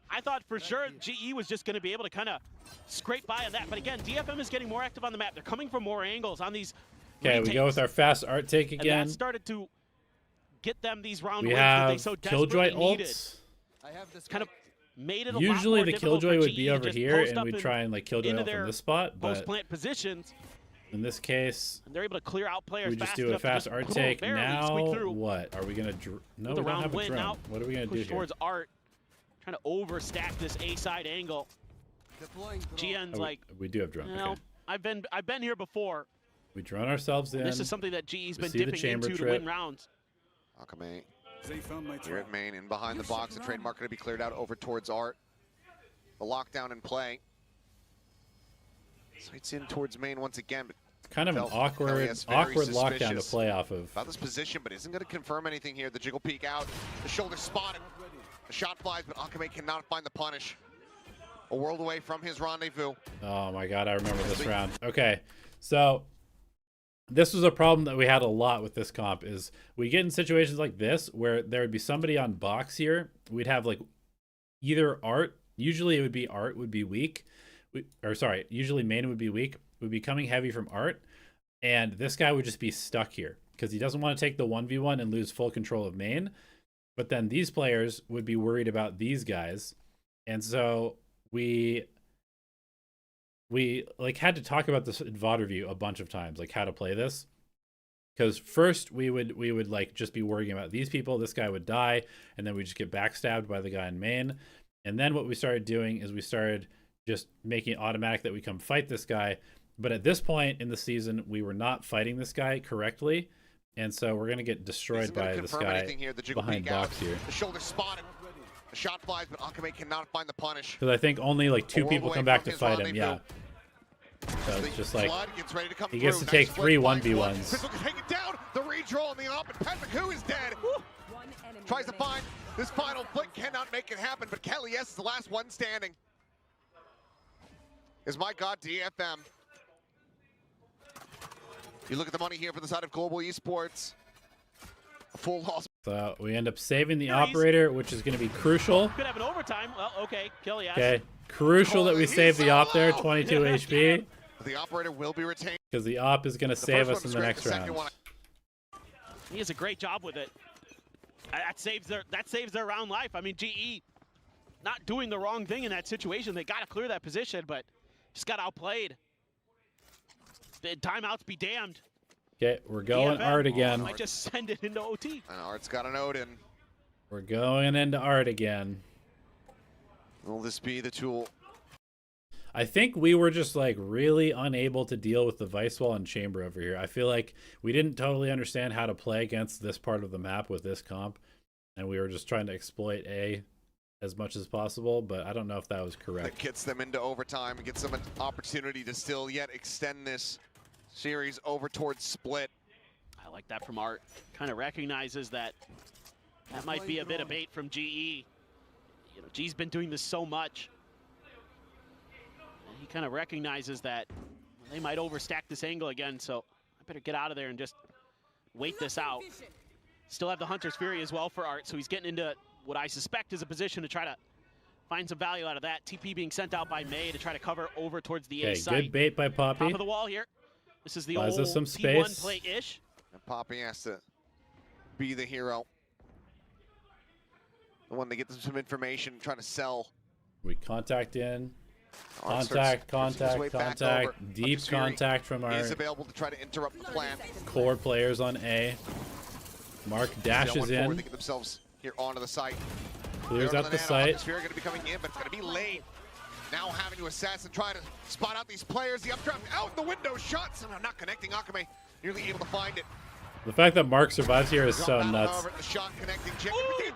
Speaker 5: I thought for sure GE was just going to be able to kind of scrape by on that. But again, DFM is getting more active on the map. They're coming from more angles on these
Speaker 1: Okay, we go with
Speaker 5: retakes.
Speaker 1: our fast art take
Speaker 5: And
Speaker 1: again.
Speaker 5: that started to get them these round
Speaker 1: We
Speaker 5: wins that they
Speaker 1: have
Speaker 5: so
Speaker 1: Killjoy
Speaker 5: desperately needed.
Speaker 1: ults.
Speaker 7: I have this
Speaker 5: Kind of made it a lot
Speaker 1: Usually
Speaker 5: more
Speaker 1: the
Speaker 5: difficult
Speaker 1: Killjoy
Speaker 5: for
Speaker 1: would
Speaker 5: GE
Speaker 1: be
Speaker 5: to
Speaker 1: over
Speaker 5: just
Speaker 1: here,
Speaker 5: post
Speaker 1: and
Speaker 5: up
Speaker 1: we'd
Speaker 5: and
Speaker 1: try and like Killjoy
Speaker 5: into
Speaker 1: out from
Speaker 5: their
Speaker 1: this spot, but
Speaker 5: post-plant positions.
Speaker 1: in this case,
Speaker 5: And they're able to clear out players
Speaker 1: we just
Speaker 5: fast
Speaker 1: do a
Speaker 5: enough to
Speaker 1: fast
Speaker 5: just
Speaker 1: art
Speaker 5: boom,
Speaker 1: take.
Speaker 5: barely
Speaker 1: Now,
Speaker 5: squeak through
Speaker 1: what? Are we going to... No,
Speaker 5: with
Speaker 1: we
Speaker 5: a
Speaker 1: don't
Speaker 5: round
Speaker 1: have a
Speaker 5: win.
Speaker 1: drone.
Speaker 5: Now
Speaker 1: What are we going to do
Speaker 5: push
Speaker 1: here?
Speaker 5: towards Art, trying to overstack this A-side angle.
Speaker 7: deploying drone.
Speaker 5: GN's like,
Speaker 1: We do have drone.
Speaker 5: you know,
Speaker 1: Okay.
Speaker 5: I've been here before.
Speaker 1: We drone ourselves in.
Speaker 5: This is something that GE's
Speaker 1: We
Speaker 5: been
Speaker 1: see the
Speaker 5: dipping
Speaker 1: chamber
Speaker 5: into to
Speaker 1: trip.
Speaker 5: win rounds.
Speaker 6: Akame
Speaker 7: They found my
Speaker 6: here
Speaker 7: trap.
Speaker 6: at main and behind the box. The trademark going to be cleared out over towards Art. The lockdown in play. Sights in towards main once again, but
Speaker 1: Kind of an
Speaker 6: felt
Speaker 1: awkward
Speaker 6: Elias very
Speaker 1: lockdown to
Speaker 6: suspicious
Speaker 1: play off of.
Speaker 6: about this position, but isn't going to confirm anything here. The jiggle peek out, the shoulder spotted. The shot flies, but Akame cannot find the punish. A world away from his rendezvous.
Speaker 1: Oh my god, I remember this round. Okay, so this was a problem that we had a lot with this comp, is we get in situations like this where there would be somebody on box here. We'd have like either Art, usually it would be Art would be weak, usually main would be weak, would be coming heavy from Art, and this guy would just be stuck here because he doesn't want to take the 1v1 and lose full control of main. But then these players would be worried about these guys, and so we like had to talk about this in VOD review a bunch of times, like how to play this. Because first we would like just be worrying about these people, this guy would die, and then we just get backstabbed by the guy in main. And then what we started doing is we started just making it automatic that we come fight this guy. But at this point in the season, we were not fighting this guy correctly. And so we're going to get destroyed by this guy
Speaker 6: Here. The jiggle
Speaker 1: behind
Speaker 6: peek
Speaker 1: box
Speaker 6: out.
Speaker 1: here.
Speaker 6: The shoulder spotted. The shot flies, but Akame cannot find the punish.
Speaker 1: Because I think only like 2
Speaker 6: world
Speaker 1: people
Speaker 6: away
Speaker 1: come back
Speaker 6: from
Speaker 1: to
Speaker 6: his
Speaker 1: fight him, yeah.
Speaker 6: rendezvous.
Speaker 1: So it's just like,
Speaker 6: Flood gets ready to come
Speaker 1: he gets to
Speaker 6: through.
Speaker 1: take
Speaker 6: Nice
Speaker 1: 3
Speaker 6: flip by
Speaker 1: 1v1s.
Speaker 6: Flood. Crystal can take it down. The redraw on the op, and Patrick Hu is dead.
Speaker 8: One enemy
Speaker 6: Tries to
Speaker 8: remaining.
Speaker 6: find this final flick, cannot make it happen, but Kelly S is the last one standing. Is my god DFM. You look at the money here for the side of Global Esports. A full loss.
Speaker 1: So we end up saving the
Speaker 5: Nice.
Speaker 1: operator, which is going to be crucial.
Speaker 5: Could have an overtime. Well, okay, kill yes.
Speaker 1: Okay, crucial that we
Speaker 6: He's
Speaker 1: save the op there,
Speaker 6: solo.
Speaker 1: 22 HP,
Speaker 6: The operator will be retained.
Speaker 1: because the op is going to save
Speaker 6: first
Speaker 1: us
Speaker 6: one
Speaker 1: in
Speaker 6: was
Speaker 1: the
Speaker 6: great,
Speaker 1: next
Speaker 6: the second
Speaker 1: round.
Speaker 6: one-
Speaker 5: He does a great job with it. That saves their round life. I mean, GE not doing the wrong thing in that situation. They got to clear that position, but just got outplayed. The timeouts be damned.
Speaker 1: Okay, we're going
Speaker 5: DFM
Speaker 1: Art again.
Speaker 5: might just send it into OT.
Speaker 6: And Art's got an Odin.
Speaker 1: We're going into Art again.
Speaker 6: Will this be the tool?
Speaker 1: I think we were just like really unable to deal with the Vice Wall and Chamber over here. I feel like we didn't totally understand how to play against this part of the map with this comp, and we were just trying to exploit A as much as possible, but I don't know if that was
Speaker 6: That
Speaker 1: correct.
Speaker 6: gets them into overtime and gets them an opportunity to still yet extend this series over towards split.
Speaker 5: I like that from Art. Kind of recognizes that might be a bit of bait from GE. You know, G's been doing this so much. And he kind of recognizes that they might overstack this angle again, so I better get out of there and just wait this out. Still have the Hunter's Fury as well for Art, so he's getting into what I suspect is a position to try to find some value out of that. TP being sent out by May to try to cover over towards the A
Speaker 1: Okay,
Speaker 5: site.
Speaker 1: good bait by
Speaker 5: Top
Speaker 1: Poppy.
Speaker 5: of the wall here. This is the
Speaker 1: Buys
Speaker 5: old
Speaker 1: us some
Speaker 5: T1
Speaker 1: space.
Speaker 5: play-ish.
Speaker 6: And Poppy has to be the hero. The one to get them some information, try to sell.
Speaker 1: We contact in.
Speaker 6: Art
Speaker 1: Contact,
Speaker 6: starts drifting his way
Speaker 1: contact,
Speaker 6: back over.
Speaker 1: contact. Deep
Speaker 6: Hunter's Fury
Speaker 1: contact from our
Speaker 6: is available to try to interrupt the plan.
Speaker 1: core players on A. Mark dashes
Speaker 6: They
Speaker 1: in,
Speaker 6: get themselves here onto the site.
Speaker 1: clears
Speaker 6: They're
Speaker 1: out
Speaker 6: on
Speaker 1: the
Speaker 6: nano.
Speaker 1: site.
Speaker 6: Hunter's Fury going to be coming in, but it's going to be late. Now having to assess and try to spot out these players. The updraft out the window shot. Somehow not connecting. Akame nearly able to find it.
Speaker 1: The fact that Mark survives here is so
Speaker 6: Drop out,
Speaker 1: nuts.
Speaker 6: however, the shot connecting.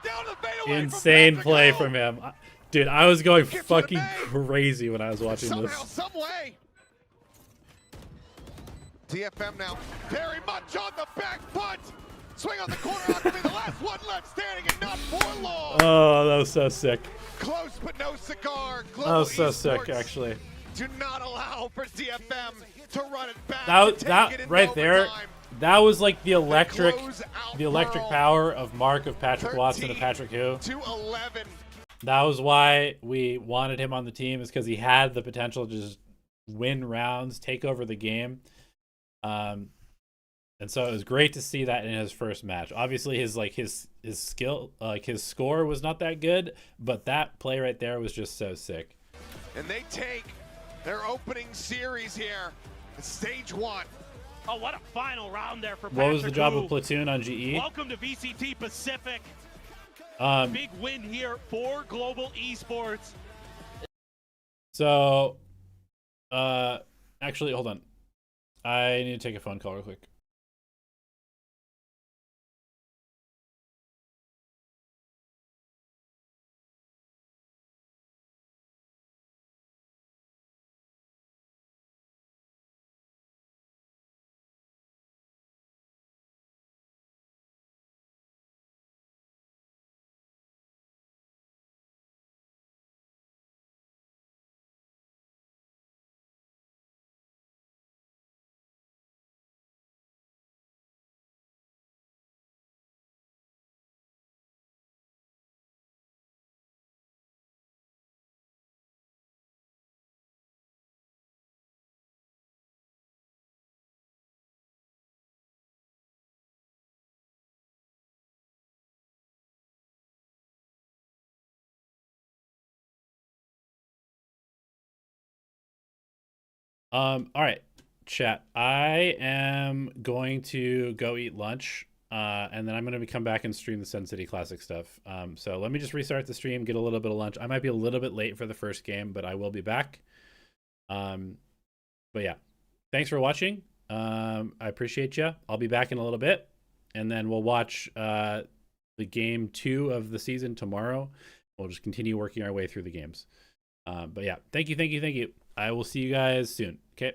Speaker 6: Down the fadeaway
Speaker 1: Insane
Speaker 6: from
Speaker 1: play
Speaker 6: Patrick.
Speaker 1: from him. Dude, I was going
Speaker 6: Gets
Speaker 1: fucking
Speaker 6: one to
Speaker 1: crazy when I was watching
Speaker 6: Somehow,
Speaker 1: this.
Speaker 6: some way. DFM now very much on the back foot. Swing on the corner. Akame, the last one left standing, and not for long.
Speaker 1: Oh, that was so sick.
Speaker 6: Close but no cigar.
Speaker 1: That
Speaker 6: Global
Speaker 1: was so sick,
Speaker 6: Esports
Speaker 1: actually.
Speaker 6: do not allow for DFM to run it back.
Speaker 1: That
Speaker 6: to take it
Speaker 1: that
Speaker 6: into
Speaker 1: right there,
Speaker 6: overtime.
Speaker 1: that was like the electric
Speaker 6: Close out
Speaker 1: power of Mark, of Patrick Watson, of
Speaker 6: 13
Speaker 1: Patrick Who.
Speaker 6: to 11.
Speaker 1: That was why we wanted him on the team, is because he had the potential to just win rounds, take over the game. And so it was great to see that in his first match. Obviously his skill, his score was not that good, but that play right there was just so sick.
Speaker 6: And they take their opening series here. It's stage 1.
Speaker 5: Oh, what a final round there for Patrick.
Speaker 1: What was the job
Speaker 5: Wu.
Speaker 1: of Platoon on GE?
Speaker 5: Welcome to VCT Pacific. Big win here for Global Esports.
Speaker 1: So, actually, hold on. I need to take a phone call real quick. All right, chat. I am going to go eat lunch, and then I'm going to come back and stream the Sun City Classic stuff. So let me just restart the stream, get a little bit of lunch. I might be a little bit late for the first game, but I will be back. But yeah, thanks for watching. I appreciate you. I'll be back in a little bit, and then we'll watch the game 2 of the season tomorrow. We'll just continue working our way through the games. But yeah, thank you. I will see you guys soon. Okay.